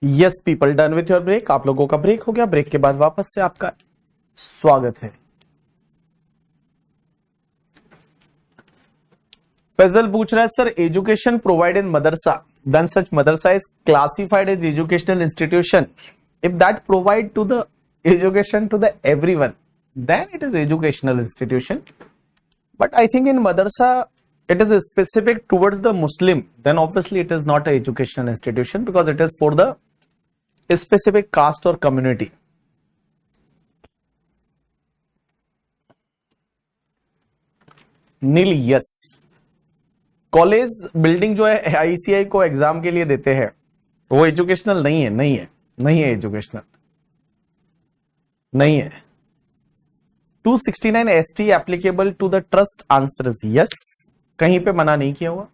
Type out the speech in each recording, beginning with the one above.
Yes people, done with your break. आप लोगों का ब्रेक हो गया। ब्रेक के बाद वापस से आपका स्वागत है। फैजल पूछ रहा है sir, education provide in madrasa, then such madrasa is classified as educational institution. If that provide to the education to the everyone, then it is educational institution. But I think in madrasa it is specific towards the Muslim, then obviously it is not an educational institution because it is for the specific caste or community. Neel, yes, college building जो है ICI को exam के लिए देते हैं वो educational नहीं है। नहीं है एजुकेशनल, नहीं है। 269 ST applicable to the trust, answer is yes, कहीं पे मना नहीं किया हुआ।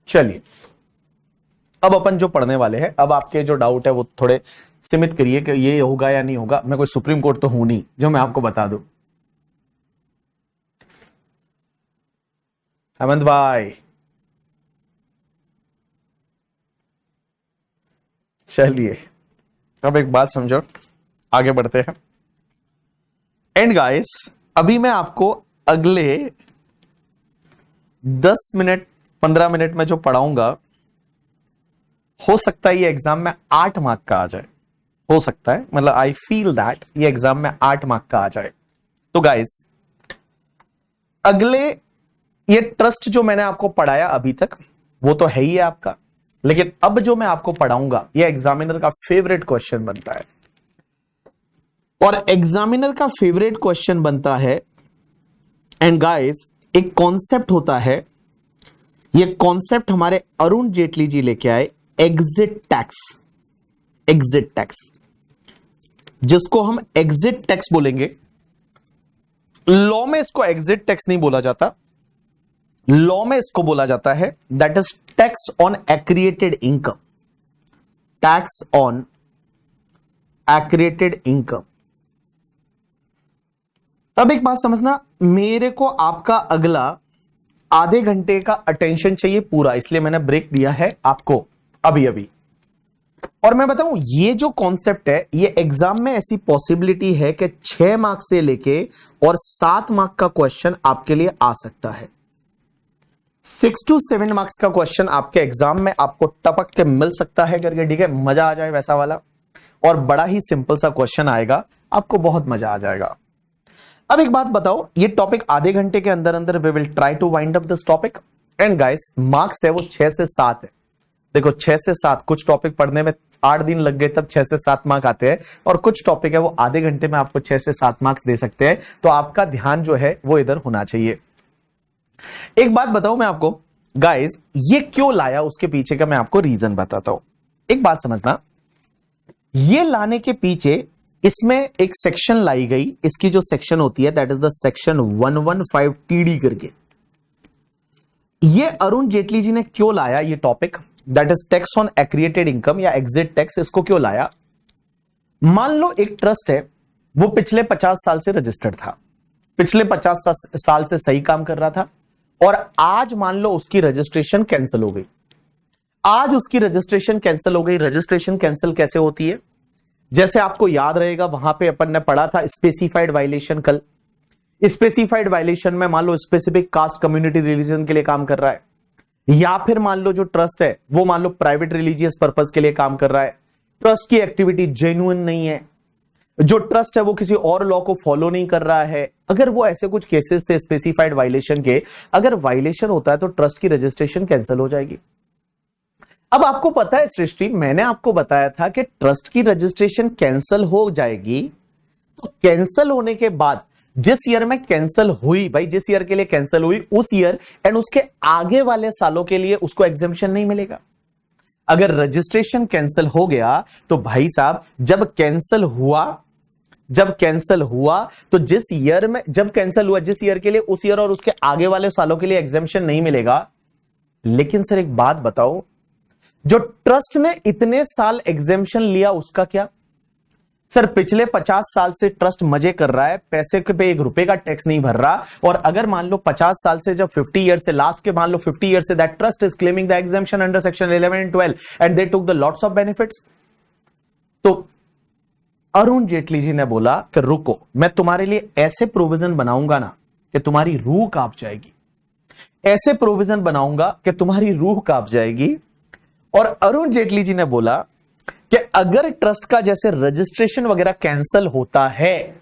चलिए, अब अपन जो पढ़ने वाले हैं, अब आपके जो डाउट है वो थोड़े सीमित करिए कि ये होगा या नहीं होगा। मैं कोई सुप्रीम कोर्ट तो हूं नहीं जो मैं आपको बता दूं। हेमंत भाई, चलिए अब एक बात समझो, आगे बढ़ते हैं। एंड गाइस, अभी मैं आपको अगले 10 मिनट 15 मिनट में जो पढ़ाऊंगा, हो सकता है ये एग्जाम में 8 मार्क का आ जाए। हो सकता है, मतलब आई फील दैट ये एग्जाम में 8 मार्क का आ जाए। तो गाइस, अगले ये ट्रस्ट जो मैंने आपको पढ़ाया अभी तक वो तो है ही है आपका, लेकिन अब जो मैं आपको पढ़ाऊंगा ये एग्जामिनर का फेवरेट क्वेश्चन बनता है। और एग्जामिनर का फेवरेट क्वेश्चन बनता है, एंड गाइस एक कॉन्सेप्ट होता है, ये कॉन्सेप्ट हमारे अरुण जेटली जी लेके आए, एग्जिट टैक्स। एग्जिट टैक्स, जिसको हम एग्जिट टैक्स बोलेंगे। लॉ में इसको एग्जिट टैक्स नहीं बोला जाता, लॉ में इसको बोला जाता है that is tax on accreted income. Tax on accreted income. अब एक बात समझना, मेरे को आपका अगला आधे घंटे का अटेंशन चाहिए पूरा, इसलिए मैंने ब्रेक दिया है आपको अभी अभी। और मैं बताऊं, ये जो कॉन्सेप्ट है ये एग्जाम में ऐसी पॉसिबिलिटी है कि 6 मार्क से लेके और 7 मार्क का क्वेश्चन आपके लिए आ सकता है। 6 to 7 मार्क्स का क्वेश्चन आपके एग्जाम में आपको टपक के मिल सकता है करके, ठीक है, मजा आ जाए वैसा वाला। और बड़ा ही सिंपल सा क्वेश्चन आएगा, आपको बहुत मजा आ जाएगा। अब एक बात बताओ, ये टॉपिक आधे घंटे के अंदर अंदर we will try to wind up this topic. And guys, marks है वो 6 से 7 है। देखो 6 से 7, कुछ टॉपिक पढ़ने में 8 दिन लग गए तब 6 से 7 मार्क आते हैं, और कुछ टॉपिक है वो आधे घंटे में आपको 6 से 7 मार्क्स दे सकते हैं। तो आपका ध्यान जो है वो इधर होना चाहिए। एक बात बताऊं मैं आपको गाइस, ये क्यों लाया उसके पीछे का मैं आपको रीजन बताता हूं। एक बात समझना, ये लाने के पीछे इसमें एक सेक्शन लाई गई, इसकी जो सेक्शन होती है that is the section 115 TD करके। ये अरुण जेटली जी ने क्यों लाया ये topic, that is tax on accreted income या एग्जिट टैक्स। इसको क्यों लाया? मान लो एक ट्रस्ट है, वो पिछले 50 साल से रजिस्टर्ड था, पिछले 50 साल से सही काम कर रहा था, और आज मान लो उसकी रजिस्ट्रेशन कैंसिल हो गई। आज उसकी रजिस्ट्रेशन कैंसिल हो गई। रजिस्ट्रेशन कैंसिल कैसे होती है? जैसे आपको याद रहेगा, वहां पे अपन ने पढ़ा था स्पेसिफाइड वायलेशन। कल स्पेसिफाइड वायलेशन में मान लो स्पेसिफिक कास्ट, कम्युनिटी, रिलीजन के लिए काम कर रहा है, या फिर मान लो जो ट्रस्ट है वो मान लो प्राइवेट रिलीजियस पर्पस के लिए काम कर रहा है, ट्रस्ट की एक्टिविटी जेन्युइन नहीं है, जो ट्रस्ट है वो किसी और लॉ को फॉलो नहीं कर रहा है। अगर वो ऐसे कुछ केसेस थे स्पेसिफाइड वायलेशन के, अगर वायलेशन होता है तो ट्रस्ट की रजिस्ट्रेशन कैंसिल हो जाएगी। अब आपको पता है सृष्टि, मैंने आपको बताया था कि ट्रस्ट की रजिस्ट्रेशन कैंसिल हो जाएगी, तो कैंसिल होने के बाद जिस ईयर में कैंसिल हुई, भाई जिस ईयर के लिए कैंसिल हुई उस ईयर एंड उसके आगे वाले सालों के लिए उसको एग्जेम्पशन नहीं मिलेगा। अगर रजिस्ट्रेशन कैंसिल हो गया तो भाई साहब, जब कैंसिल हुआ तो जिस ईयर में जब कैंसिल हुआ, जिस ईयर के लिए, उस ईयर और उसके आगे वाले सालों के लिए एग्जेम्पशन नहीं मिलेगा। लेकिन सर एक बात बताओ, जो ट्रस्ट ने इतने साल एग्जेम्पशन लिया उसका क्या? सर पिछले 50 साल से ट्रस्ट मजे कर रहा है, पैसे के पे 1 रुपए का टैक्स नहीं भर रहा, और अगर मान लो 50 साल से, जब 50 ईयर से लास्ट के मान लो 50 year say that trust is claiming the exemption under section 11 and 12 and they took the lots of benefits. तो अरुण जेटली जी ने बोला कि रुको, मैं तुम्हारे लिए ऐसे प्रोविजन बनाऊंगा ना कि तुम्हारी रूह कांप जाएगी, ऐसे प्रोविजन बनाऊंगा कि तुम्हारी रूह कांप जाएगी। और अरुण जेटली जी ने बोला कि अगर ट्रस्ट का जैसे रजिस्ट्रेशन वगैरह कैंसिल होता है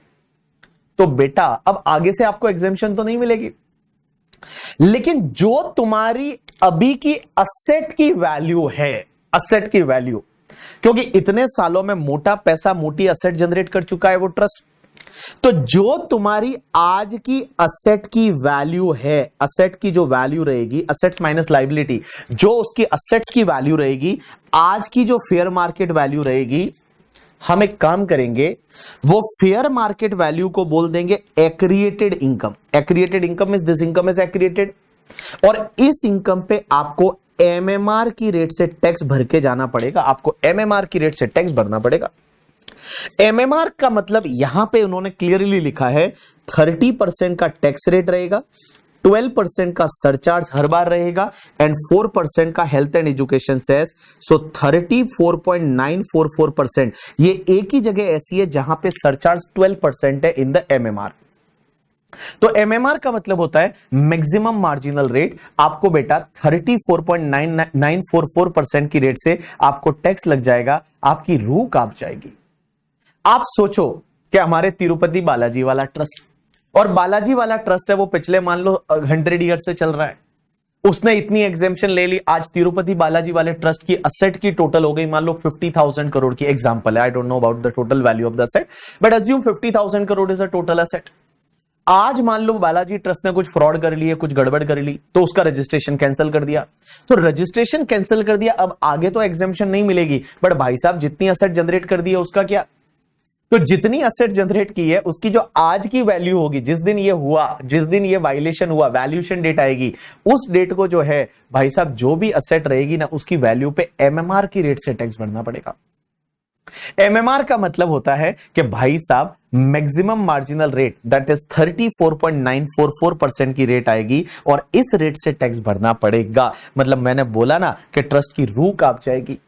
तो बेटा अब आगे से आपको एग्जेम्पशन तो नहीं मिलेगी, लेकिन जो तुम्हारी अभी की असेट की वैल्यू है, असेट की वैल्यू, क्योंकि इतने सालों में मोटा पैसा, मोटी असेट जनरेट कर चुका है वो ट्रस्ट, तो जो तुम्हारी आज की असेट की वैल्यू है, असेट की जो वैल्यू रहेगी, असेट्स माइनस लायबिलिटी, जो उसकी असेट्स की वैल्यू रहेगी, आज की जो फेयर मार्केट वैल्यू रहेगी, हम एक काम करेंगे, वो फेयर मार्केट वैल्यू को बोल देंगे accreted income. Accreted income is this income is accreted, और इस इनकम पे आपको एमएमआर की रेट से टैक्स भर के जाना पड़ेगा, आपको एमएमआर की रेट से टैक्स भरना पड़ेगा। एमएमआर का मतलब यहां पे उन्होंने क्लियरली लिखा है 30% का टैक्स रेट रहेगा, 12% का सरचार्ज हर बार रहेगा एंड 4% का हेल्थ एंड एजुकेशन सेस। सो 34.944%। ये एक ही जगह ऐसी है जहां पे सरचार्ज 12% है इन द एमएमआर। तो एमएमआर का मतलब होता है मैक्सिमम मार्जिनल रेट। आपको बेटा 34.944% की रेट से आपको टैक्स लग जाएगा, आपकी रूह कांप जाएगी। आप सोचो कि हमारे तिरुपति बालाजी वाला ट्रस्ट, और बालाजी वाला ट्रस्ट है वो पिछले मान लो 100 ईयर से चल रहा है, उसने इतनी एग्जेम्पशन ले ली, आज तिरुपति बालाजी वाले ट्रस्ट की असेट की टोटल हो गई मान लो 50,000 करोड़ की। एग्जांपल है, I don't know about the total value of the asset, but assume 50,000 crore is a total asset. आज मान लो बालाजी ट्रस्ट ने कुछ फ्रॉड कर लिया, कुछ गड़बड़ कर ली, तो उसका रजिस्ट्रेशन कैंसिल कर दिया। तो रजिस्ट्रेशन कैंसिल कर दिया, अब आगे तो एग्जेम्पशन नहीं मिलेगी, बट भाई साहब जितनी असेट जनरेट कर दी है उसका क्या? तो जितनी असेट जनरेट की है उसकी जो आज की वैल्यू होगी, जिस दिन ये हुआ, जिस दिन ये वायलेशन हुआ, वैल्यूएशन डेट आएगी, उस डेट को जो है भाई साहब जो भी असेट रहेगी ना उसकी वैल्यू पे एमएमआर की रेट से टैक्स भरना पड़ेगा। एमएमआर का मतलब होता है कि भाई साहब maximum marginal rate that is 34.944% की रेट आएगी और इस रेट से टैक्स भरना पड़ेगा। मतलब मैंने बोला ना कि ट्रस्ट की रूह कांप जाएगी।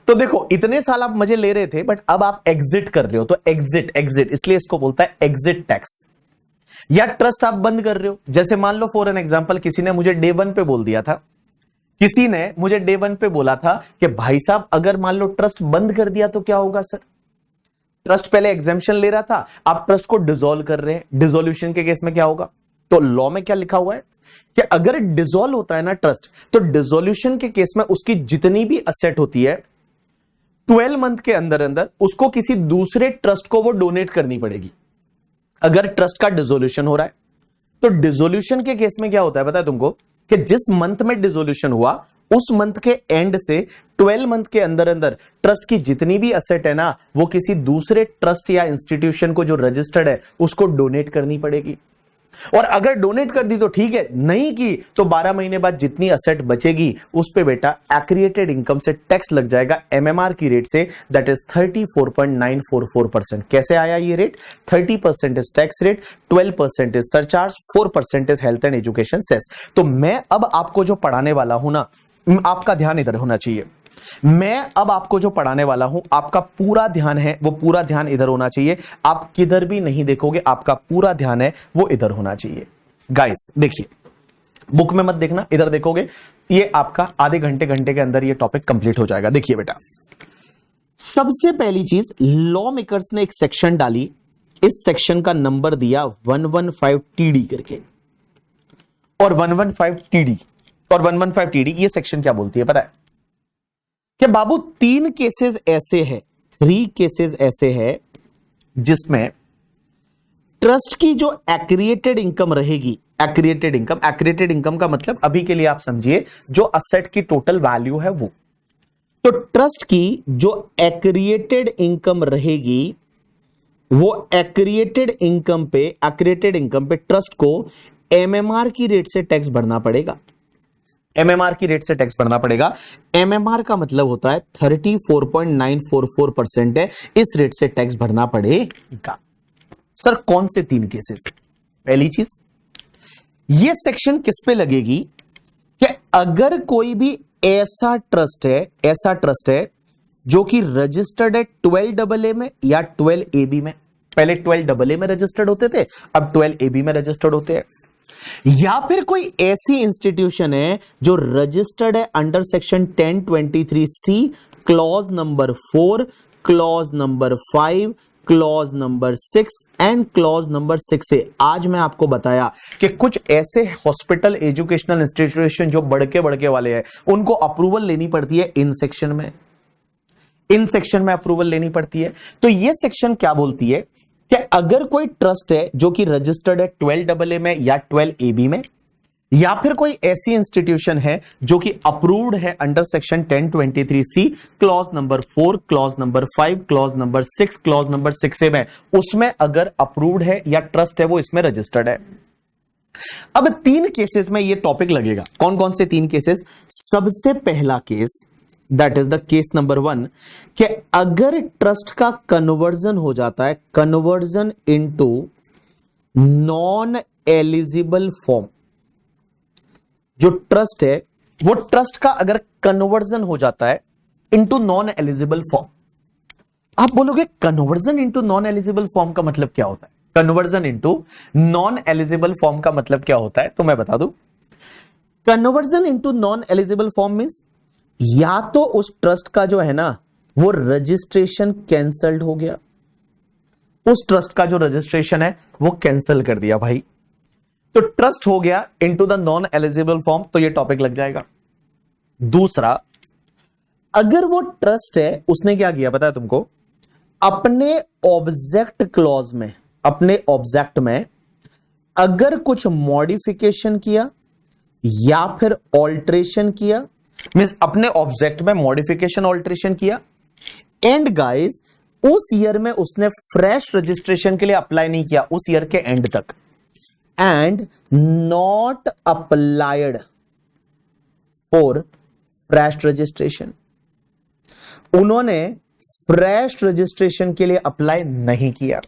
तो देखो इतने साल आप मजे ले रहे थे, बट अब आप एग्जिट कर रहे हो, तो एग्जिट एग्जिट इसलिए इसको बोलता है एग्जिट टैक्स। या ट्रस्ट आप बंद कर रहे हो, जैसे मान लो फॉर एन एग्जांपल किसी ने मुझे डे 1 पे बोल दिया था, किसी ने मुझे डे 1 पे बोला था कि भाई साहब अगर मान लो ट्रस्ट बंद कर दिया तो क्या होगा सर? ट्रस्ट पहले एग्जेम्पशन ले रहा था, आप ट्रस्ट को डिसॉल्व कर रहे हैं, डिसोल्यूशन के केस में क्या होगा? तो लॉ में क्या लिखा हुआ है कि अगर डिसॉल्व होता है ना ट्रस्ट, तो डिसोल्यूशन के केस में उसकी जितनी भी असेट होती है 12 मंथ के अंदर अंदर उसको किसी दूसरे ट्रस्ट को वो डोनेट करनी पड़ेगी। अगर ट्रस्ट का डिसोल्यूशन हो रहा है, तो डिसोल्यूशन के केस में क्या होता है पता है तुमको, कि जिस मंथ में डिसोल्यूशन हुआ उस मंथ के एंड से 12 मंथ के अंदर अंदर ट्रस्ट की जितनी भी असेट है ना वो किसी दूसरे ट्रस्ट या इंस्टीट्यूशन को जो रजिस्टर्ड है उसको डोनेट करनी पड़ेगी। और अगर डोनेट कर दी तो ठीक है, नहीं की तो 12 महीने बाद जितनी असेट बचेगी उस पे बेटा एक्रिएटेड इनकम से टैक्स लग जाएगा एमएमआर की रेट से, दैट इज 34.944%। कैसे आया ये रेट? 30% is tax rate, 12% is surcharge, 4% is health and education cess. तो मैं अब आपको जो पढ़ाने वाला हूं ना, आपका ध्यान इधर होना चाहिए। मैं अब आपको जो पढ़ाने वाला हूं आपका पूरा ध्यान है, वो पूरा ध्यान इधर होना चाहिए। आप किधर भी नहीं देखोगे, आपका पूरा ध्यान है वो इधर होना चाहिए। गाइस देखिए, बुक में मत देखना, इधर देखोगे, ये आपका आधे घंटे के अंदर ये टॉपिक कंप्लीट हो जाएगा। देखिए बेटा, सबसे पहली चीज लॉ मेकर्स ने एक सेक्शन डाली, इस सेक्शन का नंबर दिया 115 टीडी करके, और 115 टीडी और 115 टीडी ये सेक्शन क्या बोलती है पता है कि बाबू 3 केसेस ऐसे हैं, 3 केसेस ऐसे हैं जिसमें ट्रस्ट की जो एक्रिएटेड इनकम रहेगी, एक्रिएटेड इनकम का मतलब अभी के लिए आप समझिए जो असेट की टोटल वैल्यू है वो, तो ट्रस्ट की जो एक्रिएटेड इनकम रहेगी वो एक्रिएटेड इनकम पे ट्रस्ट को एमएमआर की रेट से टैक्स भरना पड़ेगा। एमएमआर की रेट से टैक्स भरना पड़ेगा। एमएमआर का मतलब होता है 34.944% है, इस रेट से टैक्स भरना पड़ेगा। सर कौन से 3 केसेस? पहली चीज, ये सेक्शन किस पे लगेगी कि अगर कोई भी ऐसा ट्रस्ट है जो कि रजिस्टर्ड है 12AA में या 12AB में। पहले 12AA में रजिस्टर्ड होते थे, अब 12AB में रजिस्टर्ड होते हैं। या फिर कोई ऐसी इंस्टीट्यूशन है जो रजिस्टर्ड है under section 1023C clause number 4, clause number 5, clause number 6 and clause number 6A। आज मैं आपको बताया कि कुछ ऐसे हॉस्पिटल, एजुकेशनल इंस्टीट्यूशन जो बड़के वाले हैं, उनको अप्रूवल लेनी पड़ती है इन सेक्शन में अप्रूवल लेनी पड़ती है। तो ये सेक्शन क्या बोलती है कि अगर कोई ट्रस्ट है जो कि रजिस्टर्ड है 12AA में या 12AB में, या फिर कोई ऐसी इंस्टीट्यूशन है जो कि अप्रूव्ड है under section 1023C clause number 4, clause number 5, clause number 6, clause number 6A में, उसमें अगर अप्रूव्ड है या ट्रस्ट है वो इसमें रजिस्टर्ड है। अब 3 केसेस में ये टॉपिक लगेगा। कौन कौन से 3 केसेस? सबसे पहला case, that is the case number 1, कि अगर ट्रस्ट का कन्वर्जन हो जाता है, conversion into non eligible form. जो ट्रस्ट है वो ट्रस्ट का अगर कन्वर्जन हो जाता है इनटू नॉन एलिजिबल फॉर्म। आप बोलोगे conversion into non eligible form का मतलब क्या होता है? Conversion into non eligible form का मतलब क्या होता है, तो मैं बता दूं। Conversion into non eligible form means या तो उस ट्रस्ट का जो है ना वो रजिस्ट्रेशन कैंसल्ड हो गया, उस ट्रस्ट का जो रजिस्ट्रेशन है वो कैंसिल कर दिया भाई, तो ट्रस्ट हो गया into the non eligible form, तो ये टॉपिक लग जाएगा। दूसरा, अगर वो ट्रस्ट है उसने क्या किया पता है तुमको, अपने ऑब्जेक्ट क्लॉज में, अपने ऑब्जेक्ट में अगर कुछ मॉडिफिकेशन किया या फिर ऑल्ट्रेशन किया, मींस अपने ऑब्जेक्ट में मॉडिफिकेशन ऑल्ट्रेशन किया, एंड गाइस उस ईयर में उसने फ्रेश रजिस्ट्रेशन के लिए अप्लाई नहीं किया उस ईयर के एंड तक, and not applied for fresh registration, उन्होंने फ्रेश रजिस्ट्रेशन के लिए अप्लाई नहीं किया,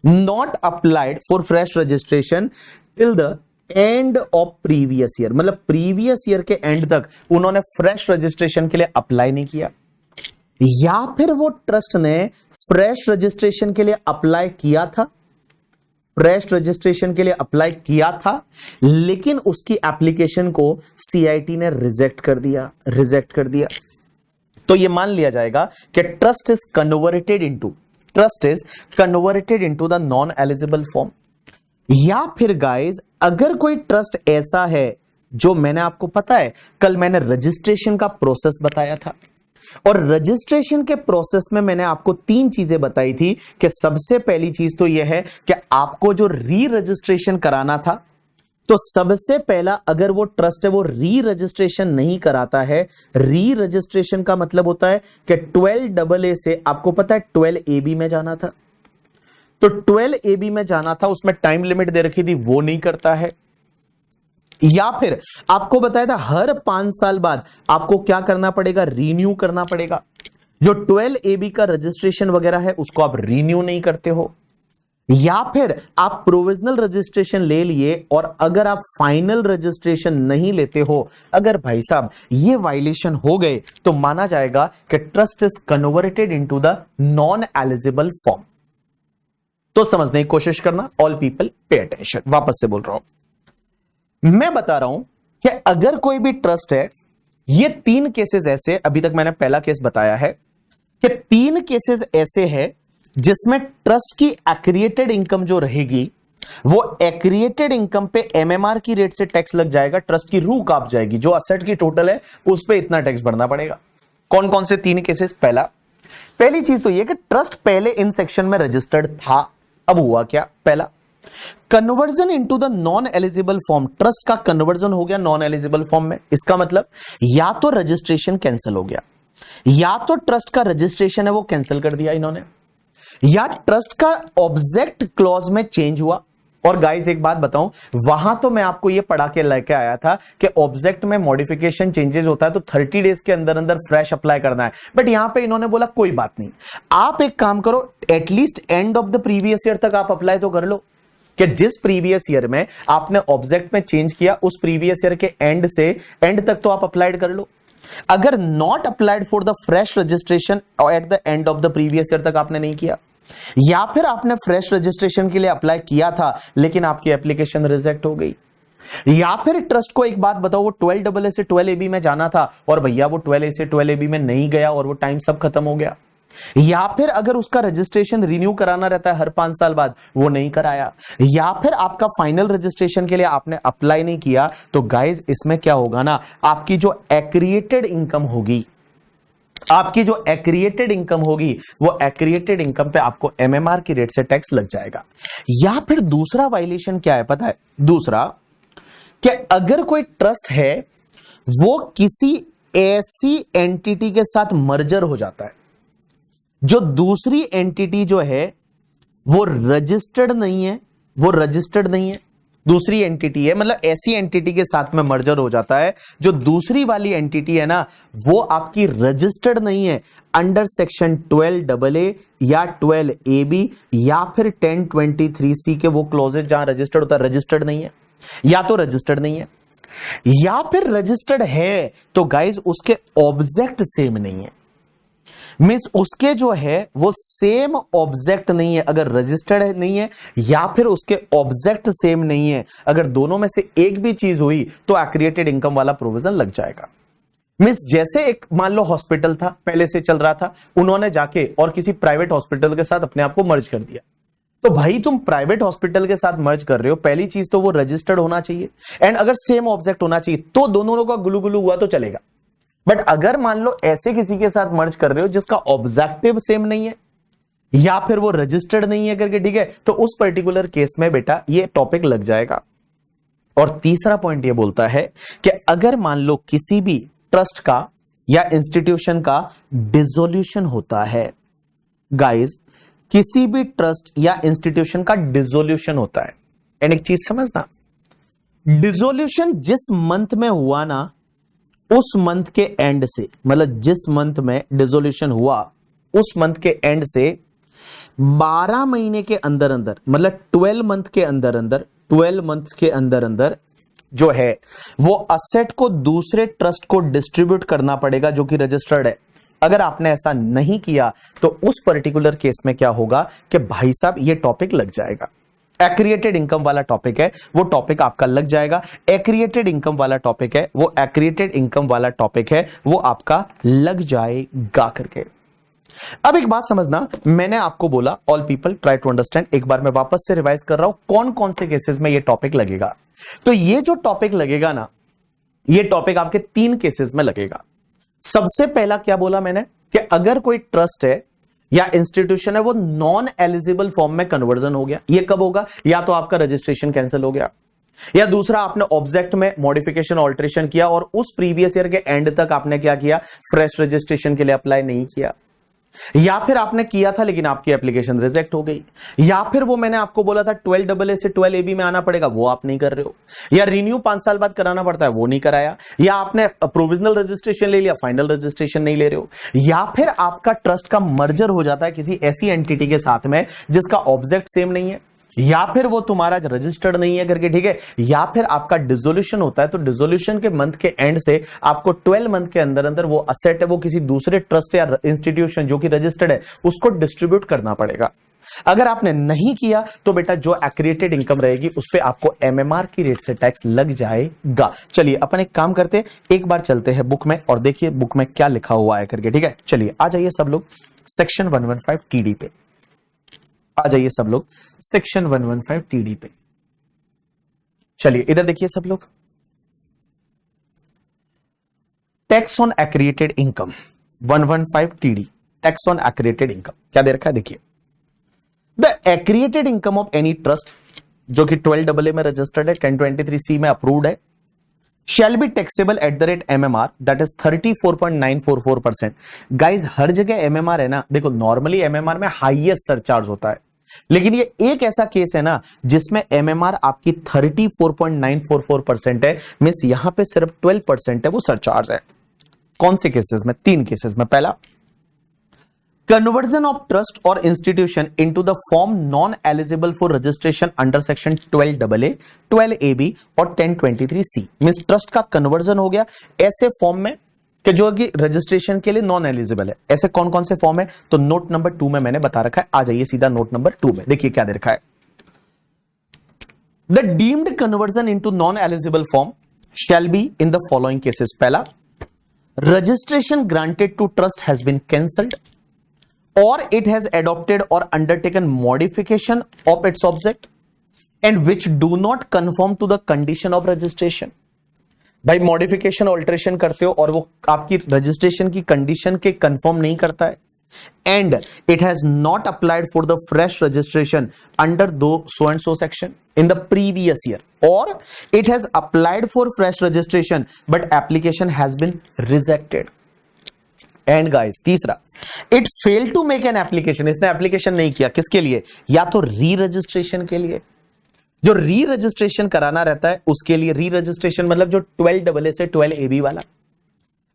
not applied for fresh registration till the end of previous year, मतलब प्रीवियस ईयर के एंड तक उन्होंने फ्रेश रजिस्ट्रेशन के लिए अप्लाई नहीं किया, या फिर वो ट्रस्ट ने फ्रेश रजिस्ट्रेशन के लिए अप्लाई किया था, फ्रेश रजिस्ट्रेशन के लिए अप्लाई किया था, लेकिन उसकी एप्लीकेशन को सीआईटी ने रिजेक्ट कर दिया, तो ये मान लिया जाएगा कि trust is converted into the non eligible form. या फिर गाइस अगर कोई ट्रस्ट ऐसा है जो मैंने आपको पता है, कल मैंने रजिस्ट्रेशन का प्रोसेस बताया था, और रजिस्ट्रेशन के प्रोसेस में मैंने आपको 3 चीजें बताई थी कि सबसे पहली चीज तो यह है कि आपको जो री रजिस्ट्रेशन कराना था, तो सबसे पहला अगर वो ट्रस्ट है वो री रजिस्ट्रेशन नहीं कराता है, री रजिस्ट्रेशन का मतलब होता है कि 12AA से आपको पता है 12AB में जाना था, तो 12AB में जाना था, उसमें टाइम लिमिट दे रखी थी, वो नहीं करता है। या फिर आपको बताया था हर 5 साल बाद आपको क्या करना पड़ेगा, रीन्यू करना पड़ेगा। जो 12AB का रजिस्ट्रेशन वगैरह है उसको आप रीन्यू नहीं करते हो, या फिर आप प्रोविजनल रजिस्ट्रेशन ले लिए और अगर आप फाइनल रजिस्ट्रेशन नहीं लेते हो, अगर भाई साहब ये वायलेशन हो गए तो माना जाएगा कि trust is converted into the non eligible form. तो समझने की कोशिश करना, ऑल पीपल पे अटेंशन। वापस से बोल रहा हूं, मैं बता रहा हूं कि अगर कोई भी ट्रस्ट है, ये 3 केसेस ऐसे, अभी तक मैंने पहला केस बताया है कि 3 केसेस ऐसे हैं जिसमें ट्रस्ट की एक्रिएटेड इनकम जो रहेगी वो एक्रिएटेड इनकम पे एमएमआर की रेट से टैक्स लग जाएगा, ट्रस्ट की रूह कांप जाएगी, जो असेट की टोटल है उस पे इतना टैक्स भरना पड़ेगा। कौन कौन से 3 केसेस? पहली चीज तो ये कि ट्रस्ट पहले इन सेक्शन में रजिस्टर्ड था, अब हुआ क्या? पहला, conversion into the non eligible form, trust का कन्वर्जन हो गया नॉन एलिजिबल फॉर्म में। इसका मतलब या तो रजिस्ट्रेशन कैंसिल हो गया, या तो ट्रस्ट का रजिस्ट्रेशन है वो कैंसिल कर दिया इन्होंने, या ट्रस्ट का ऑब्जेक्ट क्लॉज में चेंज हुआ, और गाइस एक बात बताऊं, वहां तो मैं आपको ये पढ़ा के लेके आया था कि ऑब्जेक्ट में मॉडिफिकेशन चेंजेस होता है तो 30 डेज के अंदर अंदर फ्रेश अप्लाई करना है। बट यहां पे इन्होंने बोला कोई बात नहीं, आप एक काम करो, at least and of the previous year तक आप अप्लाई तो कर लो, कि जिस प्रीवियस ईयर में आपने ऑब्जेक्ट में चेंज किया उस प्रीवियस ईयर के एंड से एंड तक तो आप अप्लाइड कर लो। अगर not applied for the fresh registration at the end of the previous year तक आपने नहीं किया, या फिर आपने फ्रेश रजिस्ट्रेशन के लिए अप्लाई किया था लेकिन आपकी एप्लीकेशन रिजेक्ट हो गई, या फिर ट्रस्ट को एक बात बताओ, वो 12AA से 12AB में जाना था और भैया वो 12A से 12AB में नहीं गया और वो टाइम सब खत्म हो गया, या फिर अगर उसका रजिस्ट्रेशन रिन्यू कराना रहता है हर 5 साल बाद, वो नहीं कराया, या फिर आपका फाइनल रजिस्ट्रेशन के लिए आपने अप्लाई नहीं किया, तो गाइज इसमें क्या होगा ना, आपकी जो एक्रिएटेड इनकम होगी, आपकी जो एक्रिएटेड इनकम होगी, वो एक्रिएटेड इनकम पे आपको एमएमआर की रेट से टैक्स लग जाएगा। या फिर दूसरा वायलेशन क्या है पता है, दूसरा कि अगर कोई ट्रस्ट है वो किसी ऐसी एंटिटी के साथ मर्जर हो जाता है, जो दूसरी एंटिटी जो है वो रजिस्टर्ड नहीं है, वो रजिस्टर्ड नहीं है, दूसरी एंटिटी है, मतलब ऐसी एंटिटी के साथ में मर्जर हो जाता है जो दूसरी वाली एंटिटी है ना वो आपकी रजिस्टर्ड नहीं है अंडर सेक्शन 12AA या 12AB या फिर 1023C के वो क्लॉजेज जहां रजिस्टर्ड होता है, रजिस्टर्ड नहीं है, या तो रजिस्टर्ड नहीं है या फिर रजिस्टर्ड है तो गाइज उसके ऑब्जेक्ट सेम नहीं है, मींस उसके जो है वो सेम ऑब्जेक्ट नहीं है, अगर रजिस्टर्ड नहीं है या फिर उसके ऑब्जेक्ट सेम नहीं है, अगर दोनों में से एक भी चीज हुई तो एक्रिएटेड इनकम वाला प्रोविजन लग जाएगा। मींस जैसे एक मान लो हॉस्पिटल था, पहले से चल रहा था, उन्होंने जाके और किसी प्राइवेट हॉस्पिटल के साथ अपने आप को मर्ज कर दिया, तो भाई तुम प्राइवेट हॉस्पिटल के साथ मर्ज कर रहे हो, पहली चीज तो वो रजिस्टर्ड होना चाहिए एंड अगर सेम ऑब्जेक्ट होना चाहिए, तो दोनों लोगों का गुलू गुलू हुआ तो चलेगा। बट अगर मान लो ऐसे किसी के साथ मर्ज कर रहे हो जिसका ऑब्जेक्टिव सेम नहीं है या फिर वो रजिस्टर्ड नहीं है करके, ठीक है, तो उस पर्टिकुलर केस में बेटा ये टॉपिक लग जाएगा। और तीसरा पॉइंट ये बोलता है कि अगर मान लो किसी भी ट्रस्ट का या इंस्टीट्यूशन का डिसोल्यूशन होता है, गाइस किसी भी ट्रस्ट या इंस्टीट्यूशन का डिसोल्यूशन होता है, एंड एक चीज समझना, डिसोल्यूशन जिस मंथ में हुआ ना उस मंथ के एंड से, मतलब जिस मंथ में डिसोल्यूशन हुआ उस मंथ के एंड से 12 महीने के अंदर अंदर, मतलब 12 मंथ के अंदर अंदर, 12 मंथ्स के अंदर अंदर जो है वो असेट को दूसरे ट्रस्ट को डिस्ट्रीब्यूट करना पड़ेगा जो कि रजिस्टर्ड है। अगर आपने ऐसा नहीं किया तो उस पर्टिकुलर केस में क्या होगा कि भाई साहब ये टॉपिक लग जाएगा, एक्रिएटेड इनकम वाला टॉपिक है, वो टॉपिक आपका लग जाएगा। एक्रिएटेड इनकम वाला टॉपिक है, वो एक्रिएटेड इनकम वाला टॉपिक है, वो आपका लग जाएगा करके। अब एक बात समझना, मैंने आपको बोला all people try to understand, एक बार मैं वापस से रिवाइज कर रहा हूं कौन कौन से केसेस में ये टॉपिक लगेगा। तो ये जो टॉपिक लगेगा ना, ये टॉपिक आपके 3 केसेस में लगेगा। सबसे पहला क्या बोला मैंने कि अगर कोई ट्रस्ट है या इंस्टीट्यूशन है वो नॉन एलिजिबल फॉर्म में कन्वर्जन हो गया, ये कब होगा, या तो आपका रजिस्ट्रेशन कैंसिल हो गया, या दूसरा आपने ऑब्जेक्ट में मॉडिफिकेशन ऑल्ट्रेशन किया और उस प्रीवियस ईयर के एंड तक आपने क्या किया, फ्रेश रजिस्ट्रेशन के लिए अप्लाई नहीं किया, या फिर आपने किया था लेकिन आपकी एप्लीकेशन रिजेक्ट हो गई, या फिर वो मैंने आपको बोला था 12AA से 12AB में आना पड़ेगा, वो आप नहीं कर रहे हो, या रिन्यू 5 साल बाद कराना पड़ता है, वो नहीं कराया, या आपने प्रोविजनल रजिस्ट्रेशन ले लिया, फाइनल रजिस्ट्रेशन नहीं ले रहे हो, या फिर आपका ट्रस्ट का मर्जर हो जाता है किसी ऐसी एंटिटी के साथ में जिसका ऑब्जेक्ट सेम नहीं है, या फिर वो तुम्हारा रजिस्टर्ड नहीं है करके, ठीक है, या फिर आपका डिसोल्यूशन होता है तो डिसोल्यूशन के मंथ के एंड से आपको 12 मंथ के अंदर अंदर वो असेट है वो किसी दूसरे ट्रस्ट या इंस्टीट्यूशन जो कि रजिस्टर्ड है उसको डिस्ट्रीब्यूट करना पड़ेगा। अगर आपने नहीं किया तो बेटा जो एक्रिएटेड इनकम रहेगी उस पर आपको एमएमआर की रेट से टैक्स लग जाएगा। चलिए अपन एक काम करते हैं, एक बार चलते हैं बुक में और देखिए बुक में क्या लिखा हुआ है करके, ठीक है। चलिए आ जाइए सब लोग सेक्शन 115 टीडी पे, आ जाइए सब लोग सेक्शन 115 टीडी पे। चलिए इधर देखिए सब लोग, tax on accreted income 115 TD, tax on accreted income क्या दे रखा है देखिए, the accreted income of any trust जो कि 12AA में रजिस्टर्ड है, 1023C में अप्रूव्ड है, shall be taxable at the rate MMR that is 34.944%। Guys हर जगह MMR है ना, देखो नॉर्मली MMR में हाईएस्ट सरचार्ज होता है, लेकिन ये एक ऐसा केस है ना जिसमें एमएमआर आपकी 34.944% है, मींस यहां पे सिर्फ 12% है वो सरचार्ज है। कौन से केसेस में? 3 केसेस में। पहला, कन्वर्जन ऑफ ट्रस्ट और institution into the form non eligible for registration under section 12A, 12AB और 1023C, मींस ट्रस्ट का कन्वर्जन हो गया ऐसे फॉर्म में कि जो कि रजिस्ट्रेशन के लिए नॉन एलिजिबल है। ऐसे कौन कौन से फॉर्म है? तो नोट नंबर 2 में मैंने बता रखा है। आ जाइए सीधा नोट नंबर 2 में, देखिए क्या दे रखा है। The deemed conversion into non eligible form shall be in the following cases. पहला, registration granted to trust has been cancelled or it has adopted or undertaken modification of its object and which do not conform to the condition of registration। भाई modification alteration करते हो और वो आपकी registration की condition के confirm नहीं करता है, and it has not applied for the fresh registration under दो so and so section in the previous year, और it has applied for fresh registration but application has been rejected. And guys तीसरा, it fail to make an application, इसने application नहीं किया, किसके लिए? या तो री रजिस्ट्रेशन के लिए, जो री रजिस्ट्रेशन कराना रहता है उसके लिए, री रजिस्ट्रेशन मतलब जो 12AA से 12AB वाला,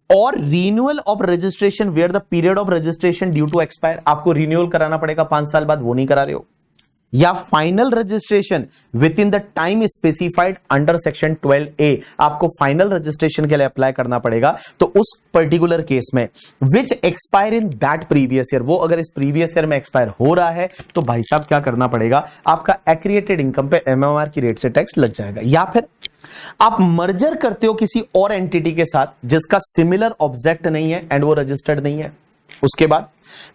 और renewal of registration where the period of registration due to expire, आपको रिन्यूअल कराना पड़ेगा 5 साल बाद, वो नहीं करा रहे हो, या final registration with in the time specified under section 12A, आपको फाइनल रजिस्ट्रेशन के लिए अप्लाई करना पड़ेगा, तो उस पर्टिकुलर केस में which expire in that previous year, वो अगर इस प्रीवियस ईयर में एक्सपायर हो रहा है तो भाई साहब क्या करना पड़ेगा, आपका एक्रिएटेड इनकम पे एमएमआर की रेट से टैक्स लग जाएगा। या फिर आप मर्जर करते हो किसी और एंटिटी के साथ जिसका सिमिलर ऑब्जेक्ट नहीं है एंड वो रजिस्टर्ड नहीं है, उसके बाद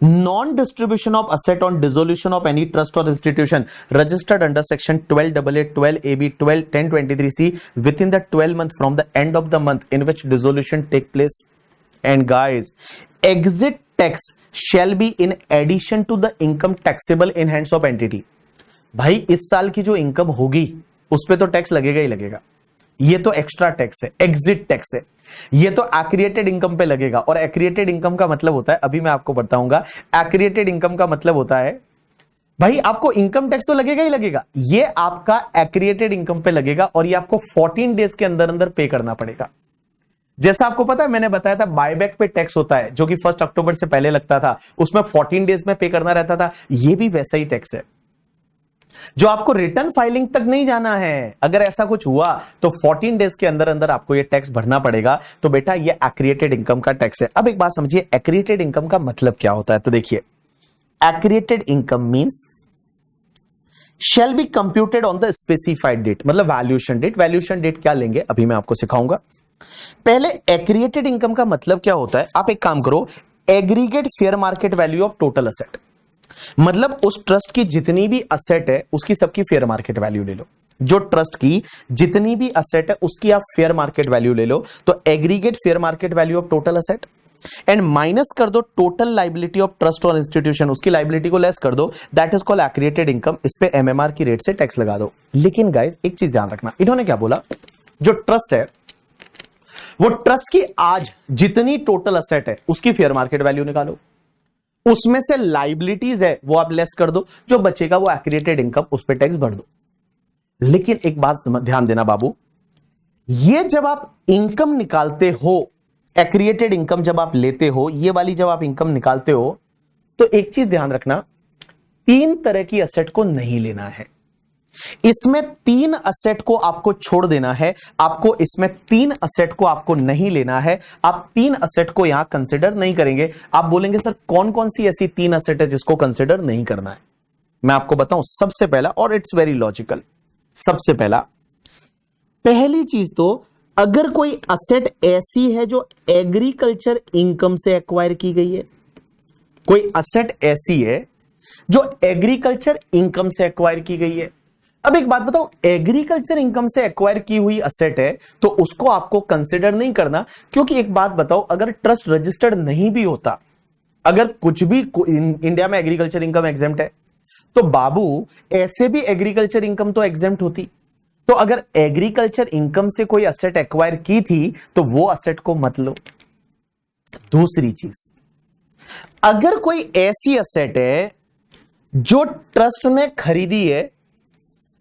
non distribution of asset on dissolution of any trust और institution registered under section 12AA, 12AB, 1023C within the 12 month from the end of the month in which dissolution take place. And guys, exit tax shall be in addition to the income taxable in hands of entity. भाई इस साल की जो income होगी उस पे तो tax लगेगा ही लगेगा, ये तो एक्स्ट्रा टैक्स है, एग्जिट टैक्स है, ये तो एक्रिएटेड इनकम पे लगेगा। और एक्रिएटेड इनकम का मतलब होता है, अभी मैं आपको बताऊंगा, एक्रिएटेड इनकम का मतलब होता है भाई आपको इनकम टैक्स तो लगेगा ही लगेगा, ये आपका एक्रिएटेड इनकम पे लगेगा और ये आपको 14 डेज के अंदर अंदर पे करना पड़ेगा। जैसा आपको पता है, मैंने बताया था बायबैक पे टैक्स होता है जो कि 1 अक्टूबर से पहले लगता था, उसमें 14 डेज में पे करना रहता था, ये भी वैसा ही टैक्स है जो आपको रिटर्न फाइलिंग तक नहीं जाना है। अगर ऐसा कुछ हुआ तो 14 डेज के अंदर अंदर आपको ये टैक्स भरना पड़ेगा। तो बेटा ये एक्रिएटेड इनकम का टैक्स है। अब एक बात समझिए, एक्रिएटेड इनकम का मतलब क्या होता है? तो देखिए, accreted income means shall be computed on the specified date, मतलब वैल्यूएशन डेट। वैल्यूएशन डेट क्या लेंगे अभी मैं आपको सिखाऊंगा। पहले एक्रिएटेड इनकम का मतलब क्या होता है, आप एक काम करो, aggregate fair market value of total asset, मतलब उस ट्रस्ट की जितनी भी असेट है उसकी सबकी फेयर मार्केट वैल्यू ले लो। जो ट्रस्ट की जितनी भी असेट है उसकी आप फेयर मार्केट वैल्यू ले लो, तो aggregate fair market value of total asset and minus कर दो टोटल लाइबिलिटी ऑफ ट्रस्ट और इंस्टीट्यूशन, उसकी लाइबिलिटी को लेस कर दो, दैट इज कॉल्ड एक्रिएटेड इनकम। इस पे एमएमआर की रेट से टैक्स लगा दो। लेकिन गाइस एक चीज ध्यान रखना, इन्होंने क्या बोला, जो ट्रस्ट है वो ट्रस्ट की आज जितनी टोटल असेट है उसकी फेयर मार्केट वैल्यू निकालो, उसमें से लाइबिलिटीज है वो आप लेस कर दो, जो बचेगा वो एक्रिएटेड इनकम, उस पे टैक्स भर दो। लेकिन एक बात ध्यान देना बाबू, ये जब आप इनकम निकालते हो, एक्रिएटेड इनकम जब आप लेते हो, ये वाली जब आप इनकम निकालते हो, तो एक चीज ध्यान रखना, 3 तरह की असेट को नहीं लेना है। इसमें 3 असेट को आपको छोड़ देना है, आपको इसमें 3 असेट को आपको नहीं लेना है। आप 3 असेट को यहां कंसिडर नहीं करेंगे। आप बोलेंगे सर कौन कौन सी ऐसी 3 असेट है जिसको कंसिडर नहीं करना है? मैं आपको बताऊं, सबसे पहला, और इट्स वेरी लॉजिकल, सबसे पहली चीज तो, अगर कोई असेट ऐसी है जो एग्रीकल्चर इनकम से एक्वायर की गई है, कोई असेट ऐसी है जो एग्रीकल्चर इनकम से एक्वायर की गई है। अब एक बात बताओ, एग्रीकल्चर इनकम से एक्वायर की हुई असेट है तो उसको आपको कंसिडर नहीं करना, क्योंकि एक बात बताओ, अगर ट्रस्ट रजिस्टर्ड नहीं भी होता, अगर कुछ भी इंडिया में एग्रीकल्चर इनकम एग्जेम्प्ट है, तो बाबू ऐसे भी एग्रीकल्चर इनकम तो एग्जेम्प्ट होती। तो अगर एग्रीकल्चर इनकम से कोई असेट एक्वायर की थी तो वो असेट को मत लो। दूसरी चीज, अगर कोई ऐसी असेट है जो ट्रस्ट ने खरीदी है,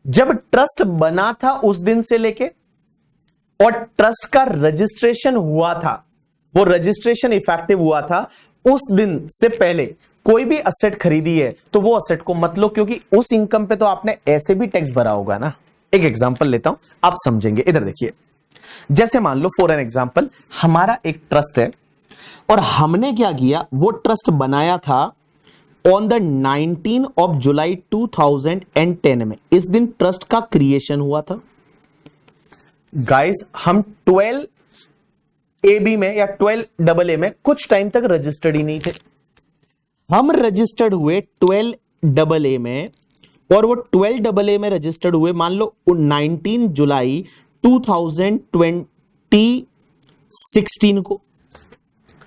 जब ट्रस्ट बना था उस दिन से लेके और ट्रस्ट का रजिस्ट्रेशन हुआ था, वो रजिस्ट्रेशन इफेक्टिव हुआ था उस दिन से पहले कोई भी असेट खरीदी है तो वो असेट को मत लो, क्योंकि उस इनकम पे तो आपने ऐसे भी टैक्स भरा होगा ना। एक एग्जांपल लेता हूं, आप समझेंगे। इधर देखिए, जैसे मान लो फॉर एन एग्जांपल हमारा एक ट्रस्ट है और हमने क्या किया, वो ट्रस्ट बनाया था ऑन द 19 ऑफ जुलाई 2010 में। इस दिन ट्रस्ट का क्रिएशन हुआ था। गाइस हम 12 AB में या 12 AA में कुछ टाइम तक रजिस्टर्ड ही नहीं थे। हम रजिस्टर्ड हुए 12 AA में और वो 12 AA में रजिस्टर्ड हुए मान लो 19 जुलाई 2016 को।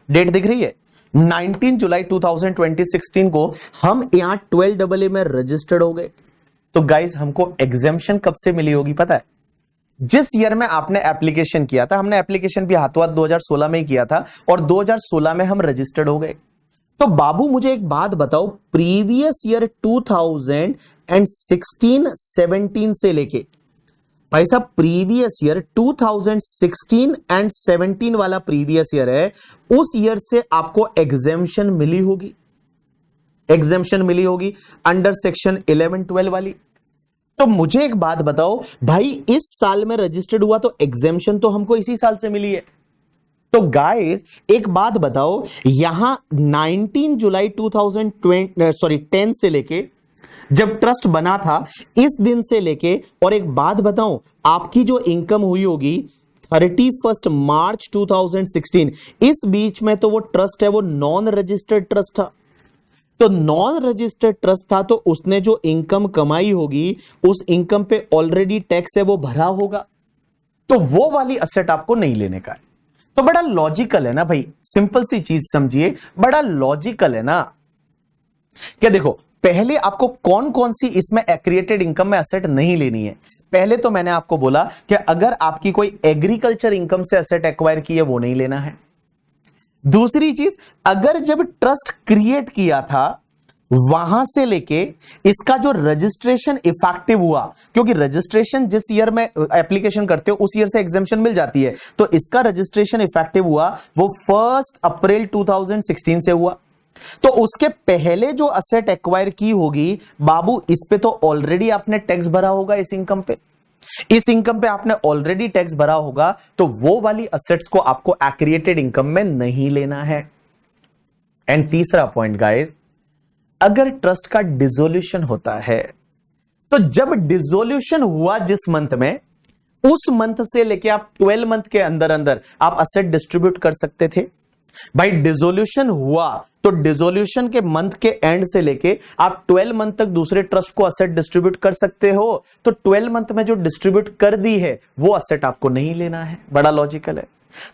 डेट दिख रही है, 19 जुलाई 2016 को हम यहां 12 AA में रजिस्टर्ड हो गए। तो गाइस हमको एग्जेम्पशन कब से मिली होगी पता है? जिस ईयर में आपने एप्लीकेशन किया था। हमने एप्लीकेशन भी हाथों हाथ 2016 में ही किया था और 2016 में हम रजिस्टर्ड हो गए। तो बाबू मुझे एक बात बताओ, प्रीवियस ईयर 2016-17 से लेके, भाई साहब प्रीवियस ईयर 2016 एंड 17 वाला प्रीवियस ईयर है, उस ईयर से आपको एग्जेम्पशन मिली होगी, एग्जेम्पशन मिली होगी अंडर सेक्शन 11-12 वाली। तो मुझे एक बात बताओ भाई, इस साल में रजिस्टर्ड हुआ तो एग्जेम्पशन तो हमको इसी साल से मिली है। तो गाइस एक बात बताओ, यहां 19 जुलाई 10 से लेके जब ट्रस्ट बना था इस दिन से लेके, और एक बात बताऊं, आपकी जो इनकम हुई होगी 31 मार्च 2016, इस बीच में तो वो ट्रस्ट है वो नॉन रजिस्टर्ड ट्रस्ट था। तो नॉन रजिस्टर्ड ट्रस्ट था तो उसने जो इनकम कमाई होगी उस इनकम पे ऑलरेडी टैक्स है वो भरा होगा, तो वो वाली असेट आपको नहीं लेने का है। तो बड़ा लॉजिकल है ना भाई, सिंपल सी चीज समझिए, बड़ा लॉजिकल है ना। क्या देखो, पहले आपको कौन कौन सी इसमें एक्रिएटेड इनकम में असेट नहीं लेनी है। पहले तो मैंने आपको बोला कि अगर आपकी कोई एग्रीकल्चर इनकम से असेट एक्वायर की है वो नहीं लेना है। दूसरी चीज, अगर जब ट्रस्ट क्रिएट किया था वहां से लेके इसका जो रजिस्ट्रेशन इफेक्टिव हुआ, क्योंकि रजिस्ट्रेशन जिस ईयर में एप्लीकेशन करते हो उस ईयर से एग्जेम्पशन मिल जाती है, तो इसका रजिस्ट्रेशन इफेक्टिव हुआ वो 1 अप्रैल 2016 से हुआ। तो उसके पहले जो असेट एक्वायर की होगी बाबू, इस पे तो ऑलरेडी आपने टैक्स भरा होगा, इस इनकम पे, इस इनकम पे आपने ऑलरेडी टैक्स भरा होगा, तो वो वाली असेट्स को आपको एक्रिएटेड इनकम में नहीं लेना है। एंड तीसरा पॉइंट गाइस, अगर ट्रस्ट का डिसोल्यूशन होता है तो जब डिसोल्यूशन हुआ जिस मंथ में, उस मंथ से लेके आप 12 मंथ के अंदर अंदर आप असेट डिस्ट्रीब्यूट कर सकते थे। भाई डिसोल्यूशन हुआ तो डिसोल्यूशन के मंथ के एंड से लेके आप 12 मंथ तक दूसरे ट्रस्ट को असेट डिस्ट्रीब्यूट कर सकते हो। तो 12 मंथ में जो डिस्ट्रीब्यूट कर दी है वो असेट आपको नहीं लेना है। बड़ा लॉजिकल है।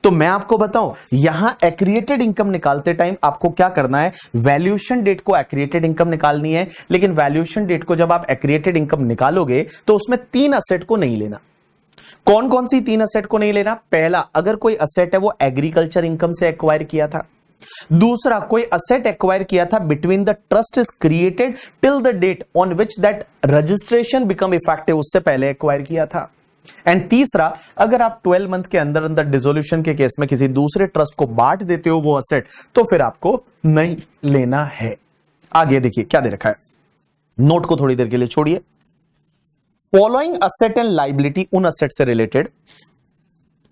तो मैं आपको बताऊं, यहां एक्रिएटेड इनकम निकालते टाइम आपको क्या करना है, वैल्यूएशन डेट को एक्रिएटेड इनकम निकालनी है। लेकिन वैल्यूएशन डेट को जब आप एक्रिएटेड इनकम निकालोगे तो उसमें 3 असेट को नहीं लेना। कौन कौन सी 3 असेट को नहीं लेना? पहला, अगर कोई असेट है वो एग्रीकल्चर इनकम से एक्वायर किया था। दूसरा, कोई असेट एक्वायर किया था between the trust is created till the date on which that registration become effective, उससे पहले एक्वायर किया था। एंड तीसरा, अगर आप 12 मंथ के अंदर अंदर डिसोल्यूशन के केस में किसी दूसरे ट्रस्ट को बांट देते हो वो असेट, तो फिर आपको नहीं लेना है। आगे देखिए क्या दे रखा है, नोट को थोड़ी देर के लिए छोड़िए। फॉलोइंग असेट एंड लाइबिलिटी, उन असेट से related,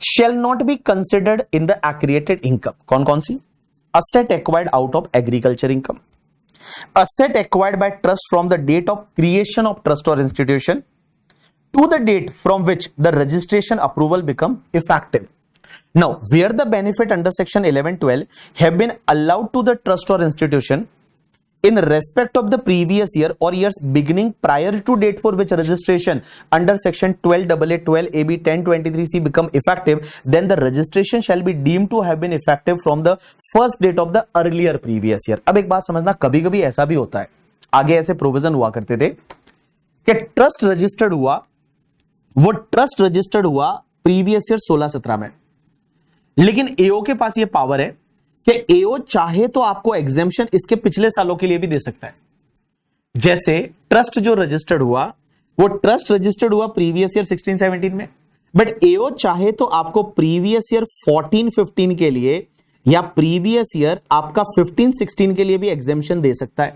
shall not be considered in the accreted income. कौन कौन सी? Asset acquired out of agriculture income, asset acquired by trust from the date of creation of trust और institution to the date from which the registration approval become effective. Now, where the benefit under section 11-12 have been allowed to the trust or institution in respect of the previous year or years beginning prior to date for which registration under section 12AA, 12AB, 1023C become effective, then the registration shall be deemed to have been effective from the first date of the earlier previous year. अब एक बात समझना, कभी कभी ऐसा भी होता है, आगे ऐसे प्रोविजन हुआ करते थे कि ट्रस्ट रजिस्टर्ड हुआ, वो ट्रस्ट रजिस्टर्ड हुआ प्रीवियस ईयर 16-17 में, लेकिन एओ के पास ये पावर है कि एओ चाहे तो आपको एग्जेम्पशन इसके पिछले सालों के लिए भी दे सकता है। जैसे ट्रस्ट जो रजिस्टर्ड हुआ, वो ट्रस्ट रजिस्टर्ड हुआ प्रीवियस ईयर 16-17 में, बट एओ चाहे तो आपको प्रीवियस ईयर 14-15 के लिए या प्रीवियस ईयर आपका 15-16 के लिए भी एग्जेम्पशन दे सकता है।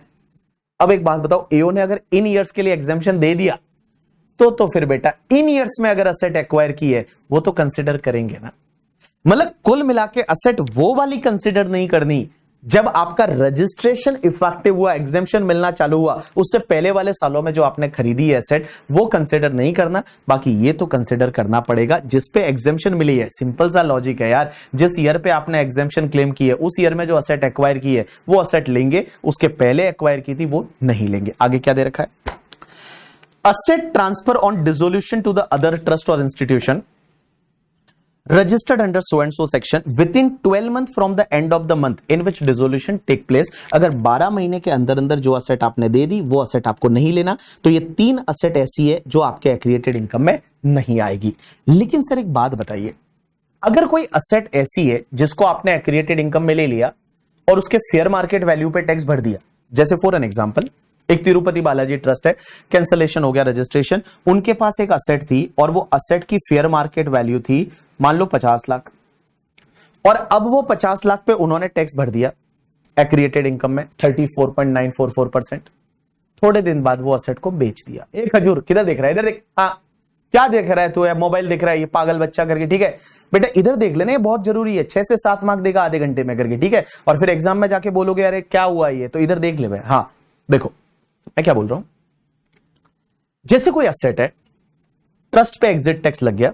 अब एक बात बताओ, एओ ने अगर इन ईयर्स के लिए एग्जेम्पशन दे दिया तो फिर बेटा इन ईयर्स में अगर असेट एक्वायर की है वो तो कंसिडर करेंगे ना। मतलब कुल मिला के असेट वो वाली कंसिडर नहीं करनी जब आपका रजिस्ट्रेशन इफेक्टिव हुआ, एग्जेम्पशन मिलना चालू हुआ, उससे पहले वाले सालों में जो आपने खरीदी है एसेट वो कंसिडर नहीं करना। बाकी ये तो कंसिडर करना पड़ेगा जिस पे एग्जेम्पशन मिली है। सिंपल सा लॉजिक है यार, जिस ईयर पे आपने एग्जेम्पशन क्लेम की है उस ईयर में जो असेट एक्वायर की है वो असेट लेंगे, उसके पहले एक्वायर की थी वो नहीं लेंगे। आगे क्या दे रखा है, asset transfer on dissolution to the other trust और institution registered under so and so section within 12 month from the end of the month in which dissolution take place। अगर 12 महीने के अंदर अंदर जो असेट आपने दे दी वो असेट आपको नहीं लेना, तो ये 3 असेट ऐसी है जो आपके एक्रिएटेड इनकम में नहीं आएगी। लेकिन सर एक बात बताइए, अगर कोई असेट ऐसी है जिसको आपने एक्रिएटेड इनकम में ले लिया और उसके फेयर मार्केट वैल्यू पे टैक्स भर दिया, जैसे फॉर एन एग्जांपल एक तिरुपति बालाजी ट्रस्ट है, कैंसलेशन हो गया रजिस्ट्रेशन, उनके पास एक असेट थी और वो असेट की फेयर मार्केट वैल्यू थी मान लो 50 लाख, और अब वो 50 लाख पे उन्होंने टैक्स भर दिया एक्रिएटेड इनकम में 34.944%। थोड़े दिन बाद वो असेट को बेच दिया। एक खजूर किधर देख रहा है, इधर देख, हाँ क्या देख रहा है तू, मोबाइल देख रहा है ये पागल बच्चा करके, ठीक है बेटा इधर देख लेना, ये बहुत जरूरी है, 6 से 7 मार्क देगा आधे घंटे में करके, ठीक है। और फिर एग्जाम में जाके बोलोगे अरे क्या हुआ ये, तो इधर देख ले भाई। हाँ देखो मैं क्या बोल रहा हूं, जैसे कोई असेट है, ट्रस्ट पे एग्जिट टैक्स लग गया,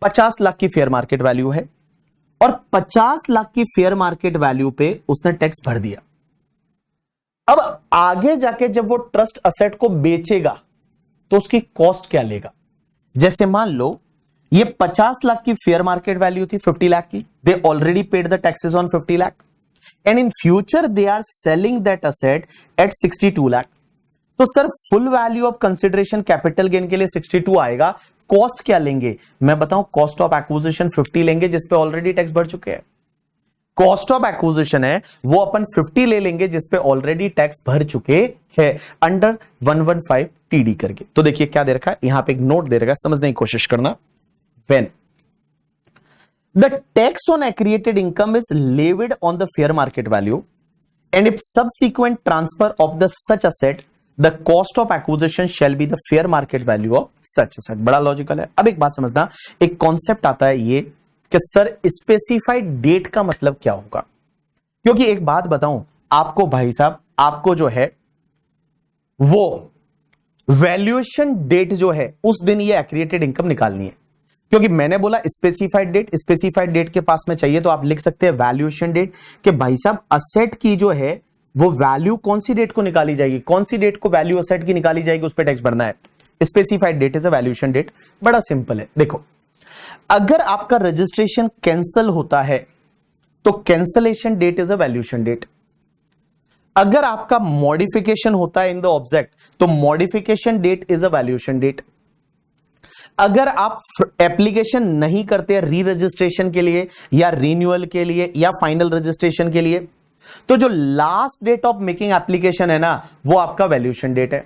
50 लाख की फेयर मार्केट वैल्यू है और 50 लाख की फेयर मार्केट वैल्यू पे उसने टैक्स भर दिया। अब आगे जाके जब वो ट्रस्ट असेट को बेचेगा तो उसकी कॉस्ट क्या लेगा। जैसे मान लो ये 50 लाख की फेयर मार्केट वैल्यू थी 50 लाख की, they already paid the taxes on 50 lakh and in future they are selling that asset at 62 lakh. तो sir full value of consideration capital gain के लिए 62 आएगा, कॉस्ट क्या लेंगे मैं बताऊं, कॉस्ट ऑफ एक्विजिशन 50 लेंगे जिसपे ऑलरेडी टैक्स भर चुके हैं। कॉस्ट ऑफ एक्विजिशन है वो अपन 50 ले लेंगे जिसपे ऑलरेडी टैक्स भर चुके हैं अंडर 115 टीडी करके। तो देखिए क्या दे रखा है, यहां पे एक नोट दे रखा है, समझने की कोशिश करना। When the tax on accreted income is levied on the fair market value and if subsequent transfer of the such asset the cost of acquisition shall be the fair market value of such asset. बड़ा logical है। अब एक बात समझना, एक concept आता है ये कि सर स्पेसिफाइड डेट का मतलब क्या होगा, क्योंकि एक बात बताऊं आपको भाई साहब, आपको जो है वो वैल्यूएशन डेट जो है उस दिन ये एक्रिएटेड इनकम निकालनी है। क्योंकि मैंने बोला स्पेसिफाइड डेट, स्पेसिफाइड डेट के पास में चाहिए तो आप लिख सकते हैं वैल्यूएशन डेट, कि भाई साहब असेट की जो है वो वैल्यू कौन सी डेट को निकाली जाएगी, कौन सी डेट को वैल्यू असेट की निकाली जाएगी उस पर टैक्स भरना है। Specified date is a valuation date. बड़ा सिंपल है, देखो अगर आपका रजिस्ट्रेशन कैंसल होता है तो cancellation date is a valuation date. अगर आपका मॉडिफिकेशन होता है इन द ऑब्जेक्ट तो modification date is a valuation date. अगर आप एप्लीकेशन नहीं करते री रजिस्ट्रेशन के लिए या रिन्यूअल के लिए या फाइनल रजिस्ट्रेशन के लिए, तो जो last date of making application है ना वो आपका वैल्यूएशन डेट है।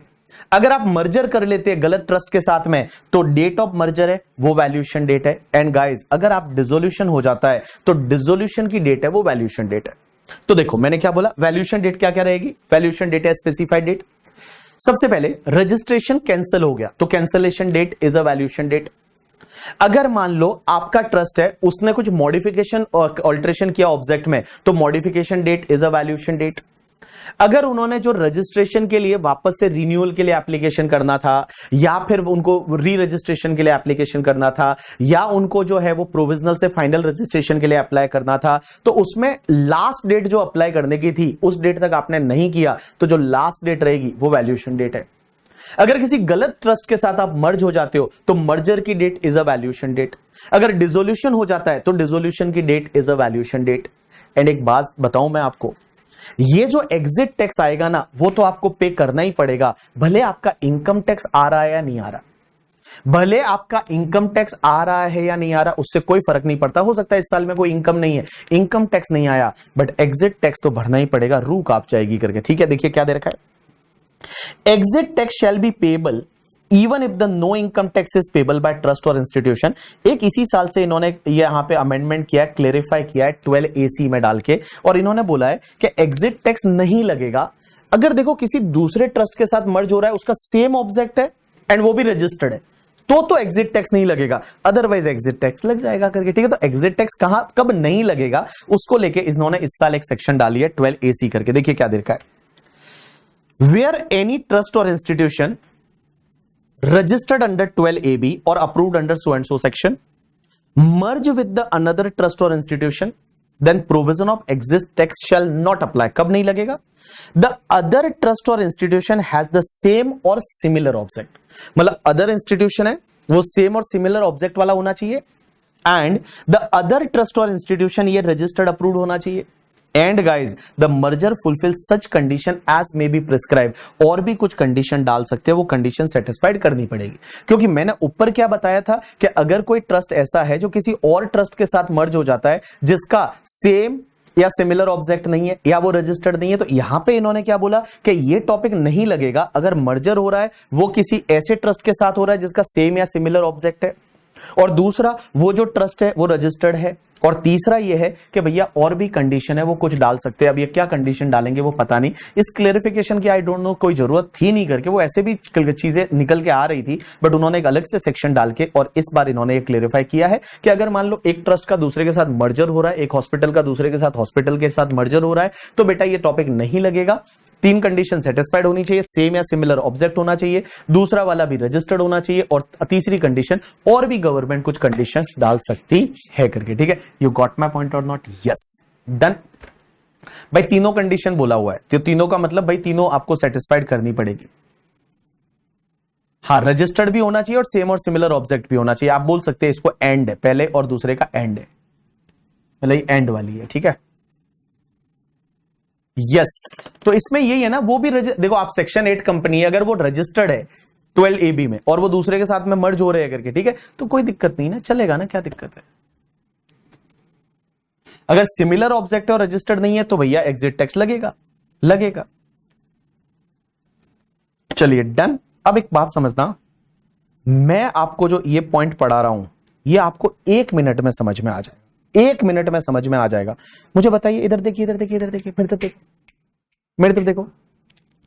अगर आप मर्जर कर लेते हैं गलत ट्रस्ट के साथ में तो डेट ऑफ मर्जर है वो वैल्यूएशन डेट है। एंड गाइस अगर आप डिसोल्यूशन हो जाता है तो डिसोल्यूशन की डेट है वो वैल्यूएशन डेट है। तो देखो मैंने क्या बोला, वैल्यूएशन डेट क्या क्या रहेगी, वैल्यूएशन डेट है स्पेसिफाइड डेट। सबसे पहले रजिस्ट्रेशन कैंसिल हो गया तो cancellation date is a valuation date. अगर मान लो आपका ट्रस्ट है उसने कुछ मॉडिफिकेशन और ऑल्टरेशन किया ऑब्जेक्ट में तो modification date is a valuation date. अगर उन्होंने जो रजिस्ट्रेशन के लिए वापस से रिन्यूअल के लिए एप्लीकेशन करना था या फिर उनको री रजिस्ट्रेशन के लिए एप्लीकेशन करना था या उनको जो है वो प्रोविजनल से फाइनल रजिस्ट्रेशन के लिए अप्लाई करना था तो उसमें लास्ट डेट जो अप्लाई करने की थी उस डेट तक आपने नहीं किया तो जो लास्ट डेट रहेगी वो वैल्यूएशन डेट है। अगर किसी गलत ट्रस्ट के साथ आप मर्ज हो जाते हो तो मर्जर की date is a valuation date. अगर डिसोल्यूशन हो जाता है तो डिसोल्यूशन की date is a valuation date. And एक बात बताऊं मैं आपको, ये जो एग्जिट टैक्स आएगा ना वो तो आपको पे करना ही पड़ेगा, भले आपका इनकम टैक्स आ रहा है या नहीं आ रहा। भले आपका इनकम टैक्स आ रहा है या नहीं आ रहा उससे कोई फर्क नहीं पड़ता। हो सकता है इस साल में कोई इनकम नहीं है, इनकम टैक्स नहीं आया, बट एग्जिट टैक्स तो भरना ही पड़ेगा, रूह कांप जाएगी करके। ठीक है, देखिए क्या दे रखा है, exit tax shall be payable even if the no income tax is payable by trust और इंस्टीट्यूशन। एक इसी साल से इन्होंने ये यहां पे अमेंडमेंट किया है, क्लेरिफाई किया है 12AC में डाल के, और इन्होंने बोला है कि एग्जिट टैक्स नहीं लगेगा अगर देखो किसी दूसरे ट्रस्ट के साथ मर्ज हो रहा है, उसका सेम ऑब्जेक्ट है एंड वो भी रजिस्टर्ड है, तो एग्जिट टैक्स नहीं लगेगा, अदरवाइज एग्जिट टैक्स लग जाएगा करके। ठीक है, तो एग्जिट टैक्स कहां कब नहीं लगेगा उसको लेके इन्होंने इस साल एक सेक्शन डाली है 12AC करके। देखिए क्या देखा है, वेयर एनी ट्रस्ट और institution registered under 12AB or approved under so and so section merge with the another trust or institution then provision of exit tax shall not apply। कब नहीं लगेगा? The other trust or institution has the same or similar object, मतलब other institution है वो same और similar object वाला होना चाहिए, and the other trust or institution ये registered approved होना चाहिए, and guys the merger fulfil such condition as may be prescribe. और भी कुछ कंडीशन डाल सकते हैं, वो कंडीशन सेटिस्फाइड करनी पड़ेगी, क्योंकि मैंने ऊपर क्या बताया था कि अगर कोई ट्रस्ट ऐसा है जो किसी और ट्रस्ट के साथ मर्ज हो जाता है जिसका सेम या सिमिलर ऑब्जेक्ट नहीं है या वो रजिस्टर्ड नहीं है, तो यहां पे इन्होंने क्या बोला कि ये टॉपिक नहीं लगेगा अगर मर्जर हो रहा है वो किसी ऐसे ट्रस्ट के साथ हो रहा है जिसका सेम या सिमिलर ऑब्जेक्ट है, और दूसरा वो जो ट्रस्ट है वो रजिस्टर्ड है, और तीसरा ये है कि भैया और भी कंडीशन है वो कुछ डाल सकते हैं। अब ये क्या कंडीशन डालेंगे वो पता नहीं, इस क्लेरिफिकेशन की आई डोंट नो, कोई जरूरत थी नहीं करके, वो ऐसे भी चीजें निकल के आ रही थी, बट उन्होंने एक अलग से सेक्शन डाल के और इस बार इन्होंने ये क्लेरिफाई किया है कि अगर मान लो एक ट्रस्ट का दूसरे के साथ मर्जर हो रहा है, एक हॉस्पिटल का दूसरे के साथ हॉस्पिटल के साथ मर्जर हो रहा है, तो बेटा ये टॉपिक नहीं लगेगा। तीन कंडीशन सेटिस्फाइड होनी चाहिए, सेम या सिमिलर ऑब्जेक्ट होना चाहिए, दूसरा वाला भी रजिस्टर्ड होना चाहिए, और तीसरी कंडीशन और भी गवर्नमेंट कुछ कंडीशंस डाल सकती है करके। ठीक है, यू गॉट माय पॉइंट और नॉट? Yes, done. भाई तीनों कंडीशन बोला हुआ है, तो तीनों का मतलब भाई तीनों आपको सेटिस्फाइड करनी पड़ेगी। हाँ, रजिस्टर्ड भी होना चाहिए और सेम और सिमिलर ऑब्जेक्ट भी होना चाहिए। आप बोल सकते हैं इसको एंड है, पहले और दूसरे का एंड है, मतलब एंड वाली है। ठीक है, यस तो इसमें यही है ना, वो भी देखो आप सेक्शन 8 कंपनी है, अगर वो रजिस्टर्ड है 12AB में और वो दूसरे के साथ में मर्ज हो रहे हैं करके, ठीक है, तो कोई दिक्कत नहीं ना, चलेगा ना, क्या दिक्कत है। अगर सिमिलर ऑब्जेक्ट और रजिस्टर्ड नहीं है तो भैया एग्जिट टैक्स लगेगा, लगेगा। चलिए डन। अब एक बात समझना, मैं आपको जो ये पॉइंट पढ़ा रहा हूं ये आपको 1 मिनट में समझ में आ जाएगा, 1 मिनट में समझ में आ जाएगा। मुझे बताइए, इधर देखिए, इधर देखिए, इधर देखिए, मेरी तरफ देखो, मेरी तरफ देखो,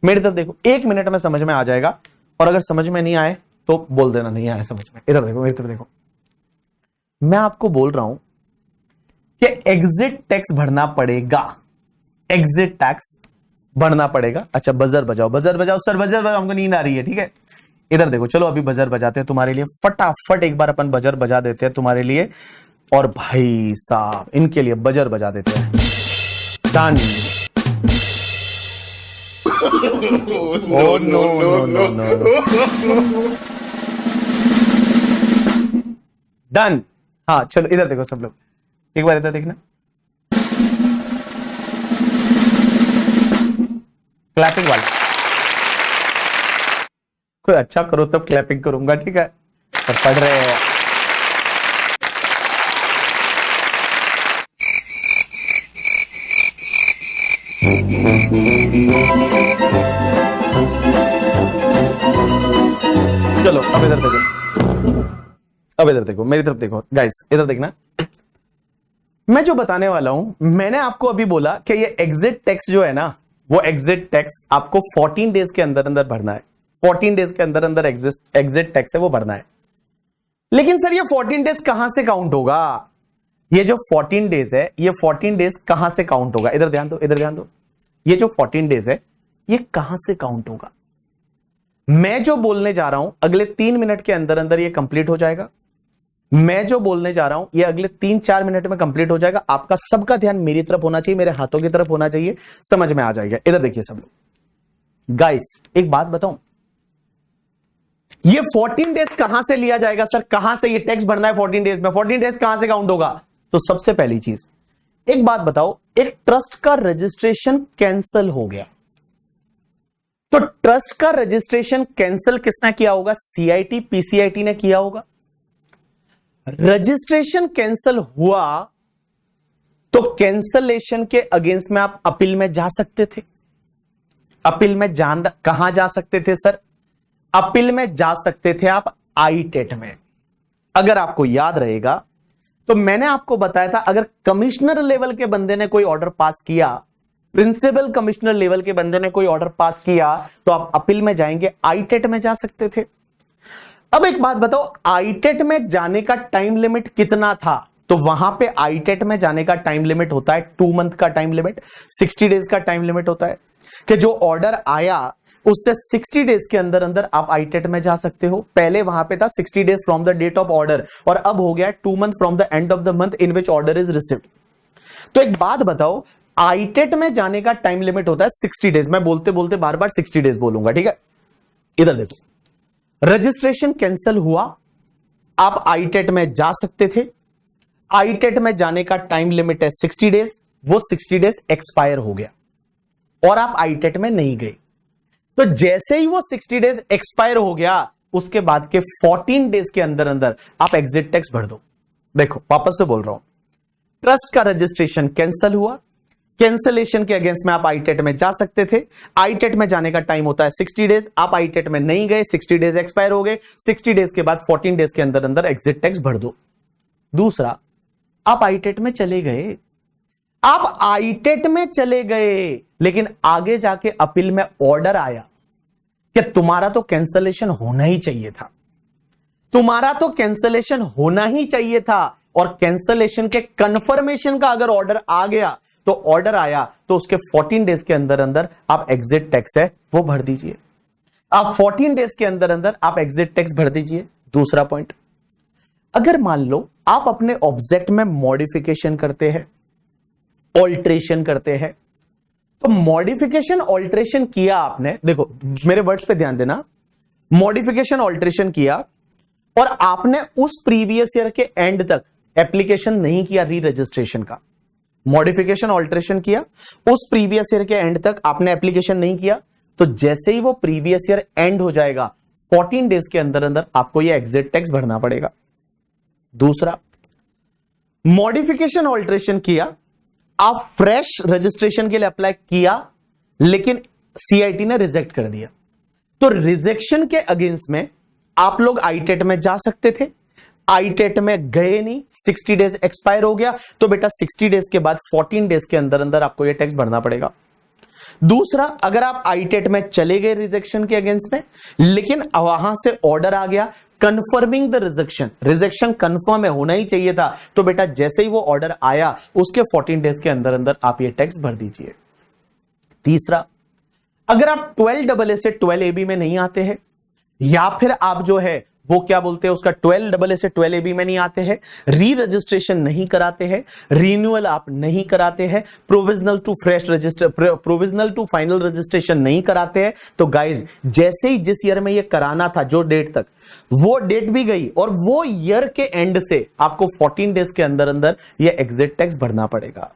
मेरी तरफ देखो, 1 मिनट में समझ में आ जाएगा। और अगर समझ में नहीं आए तो बोल देना नहीं आया समझ में। इधर देखो, मेरी तरफ देखो, मैं आपको बोल रहा हूं कि एग्जिट टैक्स भरना पड़ेगा, एग्जिट टैक्स भरना पड़ेगा। अच्छा बजर बजाओ, बजर बजाओ सर, बजर बजाओ, हमको नींद आ रही है। ठीक है, इधर देखो, चलो अभी बजर बजाते हैं तुम्हारे लिए, फटाफट एक बार अपन बजर बजा देते हैं तुम्हारे लिए, और भाई साहब इनके लिए बजर बजा देते हैं। Done. Oh no no no no, done. हाँ चलो इधर देखो सब लोग, एक बार इधर देखना, क्लैपिंग वाला, कोई अच्छा करो तब क्लैपिंग करूंगा। ठीक है, और पढ़ रहे हैं चलो अब इधर देखो, अब इधर देखो, मेरी तरफ देखो गाइस, इधर देखना। मैं जो बताने वाला हूं, मैंने आपको अभी बोला कि ये एग्जिट टैक्स जो है ना, वो एग्जिट टैक्स आपको 14 डेज के अंदर अंदर भरना है। 14 डेज के अंदर अंदर एग्जिट टैक्स है वो भरना है। लेकिन सर ये 14 डेज कहां से काउंट होगा? ये जो 14 डेज है, ये 14 डेज कहां से काउंट होगा? इधर ध्यान दो, इधर ध्यान दो, ये जो 14 डेज है ये कहां से काउंट होगा? मैं जो बोलने जा रहा हूं अगले 3 मिनट के अंदर अंदर ये कंप्लीट हो जाएगा। मैं जो बोलने जा रहा हूं ये अगले 3-4 मिनट में कंप्लीट हो जाएगा। आपका सबका ध्यान मेरी तरफ होना चाहिए, मेरे हाथों की तरफ होना चाहिए, समझ में आ जाएगा। इधर देखिए सब लोग। गाइस एक बात बताऊं, ये 14 डेज कहां से लिया जाएगा? सर कहां से ये टैक्स भरना है 14 डेज में? 14 डेज कहां से काउंट होगा? तो सबसे पहली चीज एक बात बताओ, एक ट्रस्ट का रजिस्ट्रेशन कैंसिल हो गया, तो ट्रस्ट का रजिस्ट्रेशन कैंसिल किसने किया होगा? सीआईटी पीसीआईटी ने किया होगा। रजिस्ट्रेशन कैंसिल हुआ तो कैंसलेशन के अगेंस्ट में आप अपील में जा सकते थे। अपील में कहां जा सकते थे सर? अपील में जा सकते थे आप आईटेट में। अगर आपको याद रहेगा तो मैंने आपको बताया था, अगर कमिश्नर लेवल के बंदे ने कोई ऑर्डर पास किया, प्रिंसिपल कमिश्नर लेवल के बंदे ने कोई ऑर्डर पास किया, तो आप अपील में जाएंगे, आईटेट में जा सकते थे। अब एक बात बताओ, आईटेट में जाने का टाइम लिमिट कितना था? तो वहां पे आईटेट में जाने का टाइम लिमिट होता है 2 मंथ का टाइम लिमिट, 60 डेज का टाइम लिमिट होता है कि जो ऑर्डर आया उससे 60 डेज के अंदर अंदर आप आईटेट में जा सकते हो। पहले वहां पे था 60 days from the date of order, और अब हो गया 2 month from the end of the month in which order is received. तो एक बात बताओ, आईटेट में जाने का टाइम लिमिट होता है 60 डेज। मैं बोलते बोलते बार बार 60 डेज बोलूंगा, ठीक है? इधर देखो, रजिस्ट्रेशन कैंसिल हुआ, आप आईटेट में जा सकते थे। आईटेट में जाने का टाइम लिमिट है 60 डेज, वो 60 डेज एक्सपायर हो गया और आप आईटेट में नहीं गए। तो जैसे ही वो 60 डेज एक्सपायर हो गया, उसके बाद के 14 डेज के अंदर अंदर आप एग्जिट टैक्स भर दो। देखो वापस से बोल रहा हूं, ट्रस्ट का रजिस्ट्रेशन कैंसिल हुआ, कैंसिलेशन के अगेंस्ट में आप आईटेट में जा सकते थे। आईटेट में जाने का टाइम होता है 60 डेज, आप आईटेट में नहीं गए, 60 डेज एक्सपायर हो गए, 60 डेज के बाद 14 डेज के अंदर अंदर एग्जिट टैक्स भर दो। दूसरा, आप आईटेट में चले गए, आप आईटेट में चले गए, लेकिन आगे जाके अपील में ऑर्डर आया कि तुम्हारा तो कैंसिलेशन होना ही चाहिए था, तुम्हारा तो कैंसिलेशन होना ही चाहिए था, और कैंसिलेशन के कंफर्मेशन का अगर ऑर्डर आ गया, तो ऑर्डर आया तो उसके 14 डेज के अंदर अंदर आप एग्जिट टैक्स है वो भर दीजिए। आप 14 डेज के अंदर अंदर आप एग्जिट टैक्स भर दीजिए। दूसरा पॉइंट, अगर मान लो आप अपने ऑब्जेक्ट में मॉडिफिकेशन करते हैं, ऑल्ट्रेशन करते हैं, तो मॉडिफिकेशन ऑल्ट्रेशन किया आपने, देखो मेरे वर्ड्स पे ध्यान देना, मॉडिफिकेशन ऑल्ट्रेशन किया और आपने उस प्रीवियस ईयर के एंड तक एप्लीकेशन नहीं किया री रजिस्ट्रेशन का, मॉडिफिकेशन ऑल्ट्रेशन किया, उस प्रीवियस ईयर के एंड तक आपने एप्लीकेशन नहीं किया, तो जैसे ही वो प्रीवियस ईयर एंड हो जाएगा 14 डेज के अंदर अंदर आपको ये एग्जिट टैक्स भरना पड़ेगा। दूसरा, मॉडिफिकेशन ऑल्ट्रेशन किया, आप फ्रेश रजिस्ट्रेशन के लिए अप्लाई किया, लेकिन सीआईटी ने रिजेक्ट कर दिया, तो रिजेक्शन के अगेंस्ट में आप लोग आईटेट में जा सकते थे, आईटेट में गए नहीं, 60 डेज एक्सपायर हो गया, तो बेटा 60 डेज के बाद 14 डेज के अंदर अंदर आपको यह टैक्स भरना पड़ेगा। दूसरा, अगर आप आईटेट में चले गए रिजेक्शन के अगेंस्ट में, लेकिन वहां से ऑर्डर आ गया confirming the rejection, rejection confirm है, होना ही चाहिए था, तो बेटा जैसे ही वो ऑर्डर आया उसके 14 डेज के अंदर अंदर आप ये टैक्स भर दीजिए। तीसरा, अगर आप 12AA से 12AB में नहीं आते हैं, या फिर आप जो है वो क्या बोलते हैं उसका 12AA से 12AB में नहीं आते हैं, री रजिस्ट्रेशन नहीं कराते हैं, रिन्यूअल आप नहीं कराते हैं, provisional to fresh register, provisional to final registration नहीं कराते हैं, तो गाइज जैसे ही जिस ईयर में ये कराना था जो डेट तक, वो डेट भी गई और वो ईयर के एंड से आपको 14 डेज के अंदर अंदर ये एग्जिट टैक्स भरना पड़ेगा।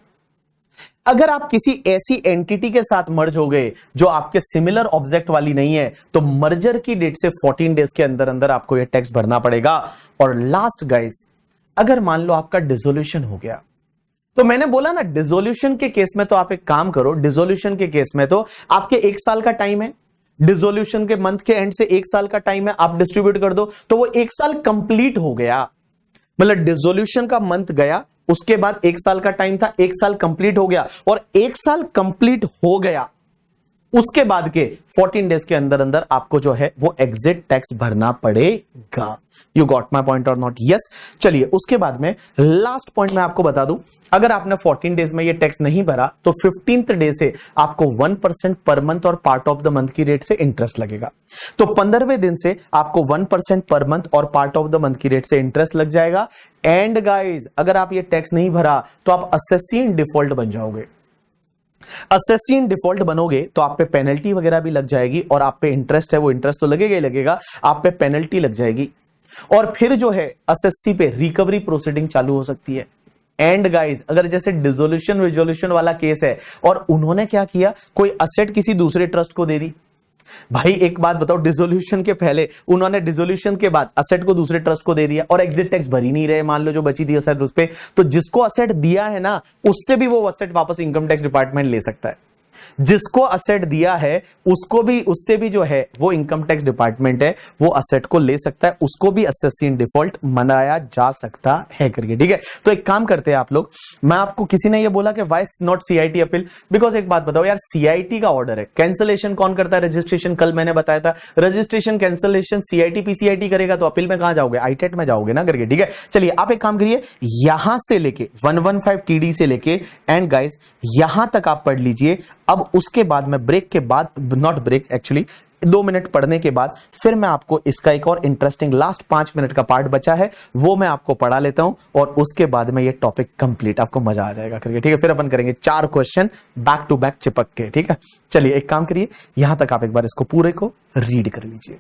अगर आप किसी ऐसी एंटिटी के साथ मर्ज हो गए जो आपके सिमिलर ऑब्जेक्ट वाली नहीं है, तो मर्जर की डेट से 14 डेज के अंदर अंदर आपको यह टैक्स भरना पड़ेगा। और लास्ट गाइस, अगर मान लो आपका डिसोल्यूशन हो गया, तो मैंने बोला ना डिसोल्यूशन के केस में तो आप एक काम करो, डिसोल्यूशन के केस में तो आपके 1 साल का टाइम है, डिसोल्यूशन के मंथ के एंड से 1 साल का टाइम है, आप डिस्ट्रीब्यूट कर दो, तो वो 1 साल कंप्लीट हो गया। मतलब डिसोल्यूशन का मंथ गया, उसके बाद 1 साल का टाइम था, 1 साल कंप्लीट हो गया, और 1 साल कंप्लीट हो गया उसके बाद के 14 डेज के अंदर अंदर आपको जो है वो एग्जिट टैक्स भरना पड़ेगा। यू गॉट माई पॉइंट और नॉट? यस। चलिए उसके बाद में लास्ट पॉइंट मैं आपको बता दूं, अगर आपने 14 डेज में ये टैक्स नहीं भरा तो 15th डे से आपको 1% पर मंथ और पार्ट ऑफ द मंथ की रेट से इंटरेस्ट लगेगा। तो 15वें दिन से आपको 1% पर मंथ और पार्ट ऑफ द मंथ की रेट से इंटरेस्ट लग जाएगा। एंड गाइज, अगर आप ये टैक्स नहीं भरा तो आप असेसी इन डिफॉल्ट बन जाओगे। असेसी इन डिफॉल्ट बनोगे तो आप पे पेनल्टी वगैरह भी लग जाएगी, और आप पे इंटरेस्ट है वो इंटरेस्ट तो लगेगा ही लगेगा, आप पे पेनल्टी लग जाएगी, और फिर जो है असेसी पे रिकवरी प्रोसीडिंग चालू हो सकती है। एंड गाइज, अगर जैसे डिसोल्यूशन रिजोल्यूशन वाला केस है और उन्होंने क्या किया, कोई असेट किसी दूसरे ट्रस्ट को दे दी, भाई एक बात बताओ, डिसोल्यूशन के पहले उन्होंने डिसोल्यूशन के बाद असेट को दूसरे ट्रस्ट को दे दिया और एग्जिट टैक्स भर ही नहीं रहे, मान लो जो बची थी असेट उस पे, तो जिसको असेट दिया है ना उससे भी वो असेट वापस इनकम टैक्स डिपार्टमेंट ले सकता है। जिसको असेट दिया है उसको भी, उससे भी जो है वो इनकम टैक्स डिपार्टमेंट है, वो असेट को ले सकता है, उसको भी असेसी इन डिफॉल्ट मनाया जा सकता है करके। ठीक है, तो एक काम करते हैं आप लोग, मैं आपको, किसी ने ये बोला कि why not CIT appeal, because एक बात बताओ यार, सीआईटी का ऑर्डर है, कैंसलेशन कौन करता है? रजिस्ट्रेशन, कल मैंने बताया था, रजिस्ट्रेशन कैंसलेशन सीआईटी पीसीआईटी करेगा, तो अपील में कहां जाओगे? आईटेट में जाओगे ना करके। ठीक है, चलिए आप एक काम करिए, यहां से लेके 115 टीडी से लेके एंड गाइस यहां तक आप पढ़ लीजिए। अब उसके बाद मैं ब्रेक के बाद, नॉट ब्रेक एक्चुअली, 2 मिनट पढ़ने के बाद फिर मैं आपको इसका एक और इंटरेस्टिंग लास्ट 5 मिनट का पार्ट बचा है, वो मैं आपको पढ़ा लेता हूं और उसके बाद में ये टॉपिक कंप्लीट, आपको मजा आ जाएगा करके। ठीक है, फिर अपन करेंगे 4 क्वेश्चन बैक टू बैक चिपक के। ठीक है, चलिए एक काम करिए, यहां तक आप एक बार इसको पूरे को रीड कर लीजिए।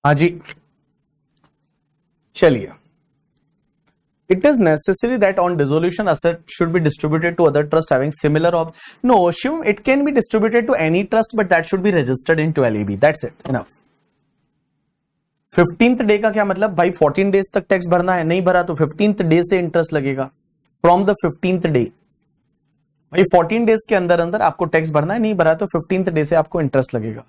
हाँ जी, चलिए। It is necessary that on dissolution asset should be distributed to other trust having similar of. No, Shivam, it can be distributed to any trust, but that should be registered in 12EB. That's it. Enough. 15th day का क्या मतलब भाई? 14 days तक tax भरना है, नहीं भरा तो 15th डे से इंटरेस्ट लगेगा, फ्रॉम द 15th डे। भाई 14 डेज के अंदर अंदर आपको टैक्स भरना है, नहीं भरा तो 15th डे से आपको इंटरेस्ट लगेगा।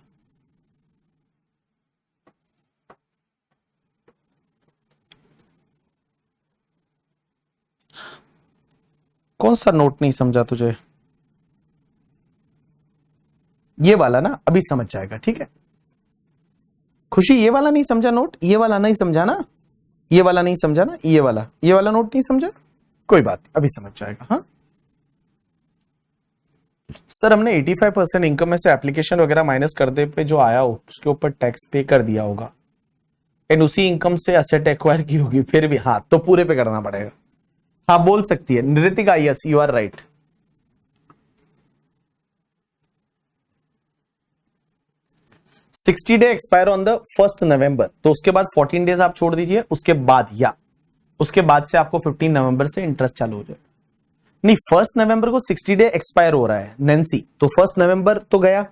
कौन सा नोट नहीं समझा तुझे? ये वाला ना, अभी समझ जाएगा। ठीक है खुशी, ये वाला नहीं समझा नोट, ये वाला नहीं समझा ना? ये वाला नहीं समझा ना, ये वाला नोट नहीं समझा, कोई बात अभी समझ जाएगा। हाँ सर, हमने 85% इनकम में से एप्लीकेशन वगैरह माइनस कर दे पे जो आया हो उसके ऊपर टैक्स पे कर दिया होगा, एंड उसी इनकम से असेट एक्वायर की होगी, फिर भी हाँ तो पूरे पे करना पड़ेगा। हाँ बोल सकती है Nritika, yes you are right. $60 expire on the 1 November, तो उसके बाद 14 डेज आप छोड़ दीजिए, उसके बाद से आपको 15 नवंबर से इंटरेस्ट चालू हो जाएगा। नहीं, 1 नवंबर को 60 डे एक्सपायर हो रहा है नैन्सी, तो 1 नवंबर तो गया,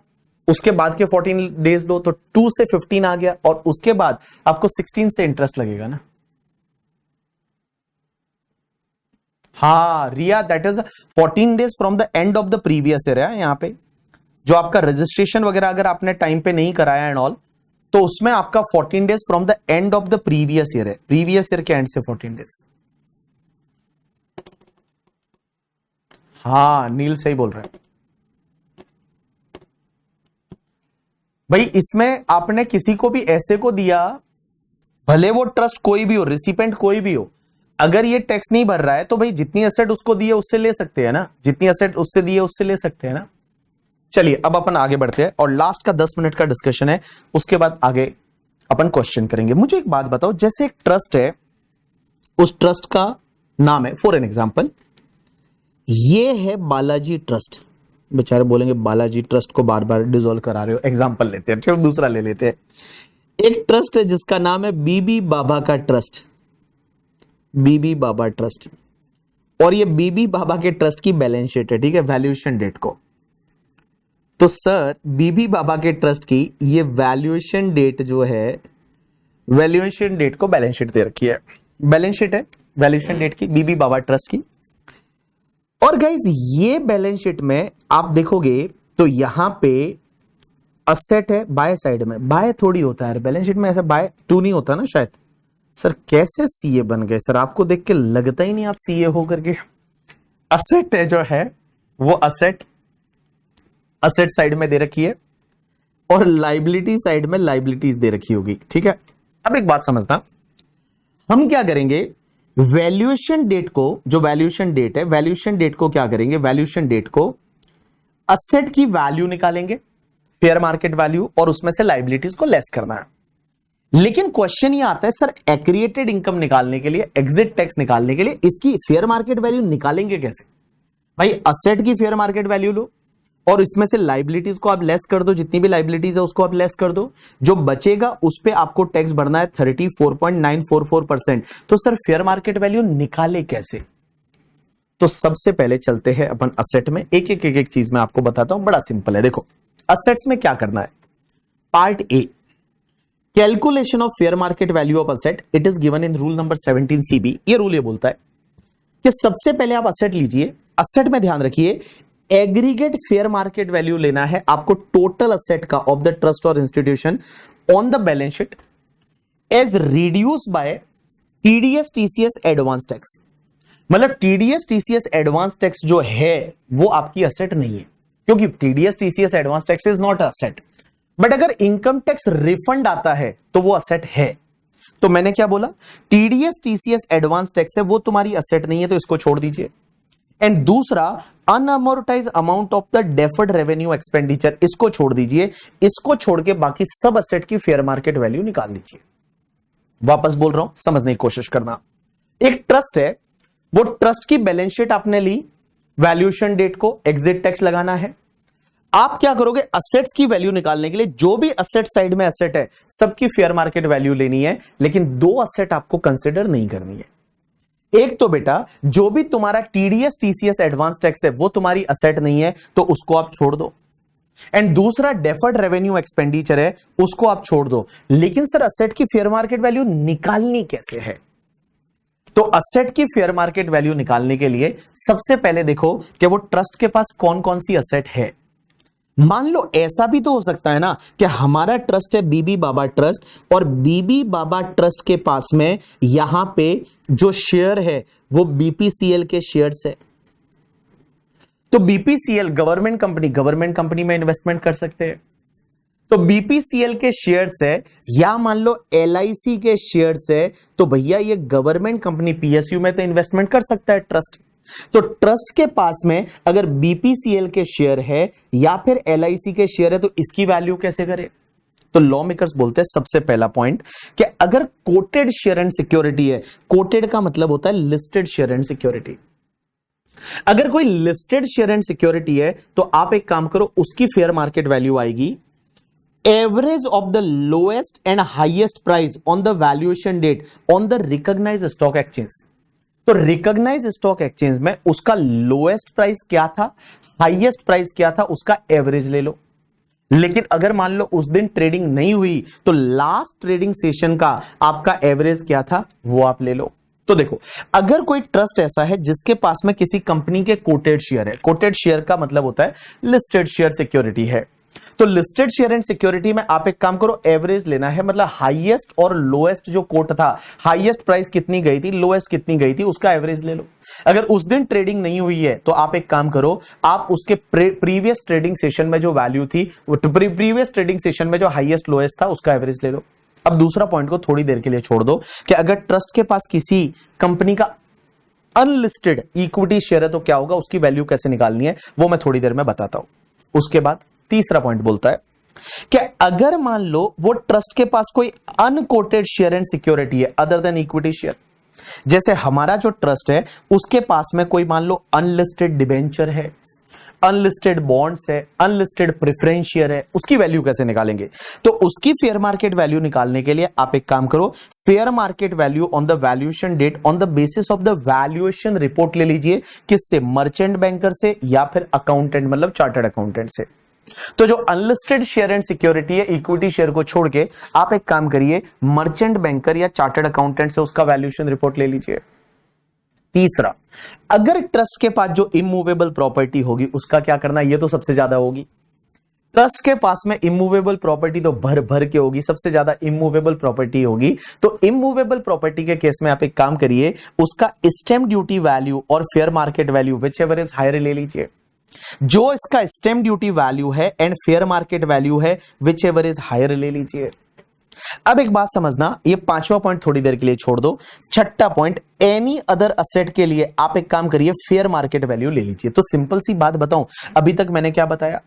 उसके बाद के 14 डेज लो तो 2 से 15 आ गया, और उसके बाद आपको 16 से इंटरेस्ट लगेगा ना। हाँ Riya, that is 14 days from the end of the previous year है यहां पे, जो आपका रजिस्ट्रेशन वगैरह अगर आपने टाइम पे नहीं कराया एंड ऑल, तो उसमें आपका 14 days from the end of the previous year है, प्रीवियस ईयर के एंड से 14 डेज। हाँ नील सही बोल रहे हैं भाई, इसमें आपने किसी को भी ऐसे को दिया, भले वो ट्रस्ट कोई भी हो, रिसिपेंट कोई भी हो, अगर ये टैक्स नहीं भर रहा है तो भाई जितनी असेट उसको दिए उससे ले सकते हैं ना, जितनी असेट उससे दिए उससे ले सकते हैं ना। चलिए अब अपन आगे बढ़ते हैं, और लास्ट का 10 मिनट का डिस्कशन है, उसके बाद आगे अपन क्वेश्चन करेंगे। मुझे एक बात बताओ, जैसे एक ट्रस्ट है, उस ट्रस्ट का नाम है, फॉर एन एग्जाम्पल ये है बालाजी ट्रस्ट, बेचारे बोलेंगे बालाजी ट्रस्ट को बार बार डिसॉल्व करा रहे हो, एग्जाम्पल लेते हैं, चलो दूसरा ले लेते हैं। एक ट्रस्ट है जिसका नाम है बीबी बाबा का ट्रस्ट, बीबी बाबा ट्रस्ट, और ये बीबी बाबा के ट्रस्ट की बैलेंस शीट है, ठीक है, वैल्यूएशन डेट को। तो सर बीबी बाबा के ट्रस्ट की ये वैल्यूएशन डेट जो है, वैल्यूएशन डेट को बैलेंस शीट दे रखी है, बैलेंस शीट है वैल्यूएशन डेट की बीबी बाबा ट्रस्ट की। और गाइज ये बैलेंस शीट में आप देखोगे तो यहां पे असेट है बाय साइड में, बाय थोड़ी होता है बैलेंस शीट में, ऐसा बाय टू नहीं होता ना शायद। सर कैसे सीए बन गए सर, आपको देख के लगता ही नहीं आप सीए हो करके। असेट है जो है वो असेट साइड में दे रखी है, और लाइबिलिटी साइड में लाइबिलिटीज दे रखी होगी, ठीक है। अब एक बात समझना, हम क्या करेंगे, वैल्यूएशन डेट को, जो वैल्यूएशन डेट है, वैल्यूएशन डेट को क्या करेंगे, वैल्यूएशन डेट को असेट की वैल्यू निकालेंगे, फेयर मार्केट वैल्यू, और उसमें से लाइबिलिटीज को लेस करना है। लेकिन क्वेश्चन ये आता है सर एक्रिएटेड इनकम निकालने के लिए, एग्जिट टैक्स निकालने के लिए इसकी फेयर मार्केट वैल्यू निकालेंगे कैसे? भाई असेट की फेयर मार्केट वैल्यू लो, और इसमें से लाइबिलिटीज को आप लेस कर दो, जितनी भी लाइबिलिटीज है उसको आप लेस कर दो, जो बचेगा उस पे आपको टैक्स भरना है 34.944%। तो सर फेयर मार्केट वैल्यू निकाले कैसे? तो सबसे पहले चलते हैं अपन असेट में, एक चीज मैं आपको बताता हूं, बड़ा सिंपल है। देखो असेट्स में क्या करना है, part A calculation of fair market value of asset, it is given in rule number 17 CB. ये रूल ये बोलता है कि सबसे पहले आप असेट लीजिए, असेट में ध्यान रखिए एग्रीगेट फेयर मार्केट वैल्यू लेना है आपको टोटल असेट का ऑफ द ट्रस्ट और institution on the balance sheet as reduce by TDS TCS advance tax. मतलब टीडीएस टीसीएस एडवांस टैक्स जो है वो आपकी असेट नहीं है, क्योंकि TDS TCS advance tax is not asset. But अगर इनकम टैक्स रिफंड आता है तो वो असेट है। तो मैंने क्या बोला, टीडीएस टीसीएस एडवांस टैक्स है वो तुम्हारी असेट नहीं है, तो इसको छोड़ दीजिए। एंड दूसरा unamortised amount of the deferred revenue expenditure, इसको छोड़ दीजिए। इसको छोड़ के बाकी सब असेट की फेयर मार्केट वैल्यू निकाल लीजिए। वापस बोल रहा हूं, समझने की कोशिश करना। एक ट्रस्ट है, वो ट्रस्ट की बैलेंस शीट आपने ली, वैल्यूएशन डेट को एग्जिट टैक्स लगाना है। आप क्या करोगे, असेट्स की वैल्यू निकालने के लिए जो भी असेट साइड में असेट है सबकी फेयर मार्केट वैल्यू लेनी है, लेकिन दो असेट आपको कंसिडर नहीं करनी है। एक तो बेटा जो भी तुम्हारा टीडीएस टीसीएस एडवांस टैक्स है वो तुम्हारी असेट नहीं है, तो उसको आप छोड़ दो। एंड दूसरा डेफर्ड रेवेन्यू एक्सपेंडिचर है, उसको आप छोड़ दो। लेकिन सर असेट की फेयर मार्केट वैल्यू निकालनी कैसे है? तो असेट की फेयर मार्केट वैल्यू निकालने के लिए सबसे पहले देखो कि वो ट्रस्ट के पास कौन कौन सी असेट है। मान लो ऐसा भी तो हो सकता है ना कि हमारा ट्रस्ट है बीबी बाबा ट्रस्ट, और बीबी बाबा ट्रस्ट के पास में यहां पे जो शेयर है वो बीपीसीएल के शेयर्स है। तो बीपीसीएल गवर्नमेंट कंपनी में इन्वेस्टमेंट कर सकते हैं। तो बीपीसीएल के शेयर्स है या मान लो एलआईसी के शेयर्स है, तो भैया ये गवर्नमेंट कंपनी पीएसयू में तो इन्वेस्टमेंट कर सकता है ट्रस्ट। तो ट्रस्ट के पास में अगर बीपीसीएल के शेयर है या फिर एलआईसी के शेयर है तो इसकी वैल्यू कैसे करे? तो लॉ मेकर्स बोलते हैं सबसे पहला पॉइंट कि अगर कोटेड शेयर एंड सिक्योरिटी है, कोटेड का मतलब होता है लिस्टेड शेयर एंड सिक्योरिटी, अगर कोई लिस्टेड शेयर एंड सिक्योरिटी है तो आप एक काम करो, उसकी फेयर मार्केट वैल्यू आएगी average of the lowest and highest price on the valuation date on the recognised stock exchange. तो रिकॉग्नाइज्ड स्टॉक एक्सचेंज में उसका लोएस्ट प्राइस क्या था, हाईएस्ट प्राइस क्या था, उसका एवरेज ले लो। लेकिन अगर मान लो उस दिन ट्रेडिंग नहीं हुई तो लास्ट ट्रेडिंग सेशन का आपका एवरेज क्या था वो आप ले लो। तो देखो, अगर कोई ट्रस्ट ऐसा है जिसके पास में किसी कंपनी के कोटेड शेयर है, कोटेड शेयर का मतलब होता है लिस्टेड शेयर सिक्योरिटी है, तो लिस्टेड शेयर एंड सिक्योरिटी में आप एक काम करो, एवरेज लेना है, मतलब हाईएस्ट और लोएस्ट जो कोट था, हाईएस्ट प्राइस कितनी गई थी, लोएस्ट कितनी गई थी, उसका एवरेज ले लो। अगर उस दिन ट्रेडिंग नहीं हुई है तो आप एक काम करो, आप उसके प्रीवियस ट्रेडिंग सेशन में जो वैल्यू थी, प्रीवियस ट्रेडिंग सेशन में जो हाईएस्ट लोएस्ट था उसका एवरेज ले लो। अब दूसरा पॉइंट को थोड़ी देर के लिए छोड़ दो कि अगर ट्रस्ट के पास किसी कंपनी का अनलिस्टेड इक्विटी शेयर है तो क्या होगा, उसकी वैल्यू कैसे निकालनी है वो मैं थोड़ी देर में बताता हूं। उसके बाद तीसरा पॉइंट बोलता है कि अगर मान लो वो ट्रस्ट के पास कोई अनकोटेड शेयर एंड सिक्योरिटी है अदर देन इक्विटी शेयर, जैसे हमारा जो ट्रस्ट है उसके पास में कोई मान लो अनलिस्टेड डिबेंचर है, अनलिस्टेड बॉन्ड्स है, अनलिस्टेड प्रेफरेंस शेयर है, उसकी वैल्यू कैसे निकालेंगे? तो उसकी फेयर मार्केट वैल्यू निकालने के लिए आप एक काम करो, fair market value on the valuation date on the basis of the valuation report ले लीजिए। किससे? मर्चेंट बैंकर से या फिर अकाउंटेंट मतलब चार्टर्ड अकाउंटेंट से। तो जो अनलिस्टेड शेयर एंड सिक्योरिटी है इक्विटी शेयर को छोड़ के आप एक काम करिए, मर्चेंट बैंकर या चार्टर्ड अकाउंटेंट से उसका वैल्यूएशन रिपोर्ट ले लीजिए। तीसरा, अगर ट्रस्ट के पास जो इमूवेबल प्रॉपर्टी होगी उसका क्या करना, ये तो सबसे ज्यादा होगी। ट्रस्ट के पास में इमूवेबल प्रॉपर्टी तो भर भर के होगी, सबसे ज्यादा इमूवेबल प्रॉपर्टी होगी। तो इमूवेबल प्रॉपर्टी के केस में आप एक काम करिए, उसका स्टैम्प ड्यूटी वैल्यू और fair market value whichever is higher ले लीजिए। जो इसका स्टैम्प ड्यूटी वैल्यू है एंड फेयर मार्केट वैल्यू है विच एवर इज हायर ले लीजिए। अब एक बात समझना, ये पांचवा पॉइंट थोड़ी देर के लिए छोड़ दो। छठा पॉइंट, एनी अदर असेट के लिए आप एक काम करिए, फेयर मार्केट वैल्यू ले लीजिए। तो सिंपल सी बात बताऊं, अभी तक मैंने क्या बताया,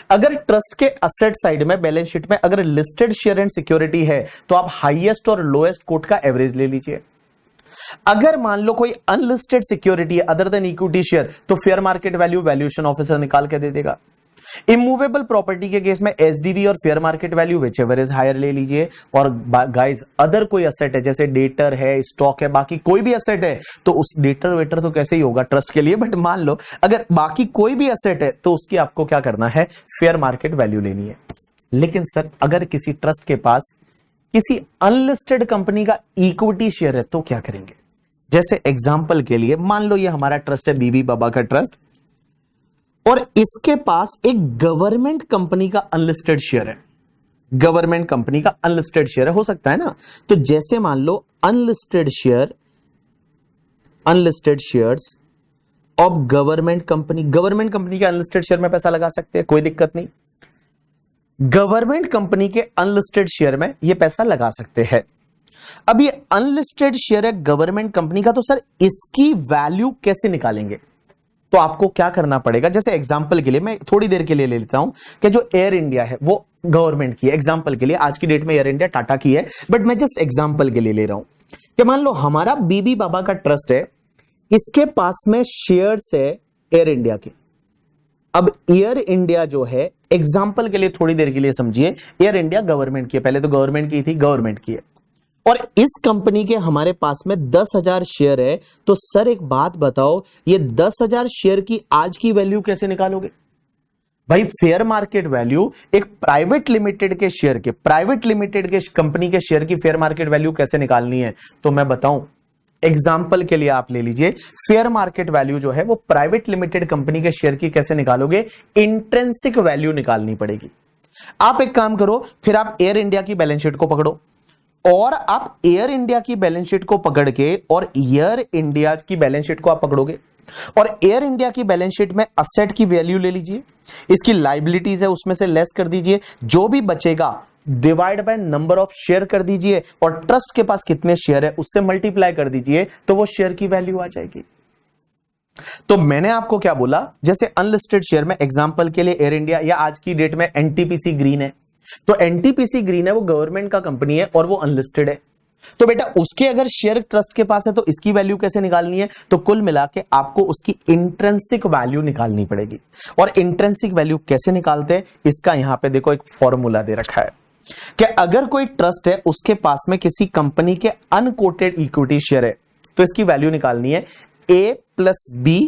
अगर ट्रस्ट के असेट साइड में बैलेंस शीट में अगर लिस्टेड शेयर एंड सिक्योरिटी है तो आप हाईएस्ट और लोएस्ट कोट का एवरेज ले लीजिए। अगर मान लो कोई अनलिस्टेड सिक्योरिटी है अदर देन इक्विटी शेयर तो fair market value valuation officer निकाल के दे देगा। इमूवेबल प्रॉपर्टी के केस में एसडीवी और fair market value whichever is higher ले लीजिए। और गाइस, अदर कोई असेट है जैसे डेटर है, स्टॉक है, बाकी कोई भी असेट है तो उस डेटर वेटर तो कैसे ही होगा ट्रस्ट के लिए, बट मान लो अगर बाकी कोई भी असेट है तो उसकी आपको क्या करना है, फेयर मार्केट वैल्यू लेनी है। लेकिन सर अगर किसी ट्रस्ट के पास किसी अनलिस्टेड कंपनी का इक्विटी शेयर है तो क्या करेंगे? जैसे एग्जांपल के लिए मान लो ये हमारा ट्रस्ट है बीबी बाबा का ट्रस्ट और इसके पास एक गवर्नमेंट कंपनी का अनलिस्टेड शेयर है, गवर्नमेंट कंपनी का अनलिस्टेड शेयर है, हो सकता है ना। तो जैसे मान लो unlisted shares of government company के अनलिस्टेड शेयर में पैसा लगा सकते हैं, कोई दिक्कत नहीं। गवर्नमेंट कंपनी के अनलिस्टेड शेयर में ये पैसा लगा सकते हैं। अब ये अनलिस्टेड शेयर है गवर्नमेंट कंपनी का, तो सर इसकी वैल्यू कैसे निकालेंगे? तो आपको क्या करना पड़ेगा, जैसे एग्जांपल के लिए मैं थोड़ी देर के लिए ले लेता हूं कि जो एयर इंडिया है वो गवर्नमेंट की है। एग्जांपल के लिए आज की डेट में एयर इंडिया टाटा की है, बट मैं जस्ट एग्जांपल के लिए ले रहा हूं कि मान लो हमारा बीबी बाबा का ट्रस्ट है, इसके पास में शेयर्स है एयर इंडिया के। अब एयर इंडिया जो है, एग्जांपल के लिए थोड़ी देर के लिए समझिए, एयर इंडिया गवर्नमेंट की है, पहले तो गवर्नमेंट की थी, गवर्नमेंट की है, और इस कंपनी के हमारे पास में 10,000 शेयर है। तो सर एक बात बताओ, ये 10,000 शेयर की आज की वैल्यू कैसे निकालोगे? भाई फेयर मार्केट वैल्यू एक प्राइवेट लिमिटेड के शेयर के, प्राइवेट लिमिटेड के कंपनी के शेयर की फेयर मार्केट वैल्यू कैसे निकालनी है? तो मैं बताऊं, एग्जाम्पल के लिए आप ले लीजिए, फेयर मार्केट वैल्यू जो है वो प्राइवेट लिमिटेड कंपनी के शेयर की कैसे निकालोगे? इंट्रिंसिक वैल्यू निकालनी पड़ेगी। आप एक काम करो, फिर आप एयर इंडिया की बैलेंस शीट को पकड़ो और आप एयर इंडिया की बैलेंस शीट को पकड़ के और एयर इंडिया की बैलेंस शीट को आप पकड़ोगे और एयर इंडिया की बैलेंस शीट में असेट की वैल्यू ले लीजिए, इसकी लाइबिलिटीज है उसमें से लेस कर दीजिए, जो भी बचेगा divide by number of share कर दीजिए और ट्रस्ट के पास कितने शेयर है उससे मल्टीप्लाई कर दीजिए, तो वो शेयर की वैल्यू आ जाएगी। तो मैंने आपको क्या बोला, जैसे अनलिस्टेड शेयर में एग्जांपल के लिए एयर इंडिया या आज की डेट में एनटीपीसी ग्रीन है, तो एनटीपीसी ग्रीन है वो गवर्नमेंट का कंपनी है और वो अनलिस्टेड है, तो बेटा उसके अगर शेयर ट्रस्ट के पास है तो इसकी वैल्यू कैसे निकालनी है, तो कुल मिला के आपको उसकी इंट्रिंसिक वैल्यू निकालनी पड़ेगी। और इंट्रिंसिक वैल्यू कैसे निकालते हैं, इसका यहां पे देखो एक फॉर्मूला दे रखा है कि अगर कोई ट्रस्ट है उसके पास में किसी कंपनी के अनकोटेड इक्विटी शेयर है तो इसकी वैल्यू निकालनी है ए प्लस बी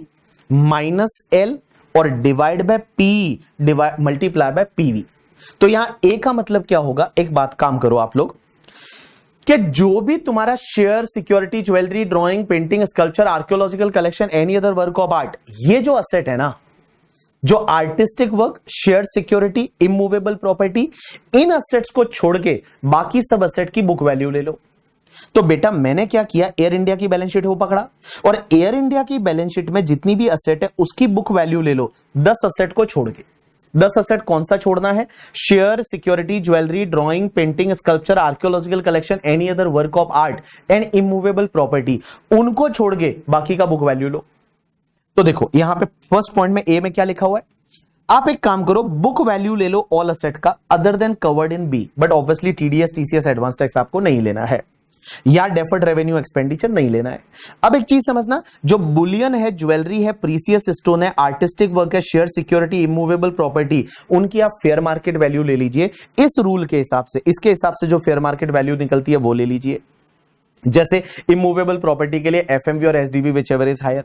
माइनस एल और divide by P multiply by PV. तो यहां ए का मतलब क्या होगा, एक बात काम करो आप लोग कि जो भी तुम्हारा share, security, jewellery, drawing, painting, sculpture, archaeological collection, any other work of art, ये जो असेट है ना, जो artistic work, share, security, immovable property, इन असेट्स को छोड़ के बाकी सब असेट की बुक वैल्यू ले लो। तो बेटा मैंने क्या किया, एयर इंडिया की बैलेंस शीट वो पकड़ा और एयर इंडिया की बैलेंस शीट में जितनी भी असेट है उसकी बुक वैल्यू ले लो 10 असेट को छोड़ के। 10 असेट कौन सा छोड़ना है, share, security, jewellery, drawing, painting, sculpture, archaeological collection, any other work of art and immovable property, उनको छोड़ के बाकी का बुक वैल्यू लो। तो देखो यहां पे फर्स्ट पॉइंट में ए में क्या लिखा हुआ है, आप एक काम करो बुक वैल्यू ले लो ऑल असेट का other than covered in B, but obviously TDS, TCS, advance tax आपको नहीं लेना है या डेफर्ड रेवेन्यू एक्सपेंडिचर नहीं लेना है। अब एक चीज समझना, जो बुलियन है, ज्वेलरी है, प्रीसियस स्टोन है, आर्टिस्टिक वर्क है, शेयर, सिक्योरिटी, इमूवेबल प्रॉपर्टी, उनकी आप फेयर मार्केट वैल्यू ले लीजिए इस रूल के हिसाब से, इसके हिसाब से जो फेयर मार्केट वैल्यू निकलती है वो ले लीजिए। जैसे इमूवेबल प्रॉपर्टी के लिए एफएमवी और एसडीवी व्हिचएवर इज हायर,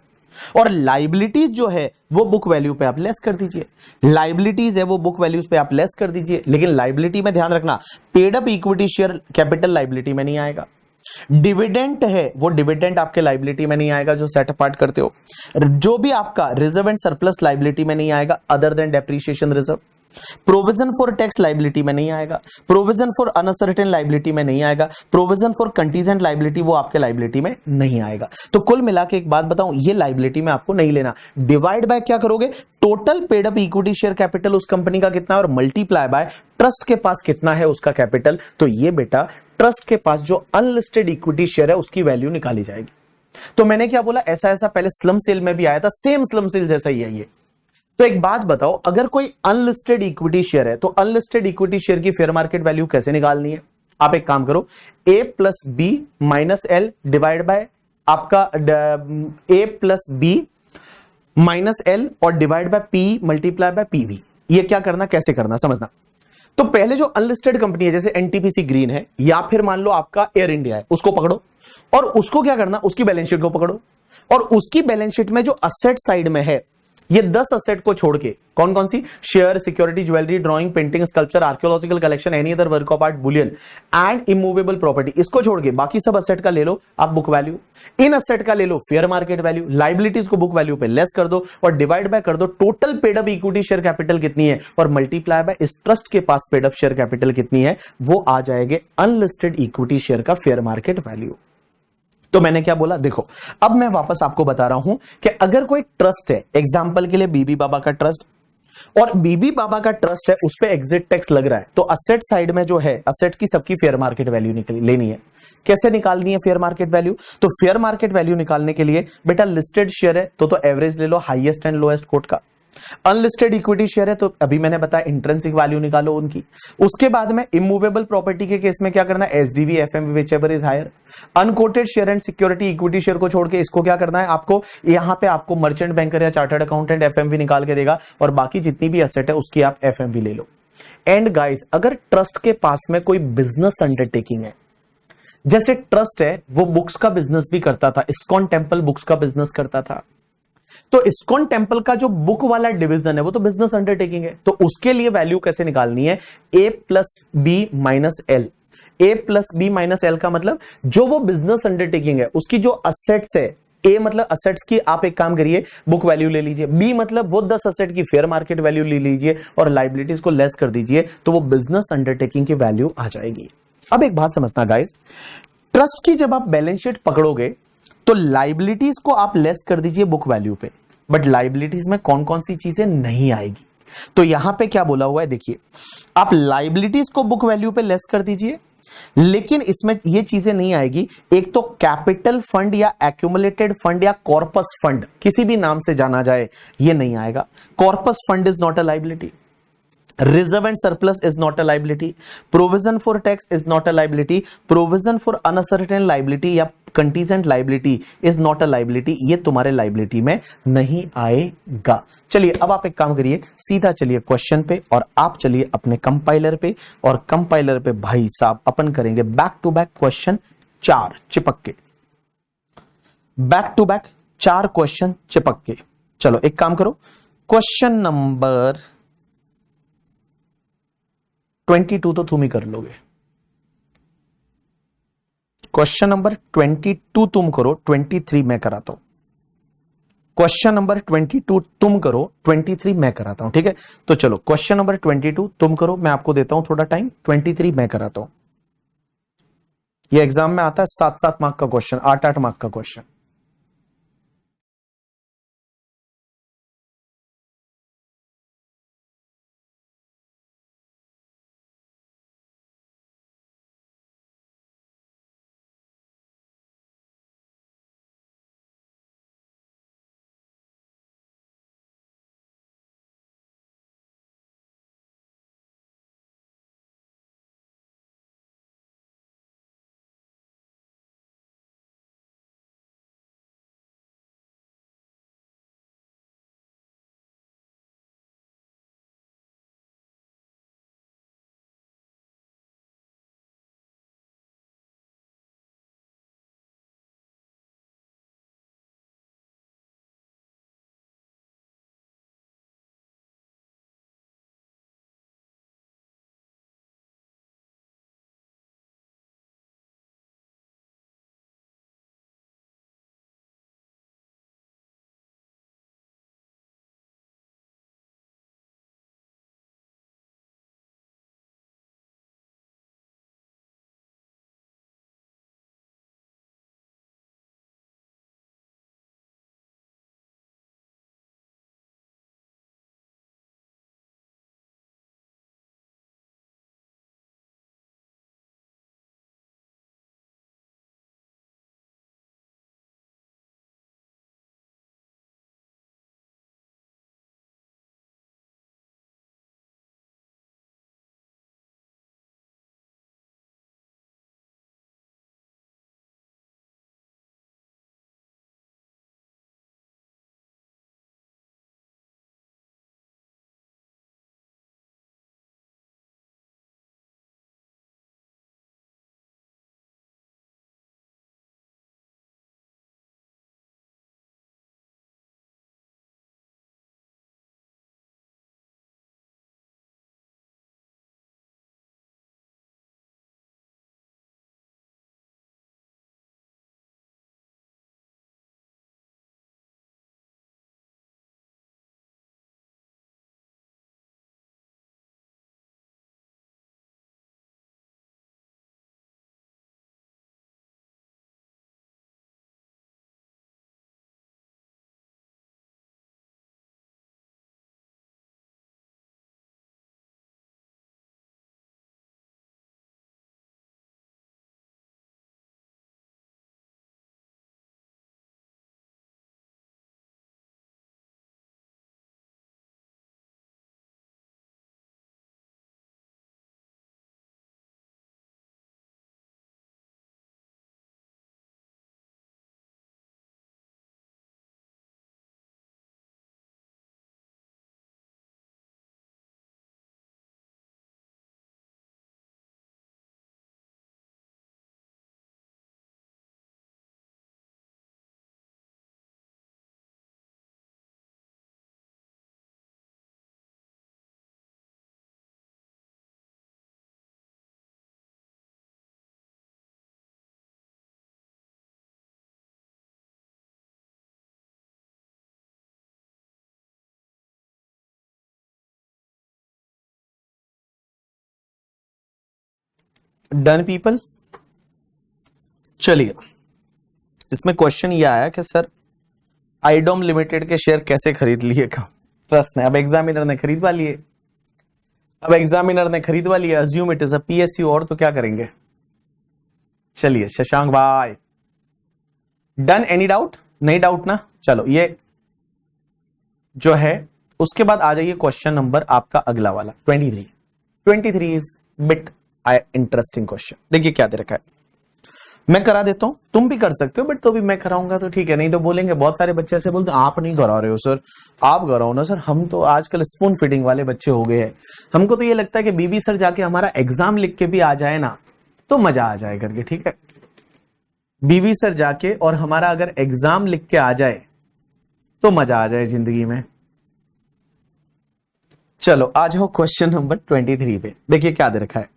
और लाइबिलिटीज जो है वो बुक वैल्यू पे आप लेस कर दीजिए, लाइबिलिटीज है वो बुक वैल्यूज पे आप लेस कर दीजिए, लेकिन लाइबिलिटी में ध्यान रखना paid up equity share capital liability में नहीं आएगा। डिविडेंड है वो डिविडेंड आपके लाइबिलिटी में नहीं आएगा जो सेट अपार्ट करते हो, जो भी आपका रिजर्व एंड सरप्लस लाइबिलिटी में नहीं आएगा other than depreciation reserve, provision for tax liability में नहीं आएगा, प्रोविजन फॉर अनसर्टेन लाइबिलिटी में नहीं आएगा, प्रोविजन फॉर कंटीजेंट लाइबिलिटी वो आपके लाइबिलिटी में नहीं आएगा। तो कुल मिला के एक बात बताऊं, ये लाइबिलिटी में आपको नहीं लेना, डिवाइड बाय क्या करोगे, total paid up equity share capital उस कंपनी का कितना है और मल्टीप्लाई बाय ट्रस्ट के पास कितना है उसका कैपिटल। तो ये बेटा ट्रस्ट के पास जो अनलिस्टेड इक्विटी शेयर है उसकी वैल्यू निकाली जाएगी। तो मैंने क्या बोला, ऐसा पहले स्लम सेल में भी आया था, सेम स्लम सेल जैसा ही है ये। तो एक बात बताओ, अगर कोई अनलिस्टेड इक्विटी शेयर है तो अनलिस्टेड इक्विटी शेयर की फेयर मार्केट वैल्यू कैसे निकालनी है, आप एक काम करो, A plus B minus L divide by आपका A plus B minus L और divide by P multiply by PV. ये क्या करना, कैसे करना समझना। तो पहले जो अनलिस्टेड कंपनी है जैसे एनटीपीसी ग्रीन है या फिर मान लो आपका एयर इंडिया है, उसको पकड़ो और उसको क्या करना, उसकी बैलेंस शीट को पकड़ो और उसकी बैलेंस शीट में जो असेट साइड में है ये 10 असेट को छोड़ के, कौन कौन सी, share, security, jewellery, drawing, painting, sculpture, archaeological collection, any other work of art, bullion and immovable property, इसको छोड़ के बाकी सब असेट का ले लो आप बुक वैल्यू, इन असेट का ले लो फेयर मार्केट वैल्यू, लाइबिलिटीज को बुक वैल्यू पे लेस कर दो और डिवाइड बाय कर दो total paid up equity share capital कितनी है और मल्टीप्लाई बाय इस ट्रस्ट के पास पेड अप शेयर कैपिटल कितनी है, वो आ जाएंगे अनलिस्टेड इक्विटी शेयर का फेयर मार्केट वैल्यू। तो मैंने क्या बोला, देखो अब मैं वापस आपको बता रहा हूं कि अगर कोई ट्रस्ट है, एग्जांपल के लिए बीबी बाबा का ट्रस्ट, और बीबी बाबा का ट्रस्ट है उस पे एग्जिट टैक्स लग रहा है, तो असेट साइड में जो है असेट की सबकी फेयर मार्केट वैल्यू लेनी है। कैसे निकालनी है फेयर मार्केट वैल्यू, तो फेयर मार्केट वैल्यू निकालने के लिए बेटा लिस्टेड शेयर है तो एवरेज ले लो हाईएस्ट एंड लोएस्ट कोट का, अनलिस्टेड इक्विटी शेयर है तो अभी मैंने बताया इंट्रिंसिक वैल्यू निकालो उनकी। उसके बाद में इमूवेबल प्रॉपर्टी के केस में क्या करना है, SDV, FMV whichever is higher, unquoted share and security equity share को छोड़ के इसको क्या करना है आपको, यहां पे आपको मर्चेंट बैंकर या चार्टर्ड अकाउंटेंट एफएमवी निकाल के देगा और बाकी जितनी भी एसेट है उसकी आप एफएमवी ले लो। एंड गाइस अगर ट्रस्ट के पास में कोई बिजनेस अंडरटेकिंग है, जैसे ट्रस्ट है वो बुक्स का बिजनेस भी करता था, इस्कॉन टेम्पल बुक्स का बिजनेस करता था, तो इस्कॉन टेम्पल का जो बुक वाला डिवीजन है वो तो बिजनेस अंडरटेकिंग है, तो उसके लिए वैल्यू कैसे निकालनी है, ए प्लस बी माइनस एल। ए प्लस बी माइनस एल का मतलब जो वो बिजनेस अंडरटेकिंग है उसकी जो असेट्स है, ए मतलब असेट्स की आप एक काम करिए बुक वैल्यू ले लीजिए, बी मतलब वो 10 असेट की फेयर मार्केट वैल्यू ले लीजिए और लाइबिलिटीज को लेस कर दीजिए, तो वो बिजनेस अंडरटेकिंग की वैल्यू आ जाएगी। अब एक बात समझना गाइस, ट्रस्ट की जब आप बैलेंस शीट पकड़ोगे तो लाइबिलिटीज को आप लेस कर दीजिए बुक वैल्यू पे, बट लाइबिलिटीज में कौन कौन सी चीजें नहीं आएगी। तो यहां पे क्या बोला हुआ है देखिए, आप लाइबिलिटीज को बुक वैल्यू पे लेस कर दीजिए, लेकिन इसमें ये चीजें नहीं आएगी। एक तो कैपिटल फंड या एक्यूमुलेटेड फंड या कॉर्पस फंड, किसी भी नाम से जाना जाए, ये नहीं आएगा। Corpus fund is not a liability, reserve and surplus is not a liability, provision for tax is not a liability, provision for uncertain liability या contingent liability is not a liability, ये तुम्हारे लाइबिलिटी में नहीं आएगा। चलिए अब आप एक काम करिए, सीधा चलिए क्वेश्चन पे, और आप चलिए अपने कंपाइलर पे, और कंपाइलर पे भाई साहब अपन करेंगे बैक टू बैक क्वेश्चन 4 चिपक के, बैक टू बैक 4 क्वेश्चन चिपक के। चलो एक काम करो, क्वेश्चन नंबर 22 तो तुम ही कर लोगे, क्वेश्चन नंबर 22 तुम करो, 23 मैं कराता हूं। क्वेश्चन नंबर 22 तुम करो, 23 मैं कराता हूं, ठीक है। तो चलो क्वेश्चन नंबर 22 तुम करो, मैं आपको देता हूं थोड़ा टाइम, 23 मैं कराता हूं। ये एग्जाम में आता है 7-7 मार्क का क्वेश्चन, 8-8 मार्क का क्वेश्चन। Done people. चलिए, इसमें क्वेश्चन ये आया कि सर आईडोम लिमिटेड के शेयर कैसे खरीद लिए ट्रस्ट ने। अब एग्जामिनर ने खरीदवा लिए, assume it is a PSU, और तो क्या करेंगे। चलिए शशांक भाई, डन। Any doubt? नहीं डाउट ना। चलो ये जो है, उसके बाद आ जाइए क्वेश्चन नंबर आपका अगला वाला 23 इज बिट इंटरेस्टिंग क्वेश्चन। देखिए क्या दे रखा है, मैं करा देता हूं, तुम भी कर सकते हो, बट तो भी मैं कराऊंगा तो ठीक है, नहीं तो बोलेंगे बहुत सारे बच्चे ऐसे बोलते आप नहीं करा रहे हो सर, आप कराओ ना सर। हम तो आजकल स्पून फीडिंग वाले बच्चे हो गए हैं, हमको तो ये लगता है कि बीबी सर जाके हमारा एग्जाम लिख के भी आ जाए ना तो मजा आ जाए करके, ठीक है। बीबी सर जाके और हमारा अगर एग्जाम लिख के आ जाए तो मजा आ जाए जिंदगी में। चलो आ जाओ क्वेश्चन नंबर 23 पे। देखिए क्या दे रखा है,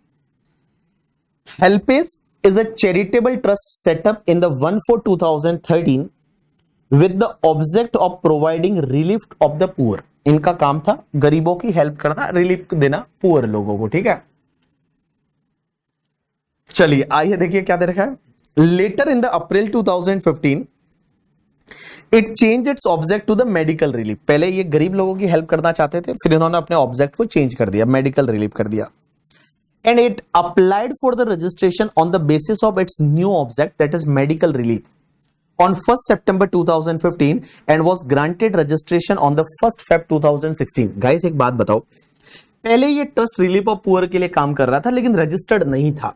HelpAge is a charitable trust set up in the 1/4/2013 with the object of providing relief of the poor। इनका काम था गरीबों की हेल्प करना, रिलीफ देना पुअर लोगों को, ठीक है। चलिए आइए देखिए क्या दे रखा है, later in the April 2015 it change its object to the medical relief. पहले ये गरीब लोगों की हेल्प करना चाहते थे, फिर इन्होंने अपने ऑब्जेक्ट को चेंज कर दिया, मेडिकल रिलीफ कर दिया। And it applied for the registration on the basis of its new object, that is medical relief, on 1st September 2015 and was granted registration on the 1st Feb 2016। Guys एक बात बताओ, पहले ये trust relief of poor के लिए काम कर रहा था लेकिन रजिस्टर्ड नहीं था,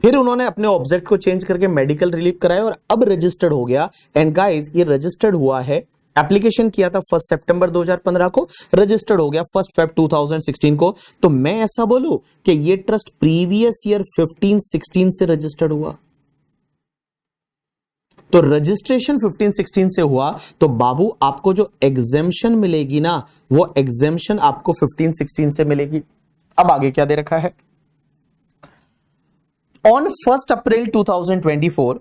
फिर उन्होंने अपने ऑब्जेक्ट को चेंज करके मेडिकल रिलीफ कराया और अब रजिस्टर्ड हो गया। एंड गाइस ये रजिस्टर्ड हुआ है, एप्लीकेशन किया था 1 सितंबर 2015 को, रजिस्टर्ड हो गया 1 फेब 2016 को। तो मैं ऐसा बोलूं कि ये ट्रस्ट प्रीवियस ईयर 15-16 से रजिस्टर्ड हुआ, तो रजिस्ट्रेशन 15-16 से हुआ, तो बाबू आपको जो एग्जेम्पशन मिलेगी ना वो एग्जेम्पशन आपको 15-16 से मिलेगी। अब आगे क्या दे रखा है, on 1 April 2024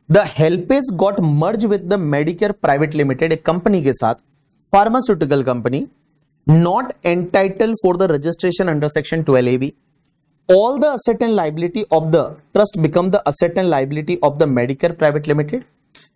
the HelpAge got merge with the Medicare private limited, एक कंपनी के साथ, pharmaceutical company, not entitle for the registration under section 12AB। All the asset and liability of the trust become the asset and liability of the Medicare Private Limited.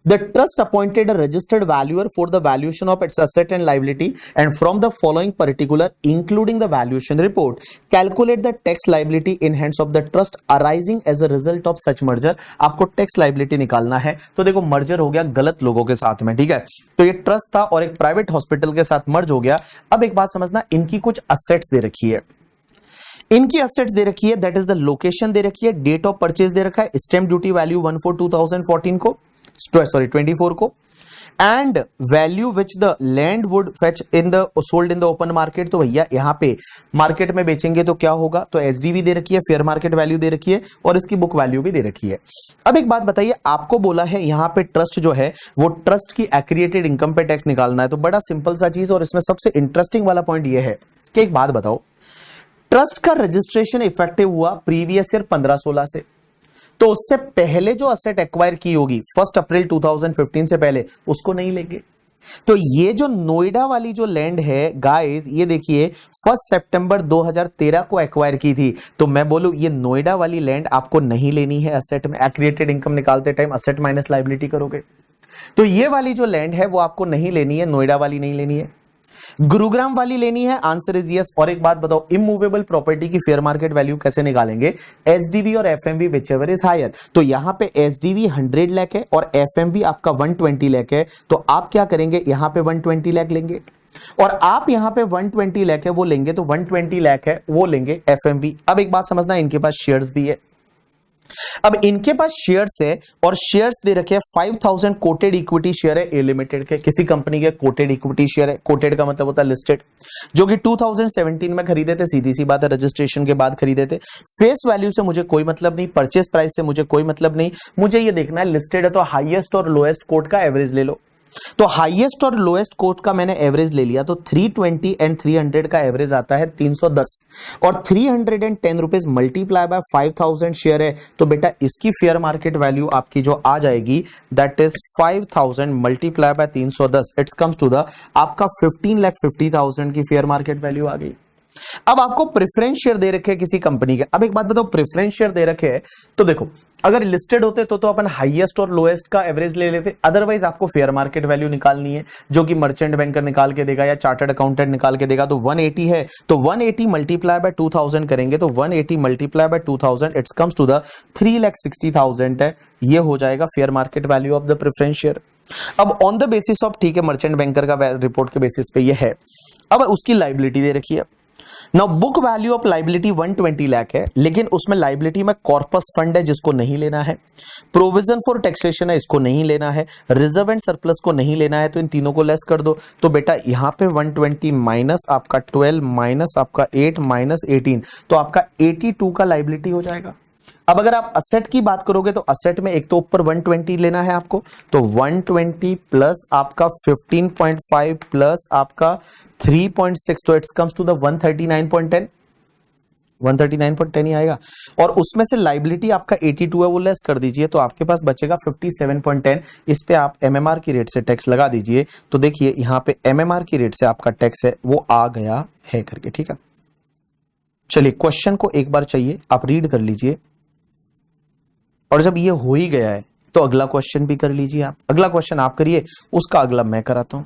The trust appointed a registered valuer for the valuation of its asset and liability, and from the following particular, including the valuation report, calculate the tax liability in hands of the trust arising as a result of such merger। आपको tax liability निकालना है, तो देखो merger हो गया गलत लोगों के साथ में, ठीक है। तो ये ट्रस्ट था और एक प्राइवेट हॉस्पिटल के साथ मर्ज हो गया। अब एक बात समझना, इनकी कुछ असेट्स दे रखी है, इनकी असेट्स दे रखी है, दैट इज द लोकेशन दे रखी है, डेट ऑफ परचेज दे रखा है, स्टैंप ड्यूटी वैल्यू 1/4/2014 को, सॉरी 24 को, and value which the land would fetch in the sold in the open market. तो भैया यहाँ पे मार्केट में बेचेंगे तो क्या होगा, तो एसडीवी दे रखी है, फेयर मार्केट वैल्यू दे रखी है और इसकी बुक वैल्यू भी दे रखी है। अब एक बात बताइए, आपको बोला है यहाँ पे ट्रस्ट जो है वो ट्रस्ट की एक्रिएटेड इनकम पे टैक्स निकालना है, तो बड़ा सिंपल सा चीज, और इसमें सबसे इंटरेस्टिंग वाला पॉइंट ये है कि एक बात बताओ, ट्रस्ट का रजिस्ट्रेशन इफेक्टिव हुआ प्रीवियस ईयर 15-16 से, तो उससे पहले जो असेट एक्वायर की होगी 1 अप्रैल 2015 से पहले, उसको नहीं लेंगे। तो ये जो नोएडा वाली जो लैंड है गाइस, ये देखिए 1 सितंबर 2013 को एक्वायर की थी, तो मैं बोलूं ये नोएडा वाली लैंड आपको नहीं लेनी है असेट में। एक्रिएटेड इनकम निकालते टाइम असेट माइनस लायबिलिटी करोगे, तो ये वाली जो लैंड है वो आपको नहीं लेनी है, नोएडा वाली नहीं लेनी है, गुरुग्राम वाली लेनी है। Answer is yes. और एक बात बताओ, इमूवेबल प्रॉपर्टी की फेयर मार्केट वैल्यू कैसे निकालेंगे, एसडीवी और एफएमवी विचएवर इज हायर। तो यहां पे एसडीवी 100 लाख है और एफएमवी आपका 120 लाख है, तो आप क्या करेंगे, यहां पे 120 लाख लेंगे, और आप यहां पे 120 लाख है वो लेंगे, तो 120 लाख है वो लेंगे एफएमवी। अब एक बात समझना, इनके पास शेयर्स भी है, अब इनके पास शेयर्स है और शेयर्स दे रखे हैं 5000 कोटेड इक्विटी शेयर है ए लिमिटेड के, किसी कंपनी के कोटेड इक्विटी शेयर है, कोटेड का मतलब होता है लिस्टेड, जो कि 2017 में खरीदे थे, सीधी सी बात है रजिस्ट्रेशन के बाद खरीदे थे। फेस वैल्यू से मुझे कोई मतलब नहीं, परचेस प्राइस से मुझे कोई मतलब नहीं, मुझे ये देखना है लिस्टेड है तो हाईएस्ट और लोएस्ट कोट का एवरेज ले लो। तो हाईएस्ट और लोएस्ट कोट का मैंने एवरेज ले लिया, तो 320 एंड 300 का एवरेज आता है 310, और 310 रुपीज मल्टीप्लाई बाय 5000 शेयर है, तो बेटा इसकी फेयर मार्केट वैल्यू आपकी जो आ जाएगी that is 5000 multiply by 310, it's comes to the आपका 15,50,000 की फेयर मार्केट वैल्यू आ गई। अब आपको प्रेफरेंस शेयर दे रखे हैं किसी कंपनी के। अब एक बात बताओ, प्रेफरेंस शेयर दे रखे हैं तो देखो, अगर लिस्टेड होते तो अपन हाईएस्ट और लोएस्ट का एवरेज ले लेते, अदरवाइज आपको फेयर मार्केट वैल्यू निकालनी है, जो कि मर्चेंट बैंकर निकाल के देगा या चार्टर्ड अकाउंटेंट निकाल के देगा। तो 180 है तो 180 मल्टीप्लाई बाय 2000 करेंगे, तो 180 multiply by 2000 it's comes to the 3,60,000 है। ये हो जाएगा fair market value of the preference share. अब ऑन द बेसिस ऑफ, ठीक है, मर्चेंट बैंकर का रिपोर्ट के बेसिस पे ये है। अब उसकी लाइबिलिटी दे रखी है। Now book value of liability 120 lakh है, लेकिन उसमें लाइबिलिटी में कॉर्पस फंड है जिसको नहीं लेना है, प्रोविजन फॉर टैक्सेशन है इसको नहीं लेना है, रिजर्व एंड सरप्लस को नहीं लेना है, तो इन तीनों को लेस कर दो। तो बेटा यहां पे 120 माइनस आपका 12 माइनस आपका 8 माइनस 18, तो आपका 82 का लाइबिलिटी हो जाएगा। अब अगर आप असेट की बात करोगे तो असेट में एक तो ऊपर 120 लेना है आपको, तो 120 प्लस आपका 15.5 प्लस आपका 3.6, तो इट्स कम्स टू द 139.10, 139.10 ही आएगा। और उसमें से लाइबिलिटी आपका 82 है, वो लेस कर दीजिए, तो आपके पास बचेगा 57.10। इस पे आप एमएमआर की रेट से टैक्स लगा दीजिए। तो देखिए यहां पे एमएमआर की रेट से आपका टैक्स है वो आ गया है करके, ठीक है। चलिए क्वेश्चन को एक बार चाहिए आप रीड कर लीजिए, और जब ये हो ही गया है तो अगला क्वेश्चन भी कर लीजिए आप। अगला क्वेश्चन आप करिए, उसका अगला मैं कराता हूं।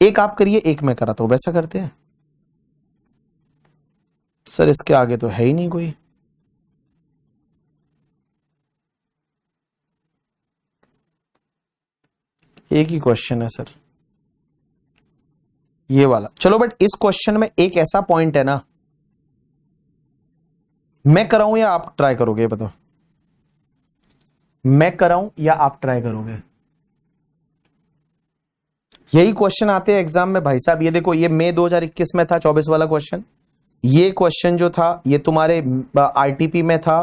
एक आप करिए, एक मैं कराता हूं, वैसा करते हैं। सर इसके आगे तो है ही नहीं कोई। एक ही क्वेश्चन है सर, ये वाला। चलो बट इस क्वेश्चन में एक ऐसा पॉइंट है ना, मैं कराऊं या आप ट्राई करोगे, बताओ। मैं कराऊं या आप ट्राई करोगे? यही क्वेश्चन आते हैं एग्जाम में भाई साहब। ये देखो, ये मई 2021 में था 24 वाला क्वेश्चन। ये क्वेश्चन जो था ये तुम्हारे आरटीपी में था,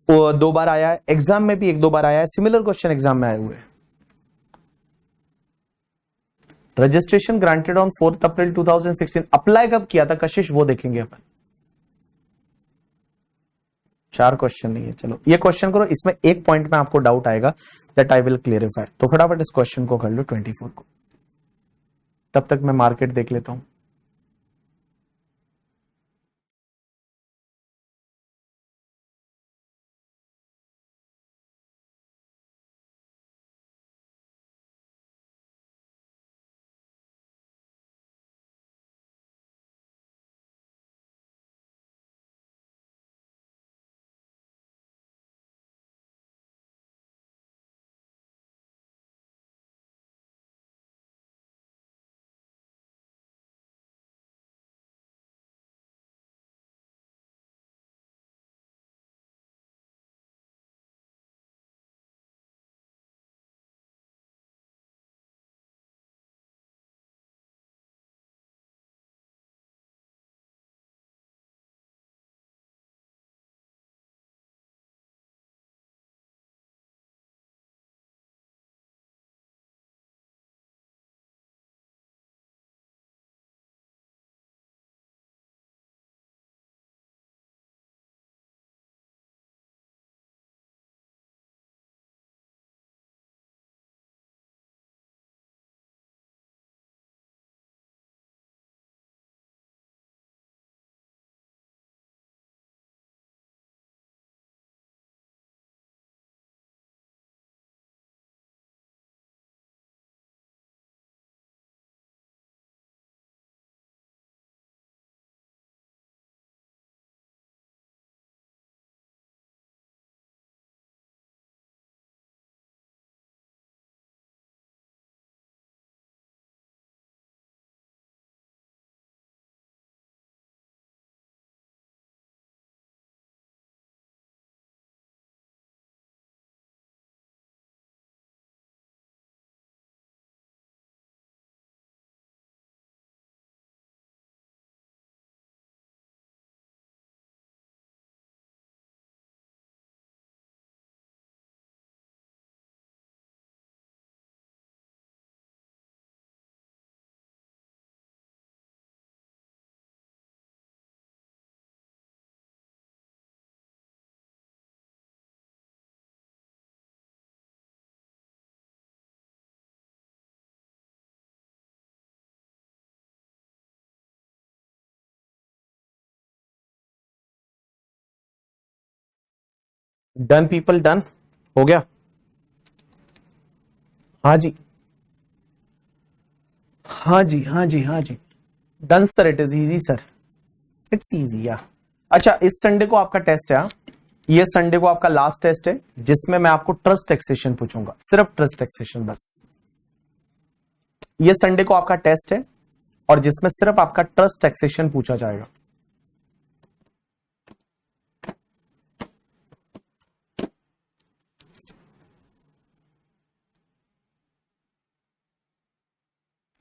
वो 2 बार आया है एग्जाम में भी, 1-2 बार आया है। सिमिलर क्वेश्चन एग्जाम में आए हुए। Registration granted on 4 April 2016, apply कब किया था कशिश, वो देखेंगे अपन। 4 क्वेश्चन नहीं है। चलो ये क्वेश्चन करो, इसमें एक पॉइंट में आपको डाउट आएगा, दैट आई विल क्लियरिफाई। तो फटाफट इस क्वेश्चन को कर लो 24 को, तब तक मैं मार्केट देख लेता हूं। डन पीपल, डन हो गया? हाँ जी, हाँ जी, हाँ जी, हाँ जी, done sir, it is easy sir, it's easy yeah. अच्छा, इस संडे को आपका टेस्ट है, हाँ? ये संडे को आपका लास्ट टेस्ट है जिसमें मैं आपको ट्रस्ट टैक्सेशन पूछूंगा, सिर्फ ट्रस्ट टैक्सेशन बस। ये संडे को आपका टेस्ट है और जिसमें सिर्फ आपका ट्रस्ट टैक्सेशन पूछा जाएगा।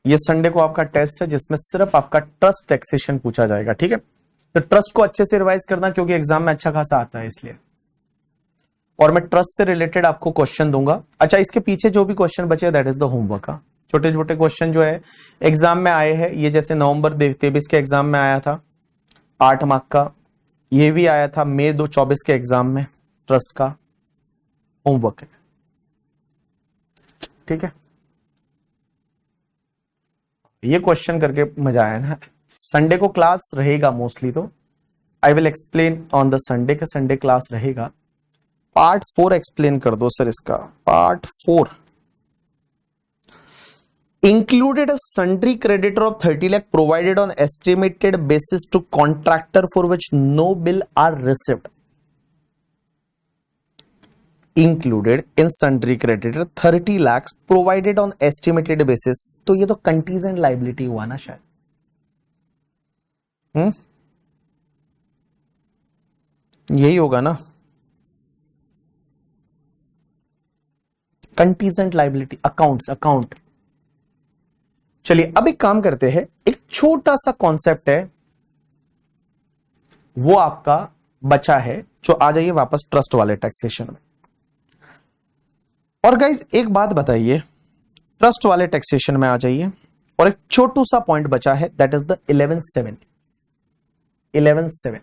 ये संडे को आपका टेस्ट है जिसमें सिर्फ आपका ट्रस्ट टैक्सेशन पूछा जाएगा, ठीक है? तो ट्रस्ट को अच्छे से रिवाइज करना क्योंकि एग्जाम में अच्छा खासा आता है इसलिए। और मैं ट्रस्ट से रिलेटेड आपको क्वेश्चन दूंगा। अच्छा, इसके पीछे जो भी क्वेश्चन बचे दैट इज द होमवर्क। हाँ, छोटे छोटे क्वेश्चन जो है एग्जाम में आए हैं, ये जैसे नवंबर 23 के एग्जाम में आया था 8 मार्क का, ये भी आया था मई 2024 के एग्जाम में, ट्रस्ट का होमवर्क है, ठीक है? ये क्वेश्चन करके मजा आया ना। संडे को क्लास रहेगा मोस्टली, तो I will explain on the Sunday का, संडे क्लास रहेगा। पार्ट 4 एक्सप्लेन कर दो सर इसका, part 4। included a sundry creditor of 30 lakh provided on estimated basis to contractor for which no bill are received, included in sundry creditor 30 lakhs provided on estimated basis। तो ये तो contingent liability हुआ ना शायद, यही होगा ना, कंटीजेंट लाइबिलिटी, अकाउंट्स, अकाउंट। चलिए अब एक काम करते हैं, एक छोटा सा कॉन्सेप्ट है वो आपका बचा है, जो आ जाइए वापस ट्रस्ट वाले टैक्सेशन में। और गाइज एक बात बताइए, ट्रस्ट वाले टैक्सेशन में आ जाइए, और एक छोटू सा पॉइंट बचा है दैट इज द 11.7। 11.7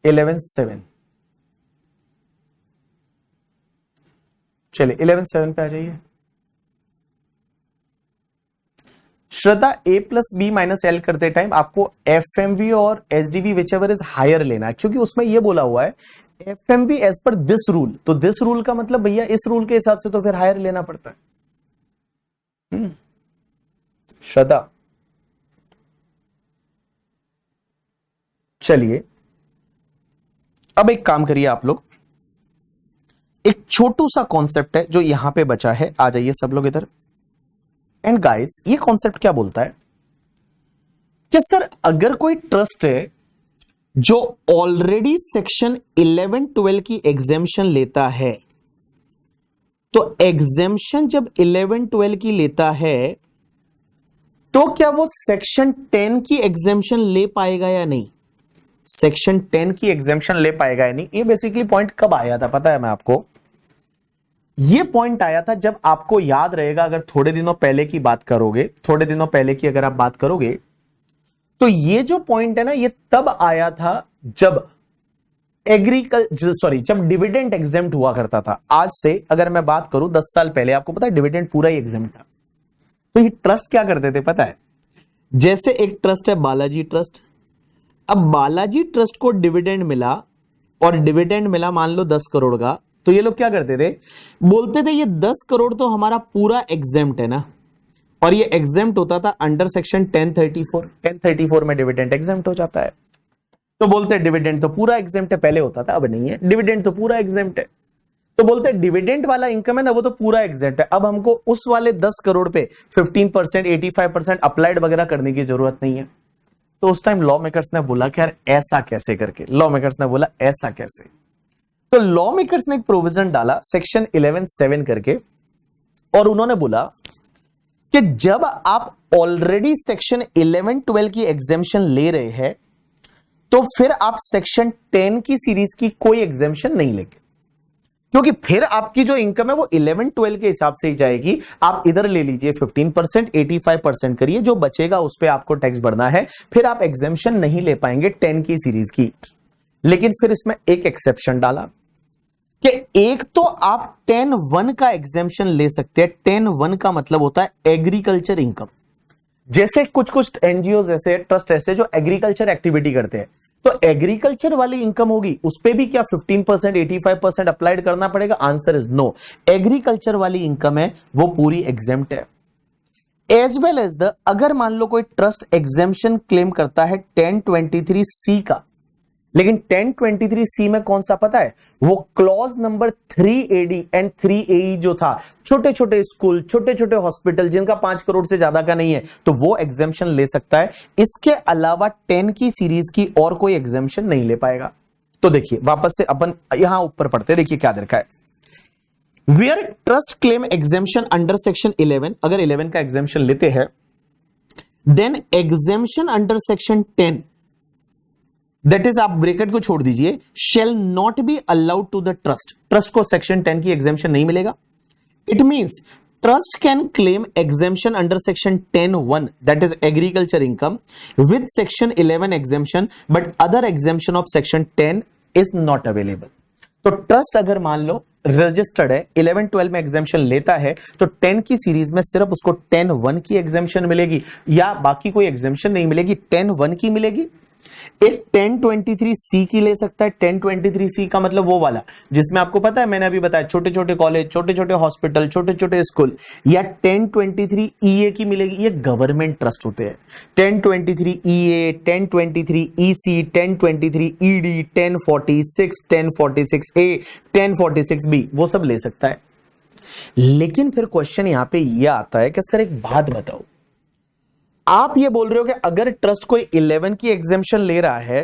11.7 चलिए 11.7 पे आ जाइए। Shraddha, A plus B minus L करते टाइम आपको एफ एम वी और H D V whichever is higher लेना है, क्योंकि उसमें यह बोला हुआ है F M V as per this rule, तो दिस रूल का मतलब भैया इस रूल के हिसाब से तो फिर हायर लेना पड़ता है। श्रद्धा, चलिए अब एक काम करिए आप लोग, एक छोटू सा कॉन्सेप्ट है जो यहां पे बचा है, आ जाइए सब लोग इधर। एंड गाइस ये कॉन्सेप्ट क्या बोलता है कि सर अगर कोई ट्रस्ट है जो ऑलरेडी सेक्शन 11-12 की एग्जेम्पशन लेता है, तो एग्जेम्पशन जब 11-12 की लेता है तो क्या वो सेक्शन 10 की एग्जेम्पशन ले पाएगा या नहीं? सेक्शन 10 की एग्जेम्पशन ले पाएगा या नहीं? ये बेसिकली पॉइंट कब आया था पता है मैं आपको? ये पॉइंट आया था जब आपको याद रहेगा, अगर थोड़े दिनों पहले की बात करोगे, थोड़े दिनों पहले की अगर आप बात करोगे, तो ये जो पॉइंट है ना, ये तब आया था जब जब डिविडेंड एग्जेम्प्ट हुआ करता था। आज से अगर मैं बात करूं 10 साल पहले, आपको पता है डिविडेंड पूरा ही एग्जेम्प्ट था। तो ये ट्रस्ट क्या करते थे पता है? जैसे एक ट्रस्ट है बालाजी ट्रस्ट, अब बालाजी ट्रस्ट को डिविडेंड मिला, और डिविडेंड मिला मान लो 10 करोड़ का, तो ये लोग क्या करते थे, बोलते थे ये 10 करोड़ तो हमारा पूरा एग्जेम्प्ट है ना, और ये एग्जेम्प्ट होता था अंडर सेक्शन 1034। 1034 में डिविडेंड एग्जेम्प्ट हो जाता है, तो बोलते हैं डिविडेंड तो पूरा एग्जेम्प्ट है, पहले होता था अब नहीं है, डिविडेंड तो पूरा एग्जेम्प्ट है, तो बोलते हैं डिविडेंड वाला इनकम है ना वो तो पूरा एग्जेम्प्ट है, अब हमको उस वाले 10 करोड़ पे 15%, 85% अप्लाइड वगैरह करने की जरूरत नहीं है। तो उस टाइम लॉ मेकर्स ने बोला कि यार ऐसा कैसे करके, लॉ मेकर्स ने बोला ऐसा कैसे, तो लॉ मेकर्स ने एक प्रोविजन डाला सेक्शन 11.7 करके, और उन्होंने बोला कि जब आप ऑलरेडी सेक्शन 11-12 की एग्जेम्पशन ले रहे हैं तो फिर आप सेक्शन 10 की सीरीज की कोई एग्जेम्पशन नहीं लेंगे, क्योंकि फिर आपकी जो इनकम है वो 11-12 के हिसाब से ही जाएगी। आप इधर ले लीजिए 15%, 85% करिए, जो बचेगा उस पर आपको टैक्स भरना है, फिर आप एग्जेम्पशन नहीं ले पाएंगे 10 की सीरीज की। लेकिन फिर इसमें एक एक्सेप्शन डाला कि एक तो आप 10(1) का एग्जेम्पशन ले सकते हैं। 10(1) का मतलब होता है एग्रीकल्चर इनकम। जैसे कुछ एनजीओ ऐसे ट्रस्ट ऐसे जो एग्रीकल्चर एक्टिविटी करते हैं, तो एग्रीकल्चर वाली इनकम होगी उस पे भी क्या 15% 85% अप्लाइड करना पड़ेगा? Answer is no. एग्रीकल्चर वाली इनकम है वो पूरी एग्जेम्प्ट है। एज वेल एज द, अगर मान लो कोई ट्रस्ट एग्जेम्पशन क्लेम करता है 1023C का, लेकिन 1023C में कौन सा पता है? वो clause number 3AD and 3AE जो था, छोटे छोटे स्कूल, छोटे छोटे हॉस्पिटल जिनका 5 करोड़ से ज्यादा का नहीं है, तो वो एग्जेम्पशन ले सकता है। इसके अलावा 10 की सीरीज की और कोई एग्जेम्पशन नहीं ले पाएगा। तो देखिए वापस से अपन यहां ऊपर पढ़ते, देखिए क्या देखा है। Where trust claim exemption under section 11, अगर 11 का एग्जेम्पशन लेते हैं, then exemption under section 10, that is, आप ब्रैकेट को छोड़ दीजिए, shall not be allowed to the trust. Trust को सेक्शन 10 की एग्जेम्पशन नहीं मिलेगा। It means trust can claim exemption under section 10(1), that is agriculture income, with section 11 exemption, but other exemption of section 10 is not available. तो trust अगर मान लो registered है, 11-12 में exemption लेता है, तो 10 की सीरीज में सिर्फ उसको 10(1) की एग्जेम्पशन मिलेगी, या बाकी कोई एग्जेम्पशन नहीं मिलेगी, 10(1) की मिलेगी। एक 1023C की ले सकता है। 1023C का मतलब वो वाला जिसमें आपको पता है, मैंने अभी बताया, छोटे छोटे कॉलेज, छोटे छोटे हॉस्पिटल, छोटे छोटे स्कूल। या 1023EA की मिलेगी, ये गवर्नमेंट ट्रस्ट होते हैं। 1023EA, 1023EC, 1023ED, 1046, 1046A, 1046B, वो सब ले सकता है। लेकिन फिर क्वेश्चन यहां पे ये आता है कि सर एक बात बताओ, आप ये बोल रहे हो कि अगर ट्रस्ट कोई 11 की एग्जेम्पशन ले रहा है,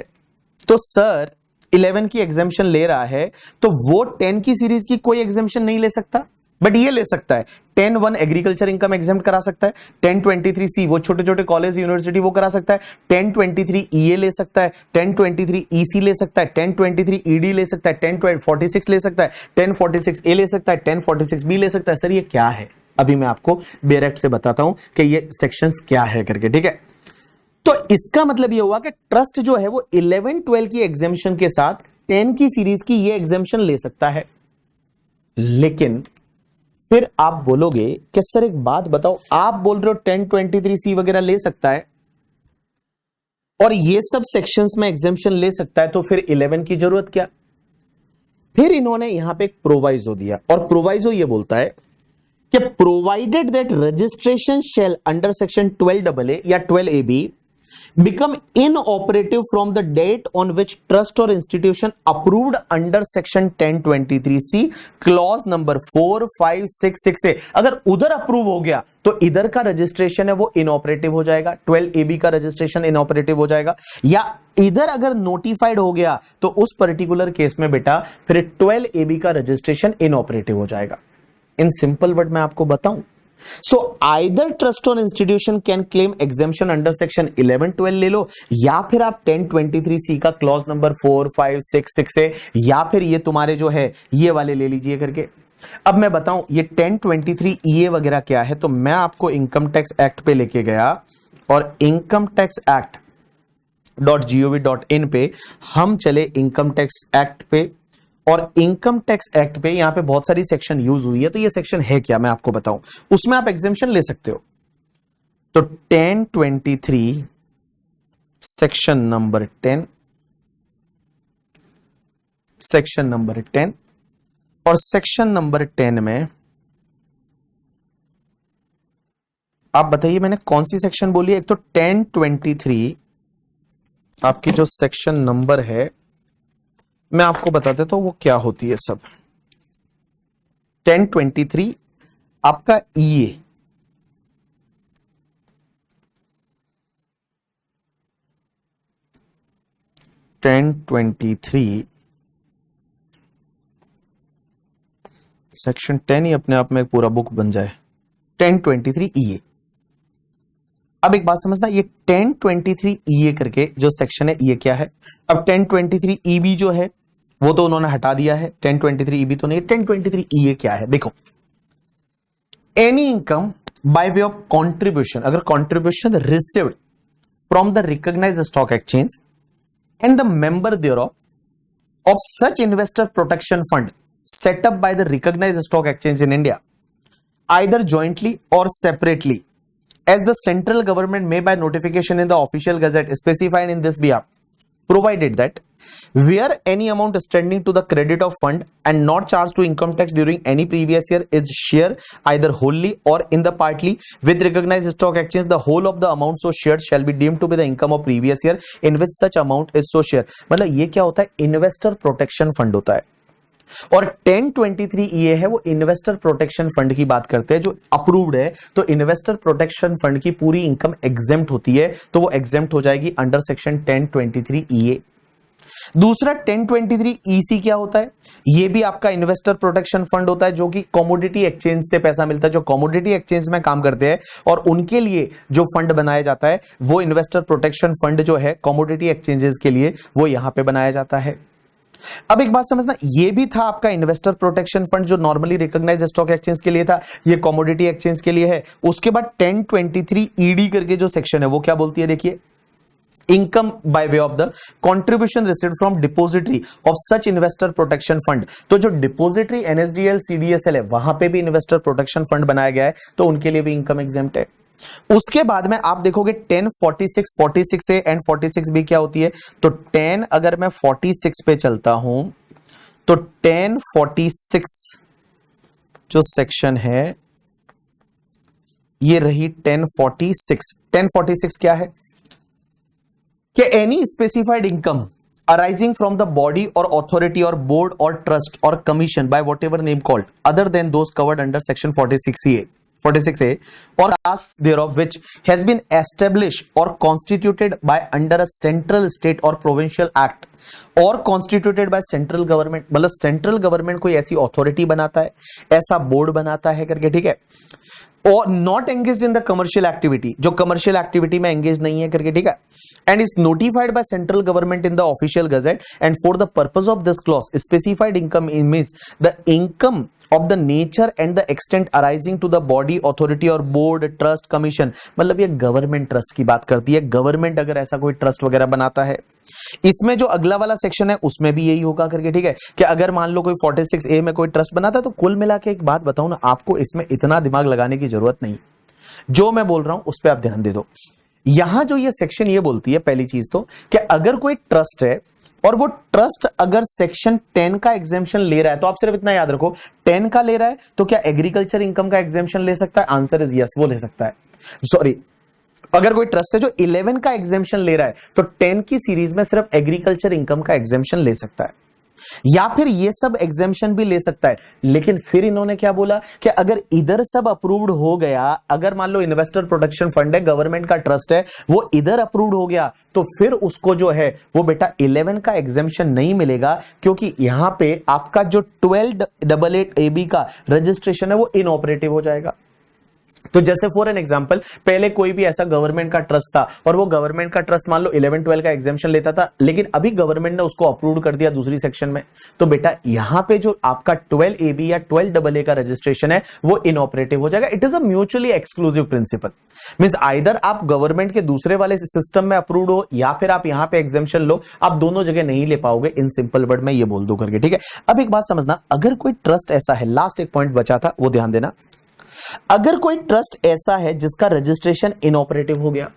तो सर 11 की एग्जेम्पशन ले रहा है तो वो 10 की सीरीज की कोई एग्जेम्पशन नहीं ले सकता, बट ये ले सकता है। 10(1) एग्रीकल्चर इनकम एग्जेम्प्ट करा सकता है, 1023C वो छोटे छोटे कॉलेज यूनिवर्सिटी वो करा सकता है, 1023EA ले सकता है, 1023EC ले सकता है, 1023ED ले सकता है, 1046 ले सकता है, 1046A ले सकता है, 1046B ले सकता है। सर ये क्या है? अभी मैं आपको डायरेक्ट से बताता हूं कि ये सेक्शंस क्या है करके, ठीक है। तो इसका मतलब ये हुआ कि ट्रस्ट जो है वो 11-12 की एग्जेम्पशन के साथ 10 की सीरीज की ये एग्जेम्पशन ले सकता है। लेकिन फिर आप बोलोगे कि सर एक बात बताओ, आप बोल रहे हो 1023C वगैरह ले सकता है और ये सब सेक्शंस में एग्जेम्पशन ले सकता है, तो फिर 11 की जरूरत क्या? फिर इन्होंने यहां पे एक प्रोवाइजो दिया, और प्रोवाइजो ये बोलता है कि provided that registration shall under section 12AA या 12AB become inoperative from the date on which trust or institution approved under section 1023C clause number 4, 5, 6, 6A, अगर उधर अप्रूव हो गया तो इधर का रजिस्ट्रेशन है वो इनऑपरेटिव हो जाएगा, 12AB का रजिस्ट्रेशन इनऑपरेटिव हो जाएगा। या इधर अगर नोटिफाइड हो गया तो उस पर्टिकुलर केस में बेटा फिर 12AB का रजिस्ट्रेशन इनऑपरेटिव हो जाएगा। इन सिंपल वर्ड में आपको बताऊं, सो आइदर ट्रस्ट और institution can claim exemption under section 11-12 ले लो, या फिर आप 1023C का क्लॉज नंबर 4, 5, 6, 6 है, या फिर ये तुम्हारे जो है ये वाले ले लीजिए करके। अब मैं बताऊं ये 1023EA वगैरह क्या है, तो मैं आपको इनकम टैक्स एक्ट पे लेके गया, और इनकम टैक्स एक्ट .gov.in पे हम चले इनकम टैक्स एक्ट पे, और इनकम टैक्स एक्ट पे यहां पे बहुत सारी सेक्शन यूज हुई है, तो ये सेक्शन है क्या मैं आपको बताऊं, उसमें आप एग्जेम्पशन ले सकते हो। तो 1023 सेक्शन नंबर 10, सेक्शन नंबर 10, और सेक्शन नंबर 10 में आप बताइए मैंने कौन सी सेक्शन बोली है। एक तो 1023 आपकी जो सेक्शन नंबर है मैं आपको बता देता हूं वो क्या होती है सब। 1023 आपका EA, सेक्शन 10 ही अपने आप में एक पूरा बुक बन जाए। 1023EA, अब एक बात समझना, ये 1023EA करके जो सेक्शन है ये क्या है। अब 1023EB जो है वो तो उन्होंने हटा दिया है, 1023EB तो नहीं, 1023EA क्या है देखो। Any income by way of contribution, अगर contribution received from the recognised stock exchange and the member thereof of such investor protection fund set up by the recognized stock exchange in India, either jointly or separately, as the central government may by notification in the official gazette specified in this behalf, provided that where any amount standing to the credit of fund and not charged to income tax during any previous year is share either wholly or in the partly with recognized stock exchange, the whole of the amount so shared shall be deemed to be the income of previous year in which such amount is so share. मतलब ये क्या होता है, investor protection fund होता है। और 1023 ये है वो इन्वेस्टर प्रोटेक्शन फंड की बात करते हैं जो अप्रूव्ड है। तो इन्वेस्टर प्रोटेक्शन फंड की पूरी इनकम एग्जेम्प्ट होती है, तो वो एग्जेम्प्ट हो जाएगी अंडर सेक्शन 1023 ए। दूसरा 1023 ईसी क्या होता है, ये भी आपका इन्वेस्टर प्रोटेक्शन फंड होता है जो कि कमोडिटी एक्सचेंज से पैसा मिलता है, जो कमोडिटी एक्सचेंज में काम करते हैं और उनके लिए जो फंड बनाया जाता है वो इन्वेस्टर प्रोटेक्शन फंड जो है कमोडिटी एक्सचेंजेस के लिए वो यहां पे बनाया जाता है। अब एक बात समझना, ये भी था आपका इन्वेस्टर प्रोटेक्शन फंड जो नॉर्मली रिकॉग्नाइज्ड स्टॉक एक्सचेंज के लिए था, ये कमोडिटी एक्सचेंज के लिए है। उसके बाद 1023 ईडी करके जो सेक्शन है वो क्या बोलती है, देखिए, income by way of the contribution received from depository of such investor protection fund. तो जो डिपोजिटरी एनएसडीएल सीडीएसएल है वहां पे भी इन्वेस्टर प्रोटेक्शन फंड बनाया गया है, तो उनके लिए भी इनकम एग्जेम्प्ट है। उसके बाद में आप देखोगे 1046 46 ए एंड 46 बी क्या होती है। तो 10 अगर मैं 46 पे चलता हूं तो 1046 जो सेक्शन है ये रही 1046। 1046 क्या है कि any specified income arising from the body or authority or board or trust or commission by whatever name called other than those covered under section 46A or class thereof which has been established or constituted by under a central state or provincial act or constituted by central government, मतलब central government कोई ऐसी authority बनाता है, ऐसा board बनाता है करके, ठीक है, और not engaged in the commercial activity, जो कमर्शियल एक्टिविटी में एंगेज नहीं है करके, ठीक है, and is notified by central government in the official gazette and for the purpose of this clause specified income means the income of the nature and the extent arising to the body authority or board trust commission, मतलब ये government trust की बात करती है। Government अगर ऐसा कोई trust वगैरह बनाता है, इसमें जो अगला वाला सेक्शन है उसमें भी यही होगा करके, ठीक है, कि अगर मान लो कोई 46A में कोई ट्रस्ट बनाता है तो कुल मिला के एक बात बताऊं ना, आपको इसमें इतना दिमाग लगाने की जरूरत नहीं, जो मैं बोल रहा हूं उस पर आप ध्यान दे दो। यहां जो ये सेक्शन ये बोलती है, पहली चीज तो कि अगर कोई ट्रस्ट है और वो ट्रस्ट अगर सेक्शन 10 का एग्जेम्पशन ले रहा है, तो आप सिर्फ इतना याद रखो 10 का ले रहा है तो क्या एग्रीकल्चर इनकम का एग्जेम्पशन ले सकता है? आंसर इज यस, वो ले सकता है। सॉरी, अगर कोई ट्रस्ट है जो 11 का एग्जेम्पशन ले रहा है तो 10 की सीरीज में सिर्फ एग्रीकल्चर इनकम का एग्जेम्पशन ले सकता है, या फिर ये सब एग्जेम्पशन भी ले सकता है। लेकिन फिर इन्होंने क्या बोला कि अगर इधर सब अप्रूव्ड हो गया, अगर मान लो इन्वेस्टर प्रोटेक्शन फंड है, गवर्नमेंट का ट्रस्ट है, वो इधर अप्रूव्ड हो गया तो फिर उसको जो है वो बेटा 11 का एग्जेम्पशन नहीं मिलेगा, क्योंकि यहां पे आपका जो 1288AB का रजिस्ट्रेशन है वो इनऑपरेटिव हो जाएगा। तो जैसे फॉर एन एग्जांपल, पहले कोई भी ऐसा गवर्नमेंट का ट्रस्ट था और वो गवर्नमेंट का ट्रस्ट मान लो 11-12 का एग्जेम्पशन लेता था, लेकिन अभी गवर्नमेंट ने उसको अप्रूव कर दिया दूसरी सेक्शन में, तो बेटा यहां पे जो आपका 12AB या 12AA का रजिस्ट्रेशन है वो इनऑपरेटिव हो जाएगा। It is a mutually exclusive principle, means either आप गवर्नमेंट के दूसरे वाले सिस्टम में अप्रूव्ड हो या फिर आप यहां पे एग्जेम्पशन लो, आप दोनों जगह नहीं ले पाओगे। इन सिंपल वर्ड में ये बोल दो करके, ठीक है। अब एक बात समझना, अगर कोई ट्रस्ट ऐसा है, लास्ट एक पॉइंट बचा था वो ध्यान देना, अगर कोई ट्रस्ट ऐसा है जिसका रजिस्ट्रेशन इनऑपरेटिव हो गया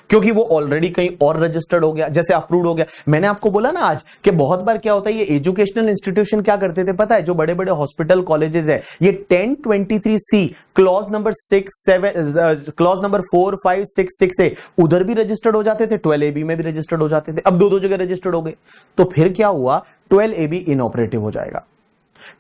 क्योंकि वो ऑलरेडी कहीं और रजिस्टर्ड हो गया, जैसे अप्रूव्ड हो गया, मैंने आपको बोला ना आज कि बहुत बार क्या होता है, ये एजुकेशनल इंस्टीट्यूशन क्या करते थे पता है, जो बड़े बड़े हॉस्पिटल कॉलेजेस है, ये 1023C clause number clause number 4, 5, 6, 6A उधर भी रजिस्टर्ड हो जाते थे, 12AB में भी रजिस्टर्ड हो जाते थे। अब दो जगह रजिस्टर्ड हो गए तो फिर क्या हुआ, 12AB इनऑपरेटिव हो जाएगा,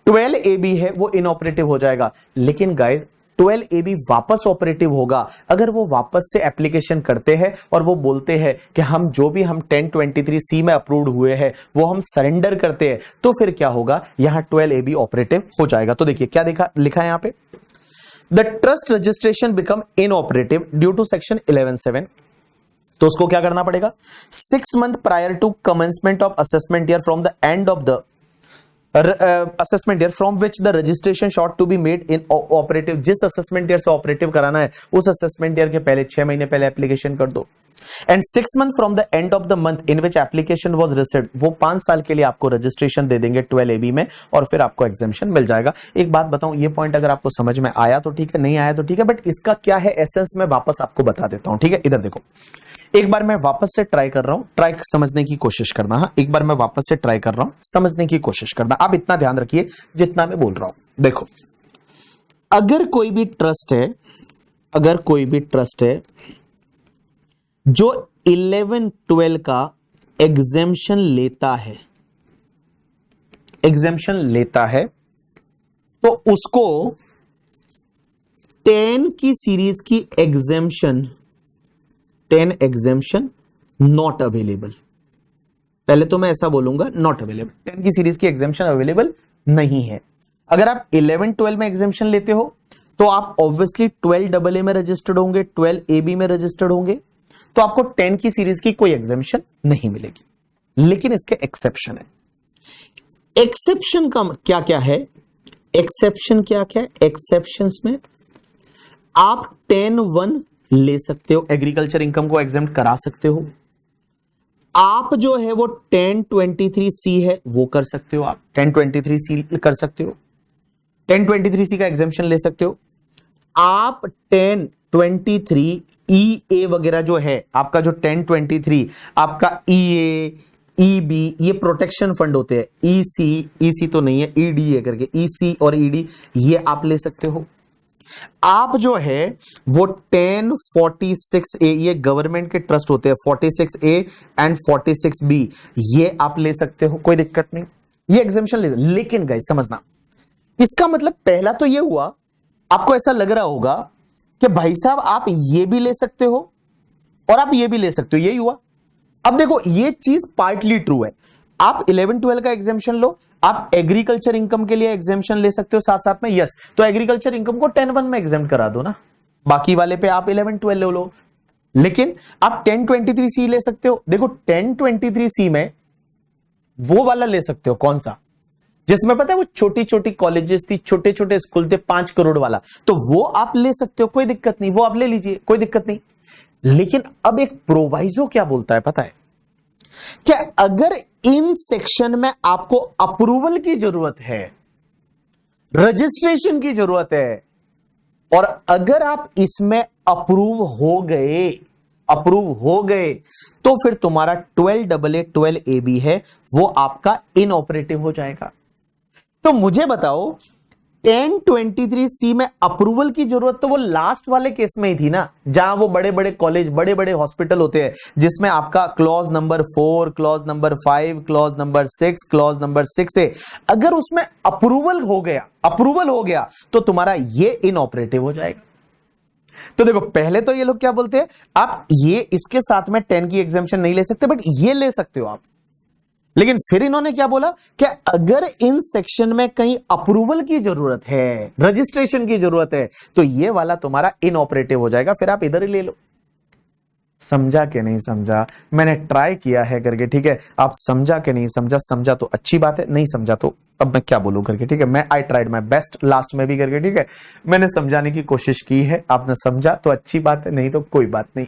12AB है वो इनऑपरेटिव हो जाएगा। लेकिन गाइज 12AB वापस ऑपरेटिव होगा अगर वो वापस से एप्लीकेशन करते हैं और वो बोलते हैं कि हम जो भी हम 1023C में अप्रूव्ड हुए हैं वो हम सरेंडर करते हैं, तो फिर क्या होगा, यहां 12AB ऑपरेटिव हो जाएगा। तो देखिए क्या लिखा है यहां पे, the trust registration become inoperative due to section 11(7), तो उसको क्या करना पड़ेगा, 6 months prior to commencement of assessment year from the end of the assessment year from which the registration sought to be made inoperative, जिस assessment year से operative कराना है उस असेसमेंट ईयर के पहले 6 महीने पहले एप्लीकेशन कर दो, and 6 months from the end of the month in which application was received, वो 5 साल के लिए आपको रजिस्ट्रेशन दे देंगे 12AB में और फिर आपको एग्जेम्पशन मिल जाएगा। एक बात बताऊं, ये पॉइंट अगर आपको समझ में आया तो ठीक है, नहीं आया तो ठीक है, बट इसका क्या है एसेंस में वापस आपको बता देता हूं, ठीक है। इधर देखो, एक बार मैं वापस से ट्राई कर रहा हूं, ट्राई समझने की कोशिश करना। हाँ, एक बार मैं वापस से ट्राई कर रहा हूं, समझने की कोशिश करना। आप इतना ध्यान रखिए जितना मैं बोल रहा हूं। देखो, अगर कोई भी ट्रस्ट है, अगर कोई भी ट्रस्ट है जो 11-12 का एग्जेम्पशन लेता है, एग्जेम्पशन लेता है, तो उसको 10 की सीरीज की एग्जेम्पशन, 10 एग्जेम्पशन नॉट अवेलेबल। पहले तो मैं ऐसा बोलूंगा, नॉट अवेलेबल, 10 की सीरीज की एग्जेम्पशन अवेलेबल नहीं है। अगर आप 11-12 में एग्जेम्पशन लेते हो तो आप ऑब्वियसली 12AA में रजिस्टर्ड होंगे, 12AB में रजिस्टर्ड होंगे, तो आपको 10 की सीरीज की कोई एग्जेम्पशन नहीं मिलेगी। लेकिन इसके एक्सेप्शन है। एक्सेप्शन का क्या क्या है? एक्सेप्शन क्या क्या है? एक्सेप्शंस में आप 10(1) ले सकते हो, एग्रीकल्चर इनकम को एग्जेम्प्ट करा सकते हो। आप जो है वो 1023C है वो कर सकते हो, आप 1023C कर सकते हो, 1023C का एग्जेम्पशन ले सकते हो। आप 1023EA वगैरह जो है, आपका जो 1023 आपका EA EB ये प्रोटेक्शन फंड होते हैं, EC तो नहीं है, EDA करके, EC और ED ये आप ले सकते हो। आप जो है वो 1046A ये गवर्नमेंट के ट्रस्ट होते हैं, 46A एंड 46B ये आप ले सकते हो, कोई दिक्कत नहीं, ये एग्जेम्पशन ले। लेकिन गाइस समझना, इसका मतलब पहला तो ये हुआ, आपको ऐसा लग रहा होगा कि भाई साहब आप ये भी ले सकते हो और आप ये भी ले सकते हो, यही हुआ। अब देखो ये चीज पार्टली ट्रू है। आप 11-12 का एग्जेम्पशन लो, आप एग्रीकल्चर इनकम के लिए एग्जेम्पशन ले सकते हो साथ साथ में, यस, तो एग्रीकल्चर इनकम को 10(1) में एग्जेम्प्ट करा दो ना, बाकी वाले पे आप 11-12 ले लो। लेकिन आप 1023C ले सकते हो। देखो 1023C में वो वाला ले सकते हो, कौन सा, जिसमें पता है वो छोटी छोटी कॉलेजेस थी, छोटे छोटे स्कूल थे, 5 करोड़ वाला, तो वो आप ले सकते हो, कोई दिक्कत नहीं, वो आप ले लीजिए, कोई दिक्कत नहीं। लेकिन अब एक प्रोवाइजो क्या बोलता है पता है क्या? अगर इन सेक्शन में आपको अप्रूवल की जरूरत है, रजिस्ट्रेशन की जरूरत है, और अगर आप इसमें अप्रूव हो गए तो फिर तुम्हारा 12AA 12AB है वो आपका इनऑपरेटिव हो जाएगा। तो मुझे बताओ 1023C में अप्रूवल की जरूरत तो वो लास्ट वाले केस में ही थी ना, जहां वो बड़े बड़े कॉलेज, बड़े बड़े हॉस्पिटल होते हैं, जिसमें आपका clause number 4, clause number 5, clause number 6, clause number 6 है। अगर उसमें अप्रूवल हो गया तो तुम्हारा ये इनऑपरेटिव हो जाएगा। तो देखो पहले तो ये लोग क्या बोलते हैं, आप ये इसके साथ में 10 की एग्जेम्पशन नहीं ले सकते, बट ये ले सकते हो आप। लेकिन फिर इन्होंने क्या बोला कि अगर इन सेक्शन में कहीं अप्रूवल की जरूरत है, रजिस्ट्रेशन की जरूरत है, तो ये वाला तुम्हारा इनऑपरेटिव हो जाएगा, फिर आप इधर ही ले लो। समझा कि नहीं समझा? मैंने ट्राई किया है करके, ठीक है। आप समझा कि नहीं समझा? समझा तो अच्छी बात है, नहीं समझा तो अब मैं क्या बोलूं करके, ठीक है। मैं I tried my best last में भी करके, ठीक है। मैंने समझाने की कोशिश की है, आपने समझा तो अच्छी बात है, नहीं तो कोई बात नहीं।